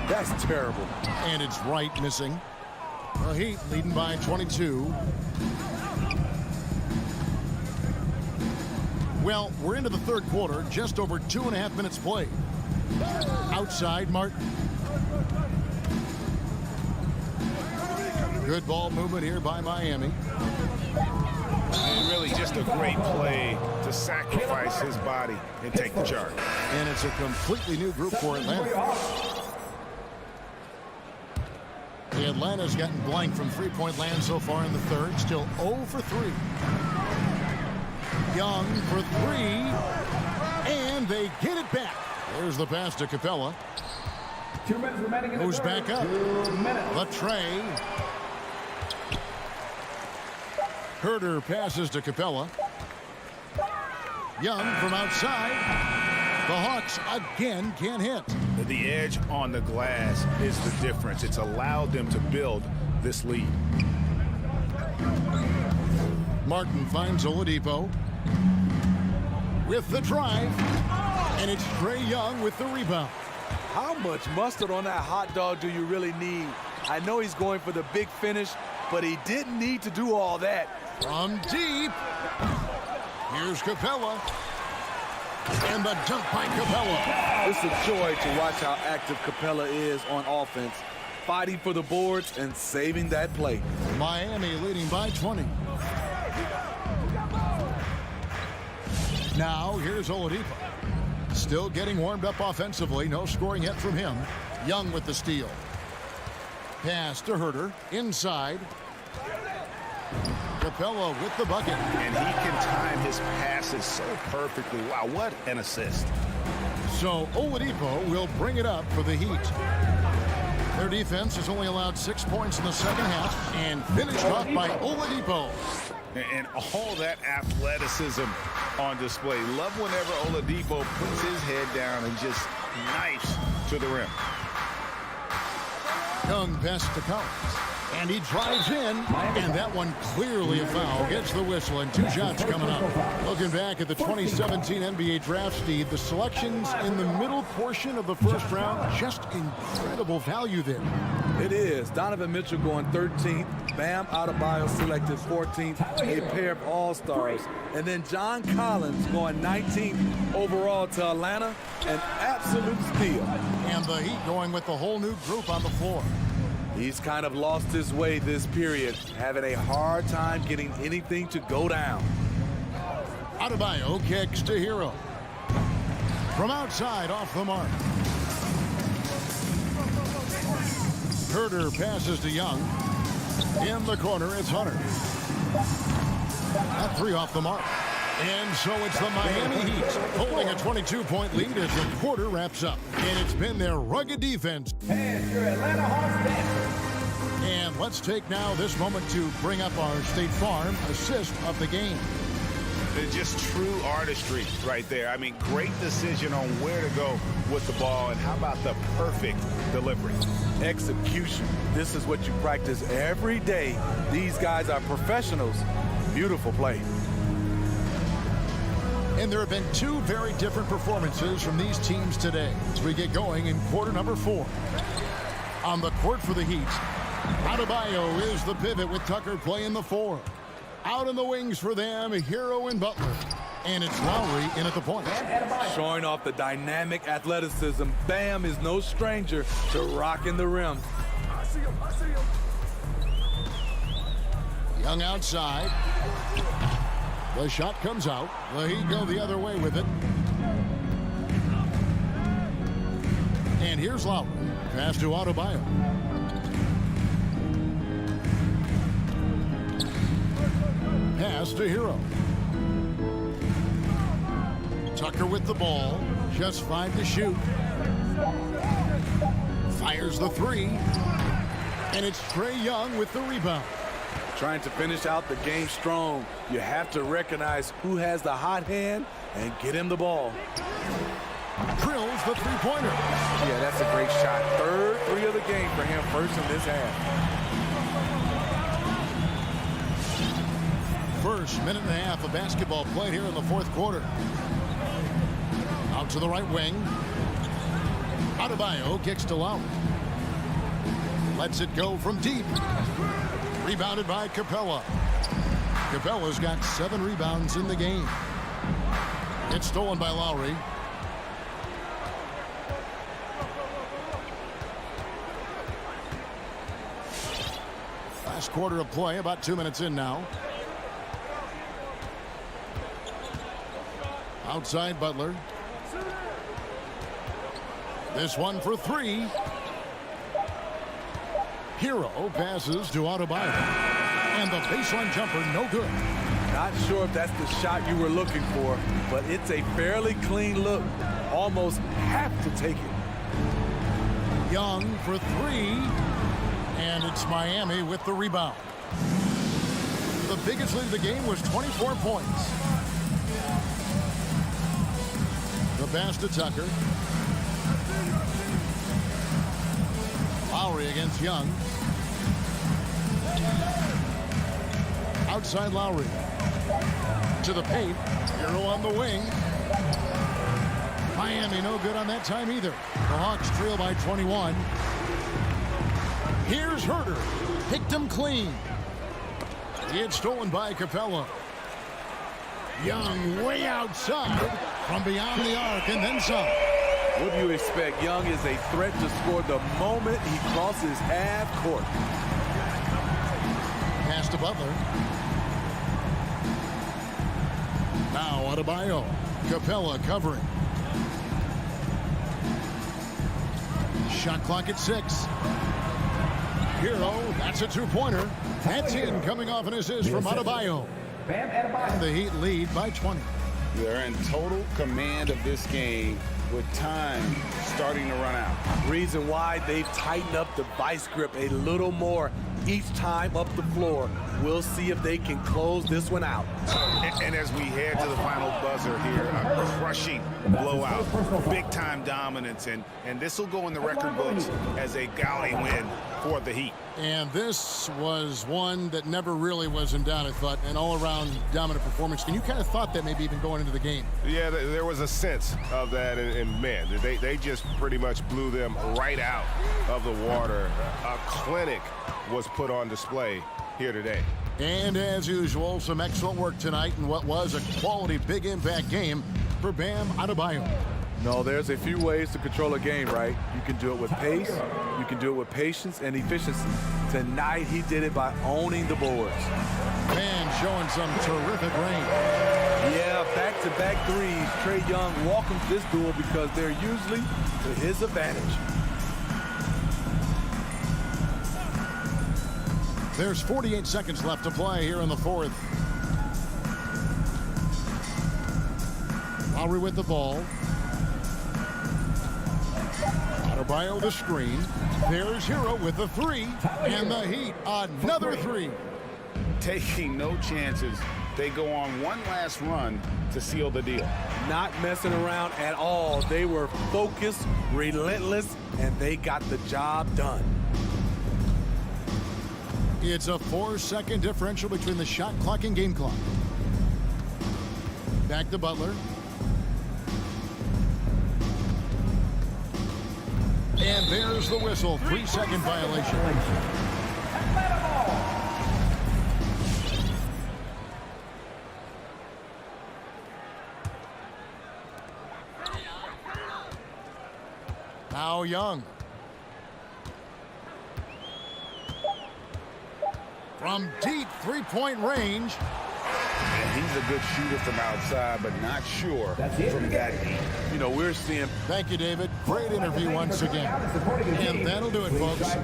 that's terrible. And it's Wright missing. The Heat leading by 22. Well, we're into the third quarter, just over 2.5 minutes played. Outside, Martin. Good ball movement here by Miami. And really just a great play to sacrifice his body and take the charge. And it's a completely new group for Atlanta. Atlanta's gotten blank from three-point land so far in the third. Still 0 for 3. Young for 3. And they get it back. There's the pass to Capella. 2 minutes remaining in the Goes third. back up. 2 minutes. Latrey. Herder passes to Capella. Young from outside. The Hawks again can't hit. The edge on the glass is the difference. It's allowed them to build this lead. Martin finds Oladipo with the drive. And it's Trae Young with the rebound. How much mustard on that hot dog do you really need? I know he's going for the big finish, but he didn't need to do all that. From deep. Here's Capella. And the dunk by Capella. It's a joy to watch how active Capella is on offense, fighting for the boards and saving that play. Miami leading by 20. Now here's Oladipo. Still getting warmed up offensively. No scoring yet from him. Young with the steal. Pass to Herder. Inside. Capella with the bucket. And he can time his passes so perfectly. Wow, what an assist. So Oladipo will bring it up for the Heat. Their defense has only allowed 6 points in the second half and finished off by Oladipo. And all that athleticism on display. Love whenever Oladipo puts his head down and just knifes to the rim. Young pass to Collins. And he drives in, and that one clearly a foul. Gets the whistle, and 2 shots coming up. Looking back at the 2017 NBA draft, Steve, the selections in the middle portion of the first round, just incredible value there. It is. Donovan Mitchell going 13th. Bam Adebayo selected 14th. A pair of all-stars. And then John Collins going 19th overall to Atlanta. An absolute steal. And the Heat going with the whole new group on the floor. He's kind of lost his way this period, having a hard time getting anything to go down. Adebayo kicks to Hero. From outside, off the mark. Herder passes to Young. In the corner, it's Hunter. That 3 off the mark. And so it's the Miami Heat holding a 22-point lead as the quarter wraps up. And it's been their rugged defense. And your Atlanta Hawks dancers. And let's take now this moment to bring up our State Farm assist of the game. It's just true artistry right there. I mean, great decision on where to go with the ball, and how about the perfect delivery? Execution. This is what you practice every day. These guys are professionals. Beautiful play. And there have been 2 very different performances from these teams today as we get going in quarter number 4. On the court for the Heat, Adebayo is the pivot with Tucker playing the 4. Out in the wings for them, Hero and Butler. And it's Lowry in at the point. Showing off the dynamic athleticism. Bam is no stranger to rocking the rim. Young outside. The shot comes out. The Heat go the other way with it. And here's Lowry. Pass to Adebayo. Pass to Hero. Tucker with the ball. Just 5 to shoot. Fires the 3. And it's Trae Young with the rebound. Trying to finish out the game strong. You have to recognize who has the hot hand and get him the ball. Drills the 3-pointer. Yeah, that's a great shot. Third 3 of the game for him, first in this half. First minute and a half of basketball played here in the fourth quarter. Out to the right wing. Adebayo kicks to Lowry. Lets it go from deep. Rebounded by Capella. Capella's got 7 rebounds in the game. It's stolen by Lowry. Last quarter of play, about 2 minutes in now. Outside Butler. This one for 3. Hero passes to Adebayo. And the baseline jumper, no good. Not sure if that's the shot you were looking for, but it's a fairly clean look. Almost have to take it. Young for 3. And it's Miami with the rebound. The biggest lead of the game was 24 points. The pass to Tucker. Lowry against Young. Outside Lowry. To the paint. Hero on the wing. Miami no good on that time either. The Hawks trail by 21. Here's Herter. Picked him clean. It's stolen by Capella. Young way outside from beyond the arc and then some. What do you expect? Young is a threat to score the moment he crosses half court. Pass to Butler. Now Adebayo. Capella covering. Shot clock at 6. Hero, that's a 2-pointer. That's in, coming off an assist from Adebayo. And the Heat lead by 20. They're in total command of this game with time starting to run out. Reason why they've tightened up the vice grip a little more each time up the floor. We'll see if they can close this one out. And as we head to the final buzzer here, a crushing blowout, big-time dominance, and this will go in the record books as a gaudy win for the Heat. And this was one that never really was in doubt, I thought, an all-around dominant performance. And you kind of thought that maybe even going into the game. Yeah, there was a sense of that, and man, they just pretty much blew them right out of the water. A clinic was put on display here today. And as usual, some excellent work tonight in what was a quality big impact game for Bam Adebayo. No, there's a few ways to control a game, right? You can do it with pace, you can do it with patience and efficiency. Tonight, he did it by owning the boards. Man showing some terrific range. Yeah, back-to-back threes. Trae Young welcomes this duel because they're usually to his advantage. There's 48 seconds left to play here in the fourth. Lowry with the ball. Adebayo the screen. There's Hero with the 3. And the Heat, another 3. Taking no chances. They go on one last run to seal the deal. Not messing around at all. They were focused, relentless, and they got the job done. It's a 4-second differential between the shot clock and game clock. Back to Butler. And there's the whistle. 3-second violation. Now Young. From deep 3-point range. And he's a good shooter from outside, but not sure from that deep. You know, we're seeing... Thank you, David. Great interview once again. And that'll do it, folks.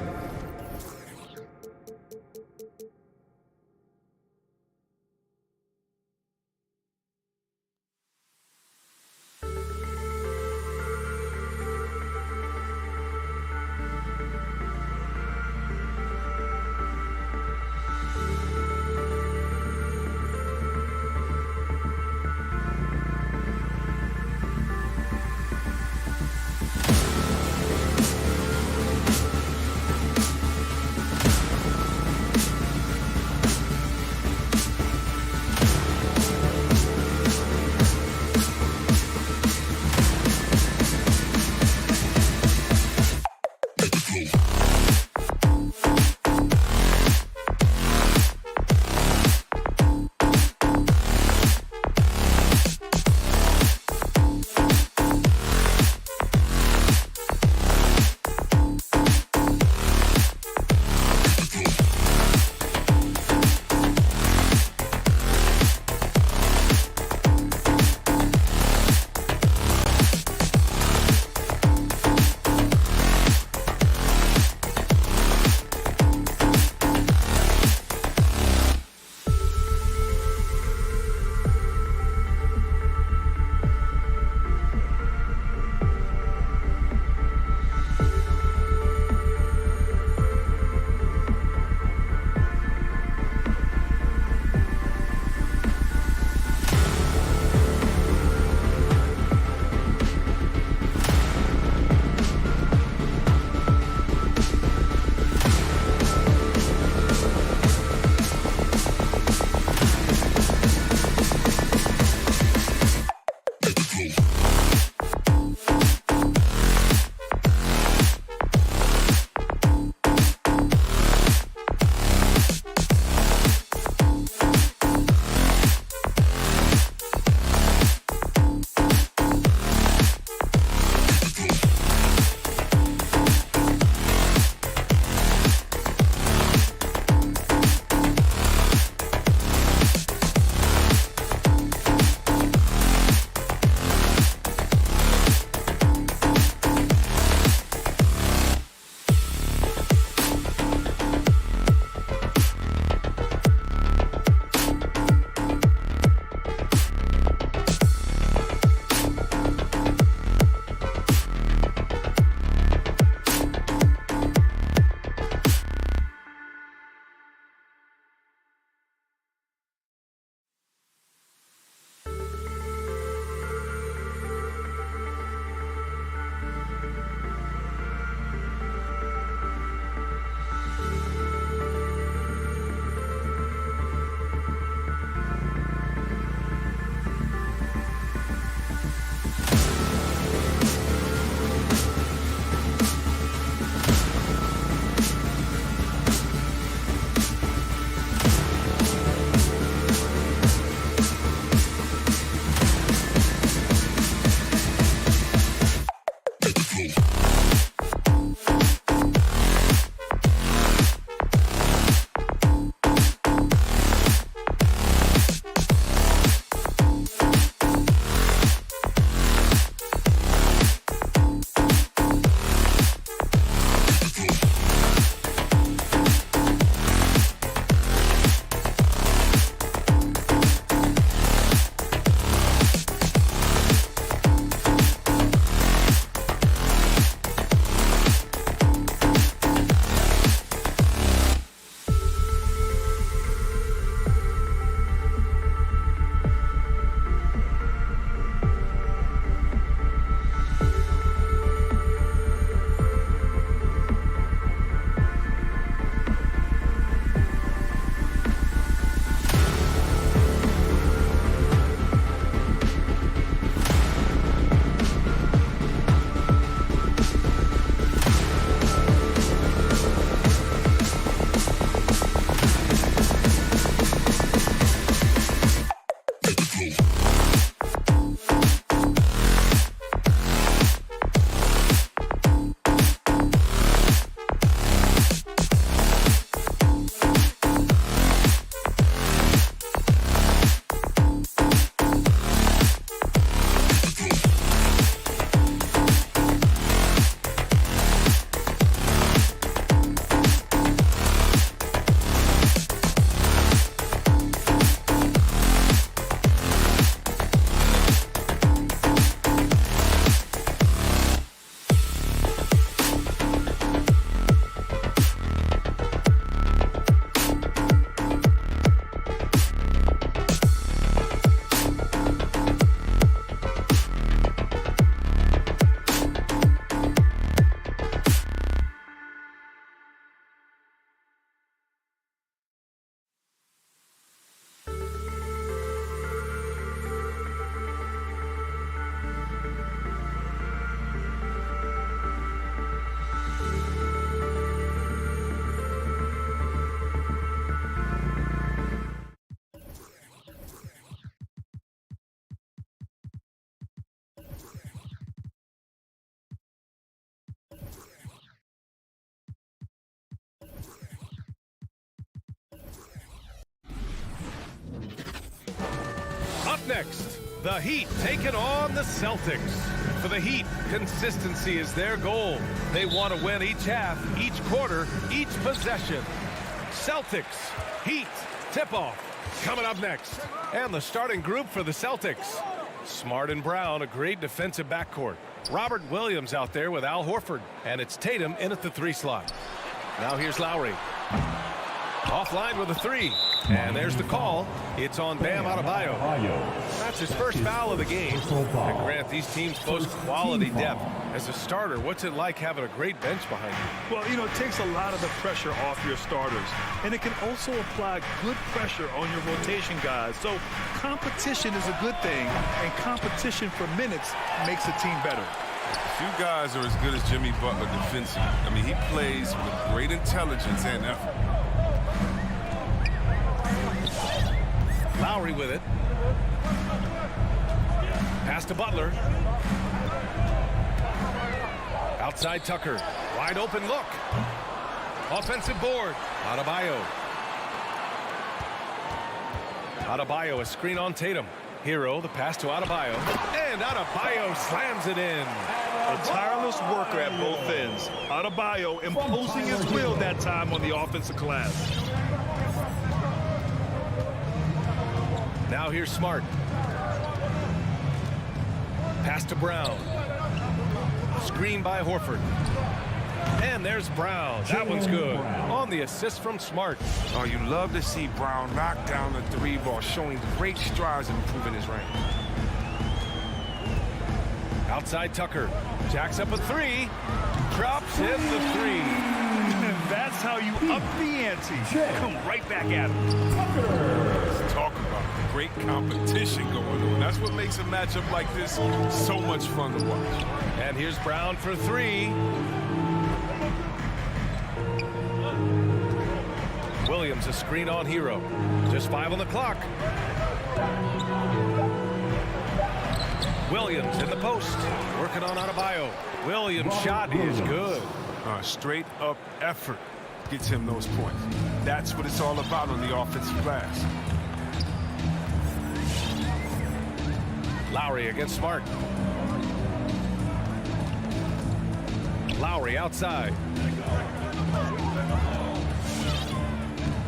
Up next, the Heat taking on the Celtics. For the Heat, consistency is their goal. They want to win each half, each quarter, each possession. Celtics, Heat, tip-off. Coming up next. And the starting group for the Celtics. Smart and Brown, a great defensive backcourt. Robert Williams out there with Al Horford. And it's Tatum in at the 3 slot. Now here's Lowry. Offline with a 3. And there's the call. It's on Bam Adebayo. That's his first foul of the game. And Grant, these teams boast quality depth. As a starter, what's it like having a great bench behind you? Well, you know, it takes a lot of the pressure off your starters. And it can also apply good pressure on your rotation guys. So competition is a good thing. And competition for minutes makes a team better. Few guys are as good as Jimmy Butler defensively. I mean, he plays with great intelligence and effort. Lowry with it. Pass to Butler. Outside Tucker. Wide open look. Offensive board. Adebayo. Adebayo, a screen on Tatum. Hero, the pass to Adebayo. And Adebayo slams it in. A tireless worker at both ends. Adebayo imposing his will that time on the offensive glass. Now here's Smart. Pass to Brown. Screen by Horford. And there's Brown. That one's good. On the assist from Smart. Oh, you love to see Brown knock down the 3 ball, showing great strides in improving his range. Outside Tucker. Jacks up a 3. Drops in the 3. That's how you up the ante. Come right back at him. Let's talk about the great competition going on. That's what makes a matchup like this so much fun to watch. And here's Brown for 3. Williams a screen on Hero. Just 5 on the clock. Williams in the post. Working on Adebayo. Williams' shot is good. Straight up effort gets him those points. That's what it's all about on the offensive glass. Lowry against Smart. Lowry outside.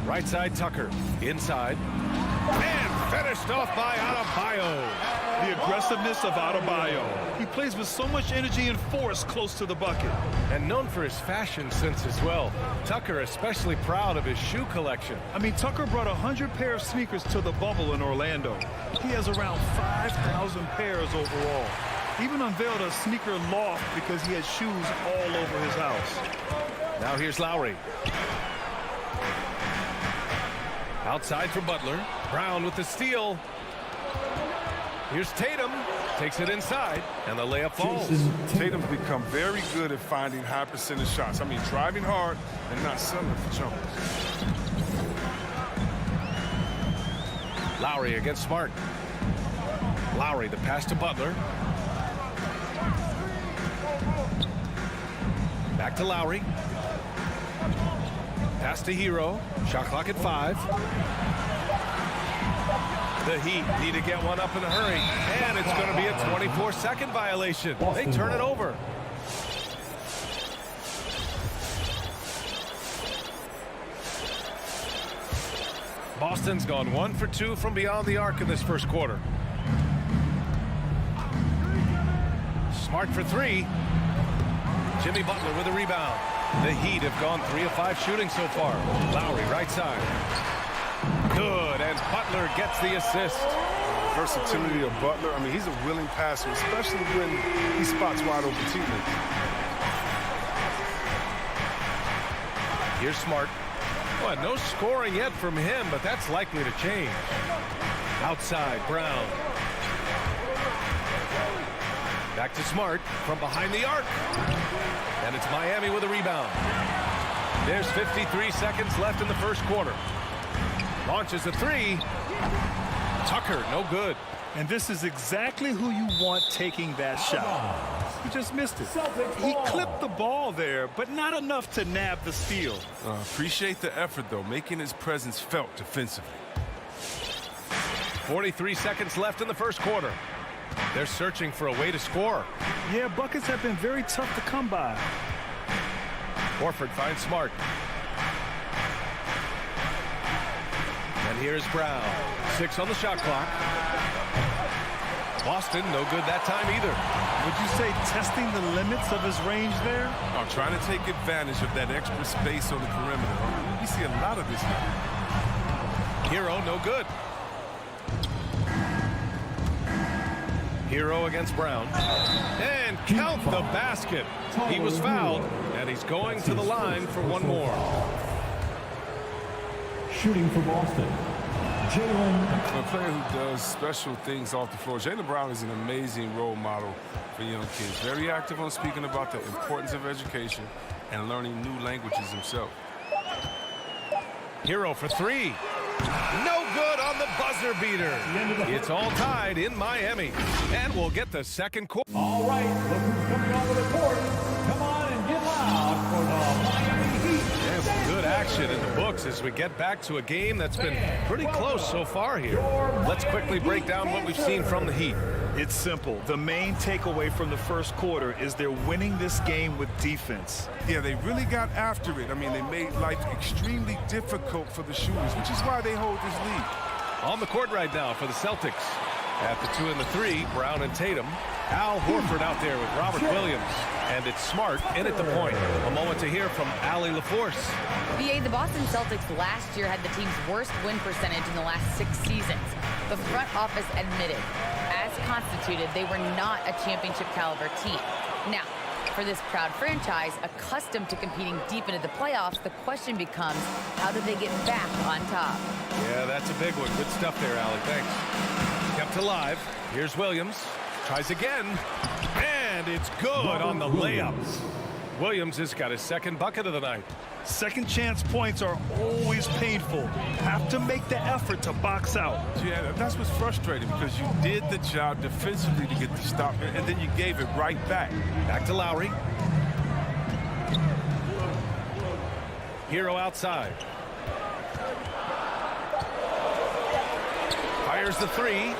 Right side Tucker. Inside. And finished off by Adebayo. The aggressiveness of Adebayo. He plays with so much energy and force close to the bucket. And known for his fashion sense as well. Tucker especially proud of his shoe collection. I mean, Tucker brought 100 pair of sneakers to the bubble in Orlando. He has around 5,000 pairs overall. He even unveiled a sneaker loft because he has shoes all over his house. Now here's Lowry. Outside for Butler. Brown with the steal. Here's Tatum. Takes it inside, and the layup falls. Tatum's become very good at finding high percentage shots. I mean, driving hard and not settling for jumpers. Lowry against Smart. Lowry, the pass to Butler. Back to Lowry. Pass to Hero. Shot clock at 5. The Heat need to get one up in a hurry. And it's going to be a 24-second violation. They turn it over. Boston's gone 1 for 2 from beyond the arc in this first quarter. Smart for 3. Jimmy Butler with a rebound. The Heat have gone 3 of 5 shooting so far. Lowry right side. Good, and Butler gets the assist. Versatility of Butler. I mean, he's a willing passer, especially when he spots wide open teammates. Here's Smart. Well, no scoring yet from him, but that's likely to change. Outside, Brown. Back to Smart from behind the arc. And it's Miami with a rebound. There's 53 seconds left in the first quarter. Launches a 3. Tucker, no good. And this is exactly who you want taking that shot. He just missed it. He clipped the ball there, but not enough to nab the steal. Appreciate the effort, though, making his presence felt defensively. 43 seconds left in the first quarter. They're searching for a way to score. Yeah, buckets have been very tough to come by. Horford finds Smart. And here's Brown. 6 on the shot clock. Boston, no good that time either. Would you say testing the limits of his range there? I'm trying to take advantage of that extra space on the perimeter. We see a lot of this now. Hero, no good. Hero against Brown. And count the basket. He was fouled, and he's going to the line for one more. Shooting for Boston, Jaylen. A player who does special things off the floor. Jaylen Brown is an amazing role model for young kids. Very active on speaking about the importance of education and learning new languages himself. Hero for 3. No good on the buzzer beater. It's all tied in Miami. And we'll get the second quarter. All right, look who's coming onto the court. Come on and get loud for the Miami Heat. There's some good action in the books as we get back to a game that's been pretty close so far here. Let's quickly break down what we've seen from the Heat. It's simple. The main takeaway from the first quarter is they're winning this game with defense. Yeah, they really got after it. I mean, they made life extremely difficult for the shooters, which is why they hold this lead. On the court right now for the Celtics. At the 2 and the 3, Brown and Tatum. Al Horford out there with Robert Williams. And it's Smart in at the point. A moment to hear from Allie LaForce. BA, the Boston Celtics last year had the team's worst win percentage in the last 6 seasons. The front office admitted, as constituted, they were not a championship caliber team. Now, for this proud franchise, accustomed to competing deep into the playoffs, the question becomes, how do they get back on top? Yeah, that's a big one. Good stuff there, Allie. Thanks. Kept alive. Here's Williams. Tries again. And it's good on the layups. Williams has got his second bucket of the night. Second chance points are always painful. Have to make the effort to box out. Yeah, that's what's frustrating because you did the job defensively to get the stop, and then you gave it right back. Back to Lowry. Hero outside. Fires the 3.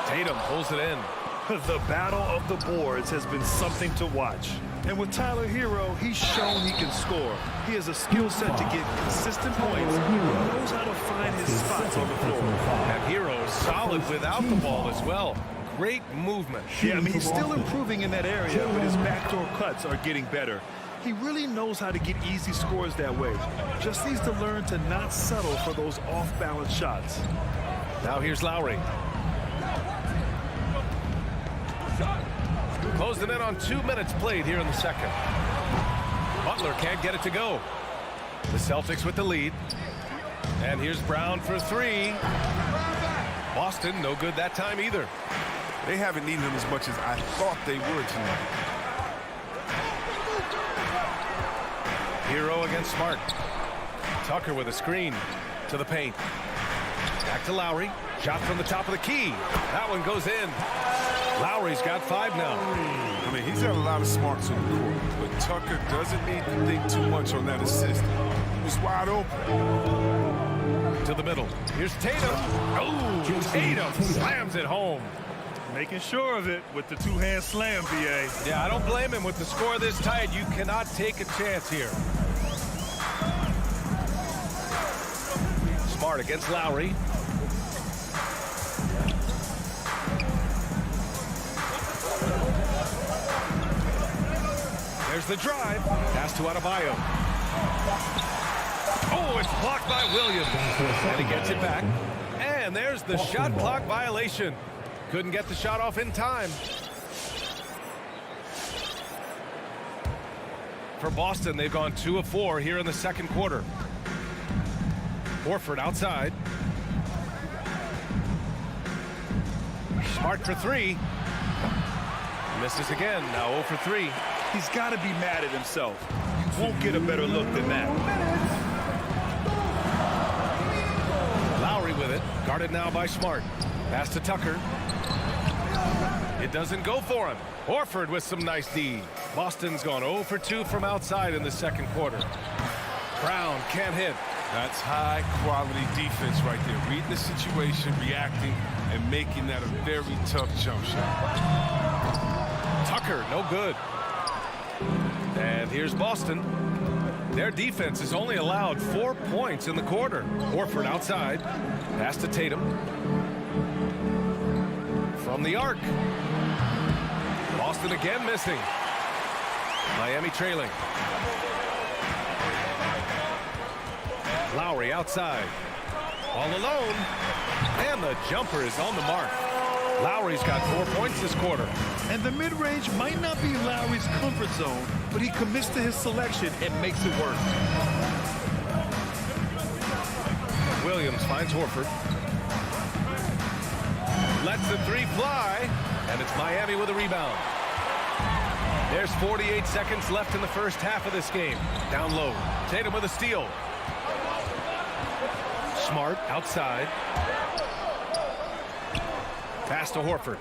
Tatum pulls it in. The battle of the boards has been something to watch. And with Tyler Hero, he's shown he can score. He has a skill set to get consistent points. He knows how to find his spots on the floor. And Hero is solid without the ball as well. Great movement. Yeah, I mean, he's still improving in that area, but his backdoor cuts are getting better. He really knows how to get easy scores that way. Just needs to learn to not settle for those off-balance shots. Now here's Lowry. Closing in on 2 minutes played here in the second. Butler can't get it to go. The Celtics with the lead. And here's Brown for 3. Boston, no good that time either. They haven't needed him as much as I thought they would tonight. Hero against Smart. Tucker with a screen to the paint. Back to Lowry. Shot from the top of the key. That one goes in. Lowry's got 5 now. I mean, he's got a lot of smarts on the court, but Tucker doesn't need to think too much on that assist. He was wide open. To the middle. Here's Tatum. Oh, Tatum slams it home. Making sure of it with the two-hand slam, BA. Yeah, I don't blame him with the score this tight. You cannot take a chance here. Smart against Lowry. There's the drive. Pass to Adebayo. Oh, it's blocked by Williams. And he gets it back. And there's the shot clock violation. Couldn't get the shot off in time. For Boston, they've gone 2 of 4 here in the second quarter. Horford outside. Smart for 3. Misses again. Now 0 for 3. He's got to be mad at himself. You won't get a better look than that. Lowry with it. Guarded now by Smart. Pass to Tucker. It doesn't go for him. Horford with some nice D. Boston's gone 0 for 2 from outside in the second quarter. Brown can't hit. That's high-quality defense right there. Reading the situation, reacting, and making that a very tough jump shot. Tucker, no good. And here's Boston. Their defense has only allowed 4 points in the quarter. Horford outside. Pass to Tatum. From the arc. Boston again missing. Miami trailing. Lowry outside. All alone. And the jumper is on the mark. Lowry's got 4 points this quarter. And the mid-range might not be Lowry's comfort zone, but he commits to his selection and makes it work. Williams finds Horford. Lets the three fly, and it's Miami with a rebound. There's 48 seconds left in the first half of this game. Down low. Tatum with a steal. Smart outside. Pass to Horford.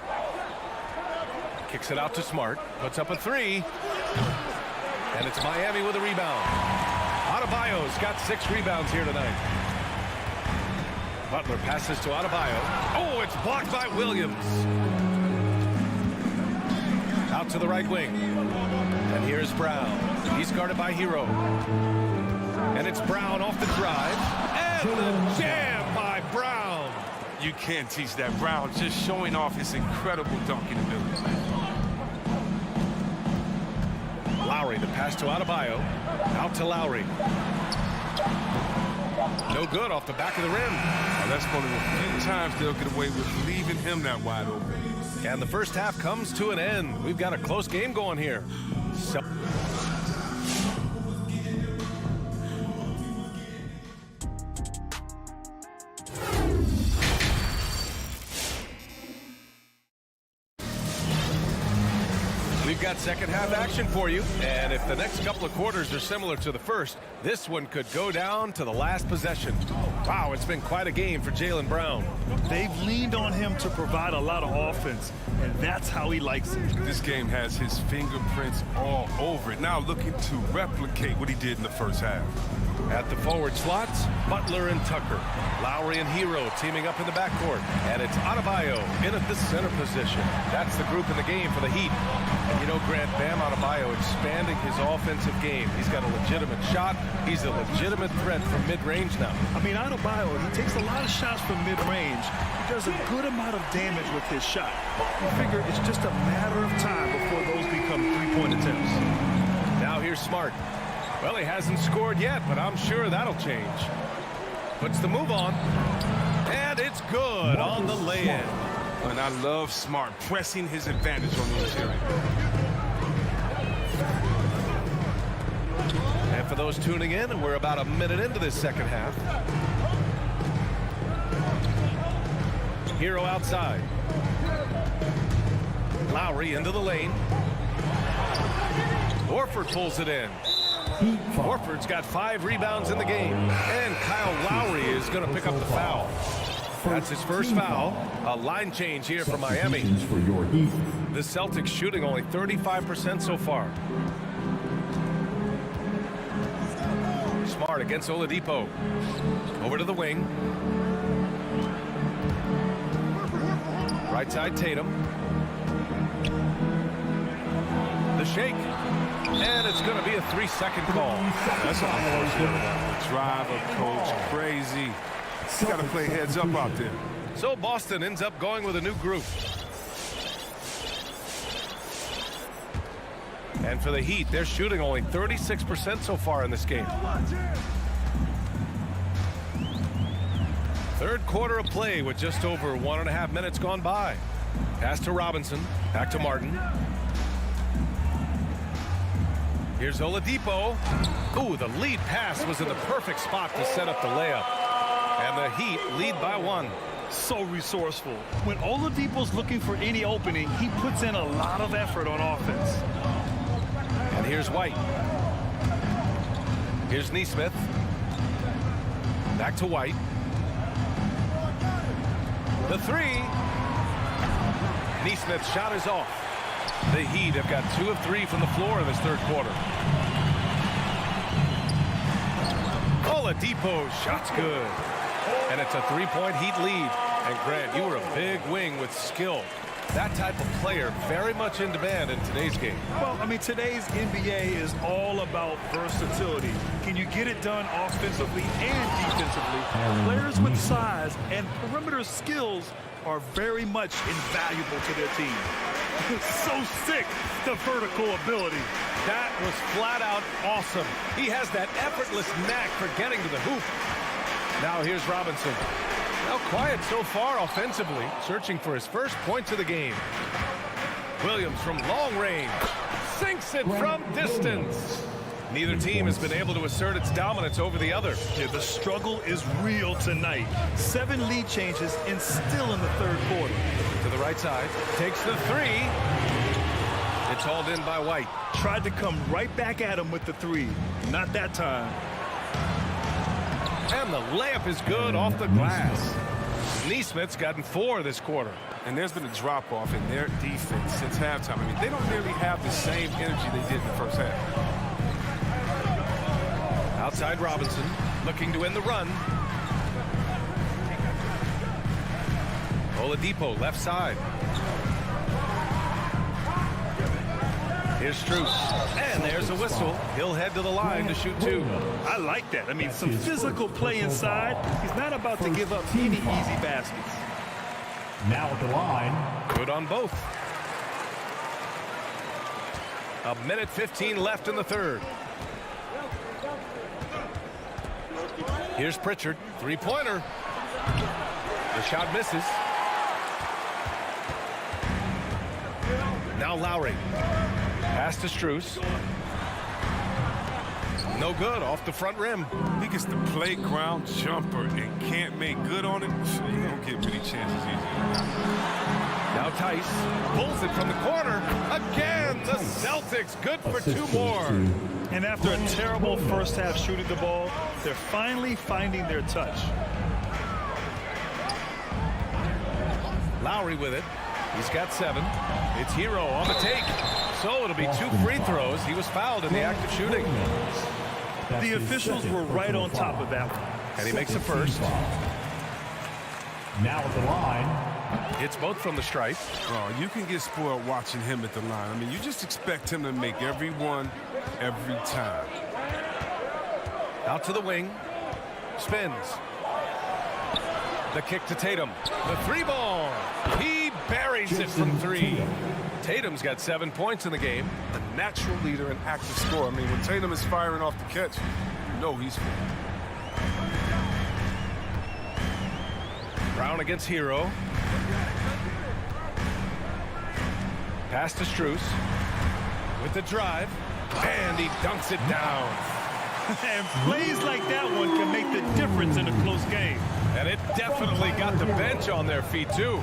Kicks it out to Smart. Puts up a three. And it's Miami with a rebound. Adebayo's got 6 rebounds here tonight. Butler passes to Adebayo. Oh, it's blocked by Williams. Out to the right wing. And here's Brown. He's guarded by Hero. And it's Brown off the drive. And the jam by Brown. You can't teach that. Brown just showing off his incredible dunking ability. Lowry, the pass to Adebayo. Out to Lowry. No good off the back of the rim. Now that's one of the few times they'll get away with leaving him that wide open. And the first half comes to an end. We've got a close game going here. We've got second half action for you, and if the next couple of quarters are similar to the first, this one could go down to the last possession. Wow, it's been quite a game for Jaylen Brown. They've leaned on him to provide a lot of offense, and that's how he likes it. This game has his fingerprints all over it. Now looking to replicate what he did in the first half. At the forward slots, Butler and Tucker. Lowry and Hero teaming up in the backcourt. And it's Adebayo in at the center position. That's the group in the game for the Heat. And you know, Grant, Bam Adebayo expanding his offensive game. He's got a legitimate shot. He's a legitimate threat from mid-range now. I mean, Adebayo, he takes a lot of shots from mid-range. He does a good amount of damage with his shot. You figure it's just a matter of time before those become three-point attempts. Now here's Smart. Well, he hasn't scored yet, but I'm sure that'll change. Puts the move on. And it's good on the lay-in. And I love Smart pressing his advantage on the interior. And for those tuning in, we're about a minute into this second half. Hero outside. Lowry into the lane. Horford pulls it in. Horford's got 5 rebounds in the game. And Kyle Lowry is going to pick up the foul. That's his first foul. A line change here for Miami. The Celtics shooting only 35% so far. Smart against Oladipo. Over to the wing. Right side Tatum. The shake. And it's going to be a 3-second call. That's a drive a coach crazy. You got to play heads up out there. So Boston ends up going with a new group. And for the Heat, they're shooting only 36% so far in this game. Third quarter of play with just over 1.5 minutes gone by. Pass to Robinson. Back to Martin. Here's Oladipo. Ooh, the lead pass was in the perfect spot to set up the layup. And the Heat lead by 1. So resourceful. When Oladipo's looking for any opening, he puts in a lot of effort on offense. And here's White. Here's Nesmith. Back to White. The 3. Nesmith's shot is off. The Heat have got 2 of 3 from the floor in this third quarter. Oladipo, shot's good. And it's a three-point Heat lead. And Grant, you were a big wing with skill. That type of player very much in demand in today's game. Well, I mean, today's NBA is all about versatility. Can you get it done offensively and defensively? Players with size and perimeter skills are very much invaluable to their team. So sick, the vertical ability. That was flat out awesome. He has that effortless knack for getting to the hoop. Now here's Robinson. Now quiet so far offensively, searching for his first points of the game. Williams from long range sinks it from distance. Neither team has been able to assert its dominance over the other. Yeah, the struggle is real tonight. 7 lead changes and still in the third quarter. To the right side, takes the three. It's hauled in by White. Tried to come right back at him with the three. Not that time. And the layup is good off the glass. Neesmith's gotten 4 this quarter. And there's been a drop-off in their defense since halftime. I mean, they don't really have the same energy they did in the first half. Outside Robinson, looking to end the run. Oladipo, left side. Here's Strus. And there's a whistle. He'll head to the line to shoot 2. I like that. I mean, some physical play inside. He's not about to give up any easy baskets. Now at the line. Good on both. 1:15 left in the third. Here's Pritchard. Three-pointer. The shot misses. Now Lowry. Pass to Strus. No good off the front rim. He gets the playground jumper and can't make good on it. You don't get many chances easy. Now Tice pulls it from the corner. Again, the Celtics good for 2 more. And after a terrible first half shooting the ball, they're finally finding their touch. Lowry with it. He's got 7. It's Hero on the take. So it'll be 2 free throws. He was fouled in the act of shooting. The officials were right on top of that one. And he makes a first. Now at the line. It's both from the stripe. Oh, you can get spoiled watching him at the line. I mean, you just expect him to make every one, every time. Out to the wing. Spins. The kick to Tatum. The 3-ball. He buries it from 3. Tatum's got 7 points in the game. A natural leader and active scorer. I mean, when Tatum is firing off the catch, you know he's good. Brown against Hero. Pass to Strus. With the drive. And he dunks it down. And plays like that one can make the difference in a close game. And it definitely got the bench on their feet, too.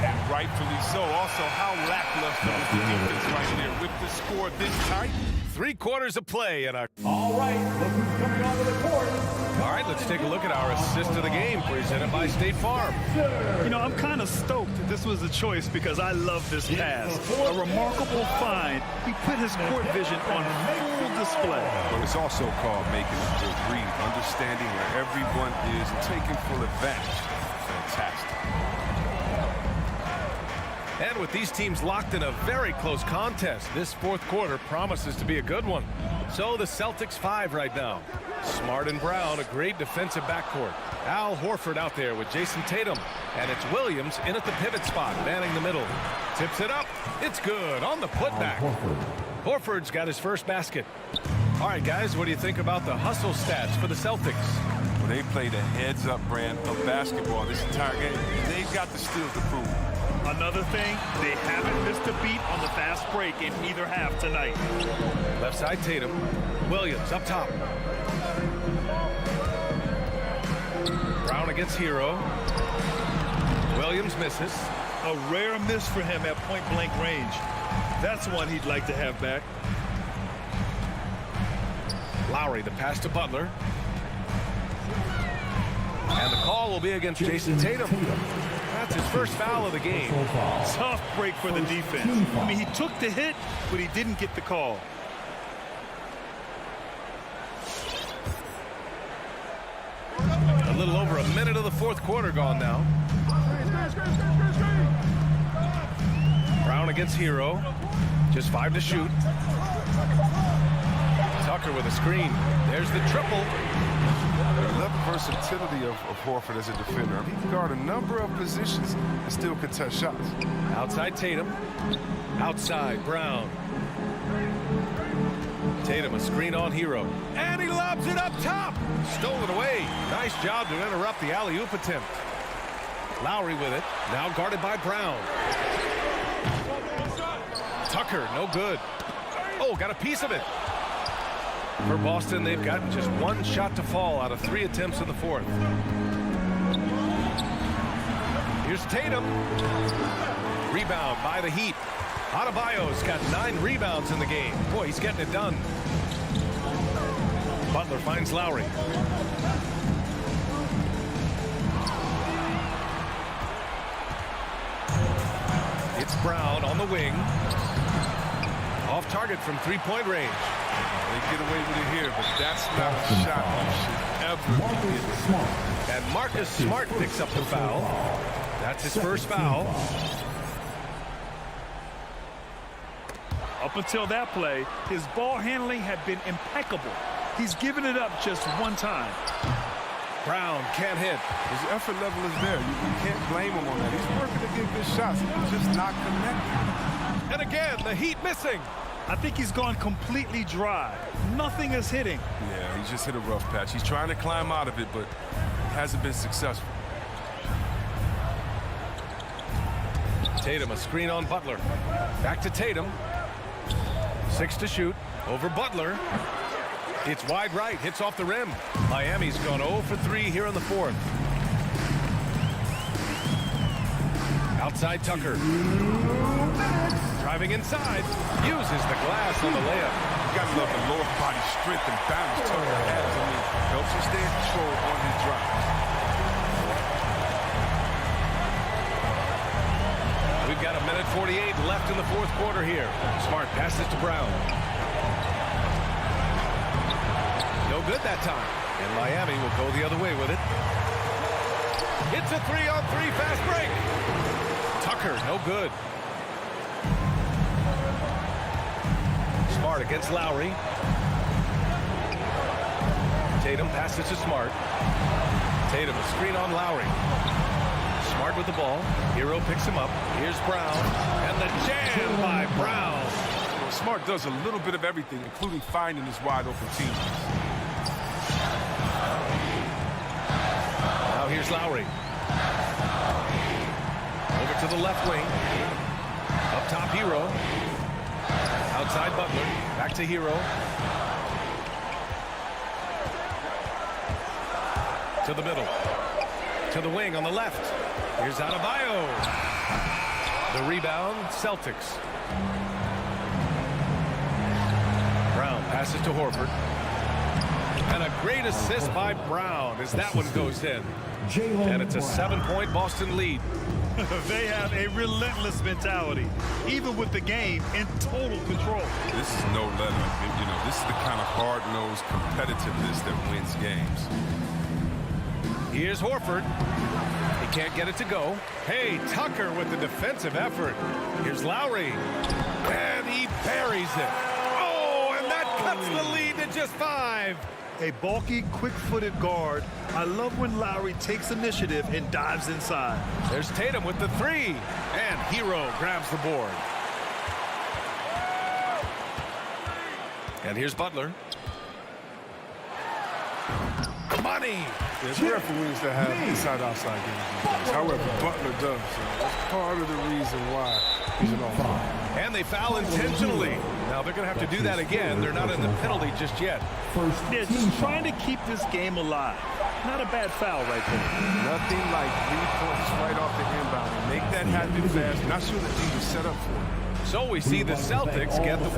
And rightfully so. Also, how lackluster was the defense right there with the score this tight. 3 quarters of play and a... All right, look who's coming onto the court. All right, let's take a look at our assist of the game presented by State Farm. You know, I'm kind of stoked that this was a choice because I love this pass. A remarkable find. He put his court vision on full display. But it's also called making a good read, understanding where everyone is and taking full advantage. Fantastic. And with these teams locked in a very close contest, this 4th quarter promises to be a good one. So the Celtics 5 right now. Smart and Brown, a great defensive backcourt. Al Horford out there with Jason Tatum. And it's Williams in at the pivot spot, manning the middle. Tips it up. It's good on the putback. Horford's got his first basket. All right, guys, what do you think about the hustle stats for the Celtics? Well, they played a heads-up brand of basketball this entire game. They've got the steals to prove. Another thing, they haven't missed a beat on the fast break in either half tonight. Left side Tatum. Williams up top. Brown against Hero. Williams misses. A rare miss for him at point-blank range. That's one he'd like to have back. Lowry, the pass to Butler. And the call will be against Jason Tatum. That's his first foul of the game. Tough break for the defense. I mean, he took the hit, but he didn't get the call. little over a minute of the fourth quarter gone now. Brown against Hero. Just 5 to shoot. Tucker with a screen. There's the triple. I love the versatility of Horford as a defender. I mean, he can guard a number of positions and still contest shots. Outside Tatum. Outside Brown. Tatum a screen on Hero. And he lobs it up top. Stolen away. Nice job to interrupt the alley-oop attempt. Lowry with it. Now guarded by Brown. Tucker, no good. Oh, got a piece of it. For Boston, they've got just 1 shot to fall out of 3 attempts in the fourth. Here's Tatum. Rebound by the Heat. Adebayo's got 9 rebounds in the game. Boy, he's getting it done. Butler finds Lowry. It's Brown on the wing. Off target from 3-point range. They get away with it here, but that's not a shot you should ever get. And Marcus Smart picks up the foul. That's his first foul. Up until that play, his ball handling had been impeccable. He's given it up just 1 time. Brown can't hit. His effort level is there. You can't blame him on that. He's working to get good shots. He's just not connecting. And again, the Heat missing. I think he's gone completely dry. Nothing is hitting. Yeah, he just hit a rough patch. He's trying to climb out of it, but hasn't been successful. Tatum a screen on Butler. Back to Tatum. 6 to shoot. Over Butler. It's wide right. Hits off the rim. Miami's gone 0 for 3 here in the fourth. Outside Tucker. Driving inside. Uses the glass on the layup. You gotta love the lower body strength and balance Tucker has. I mean, helps him stay in control on his drive. We've got 1:48 left in the fourth quarter here. Smart passes to Brown. No good that time. And Miami will go the other way with it. It's a 3-on-3 fast break. Tucker, no good. Smart against Lowry. Tatum passes to Smart. Tatum a screen on Lowry. Smart with the ball. Hero picks him up. Here's Brown. And the jam by Brown. Well, Smart does a little bit of everything, including finding his wide open teammates. Now here's Lowry. Over to the left wing. Up top, Hero. Outside Butler. Back to Hero. To the middle. To the wing on the left. Here's Adebayo. The rebound, Celtics. Brown passes to Horford. And a great assist by Brown as that one goes in. And it's a 7-point Boston lead. They have a relentless mentality, even with the game in total control. This is no let-up. You know, this is the kind of hard-nosed competitiveness that wins games. Here's Horford. He can't get it to go. Hey, Tucker with the defensive effort. Here's Lowry. And he buries it. Oh, and that cuts the lead to just 5. A bulky, quick-footed guard. I love when Lowry takes initiative and dives inside. There's Tatum with the 3. And Hero grabs the board. And here's Butler. Money. It's rare for wings to have inside-outside games. However, Butler does. So that's part of the reason why he's an all-star. And they foul intentionally. Now they're going to have to do that again. They're not in the penalty just yet. They're just trying to keep this game alive. Not a bad foul right there. Nothing like 3 points right off the inbound. Make that happen fast. Not sure the team was set up for it. So we see the Celtics get the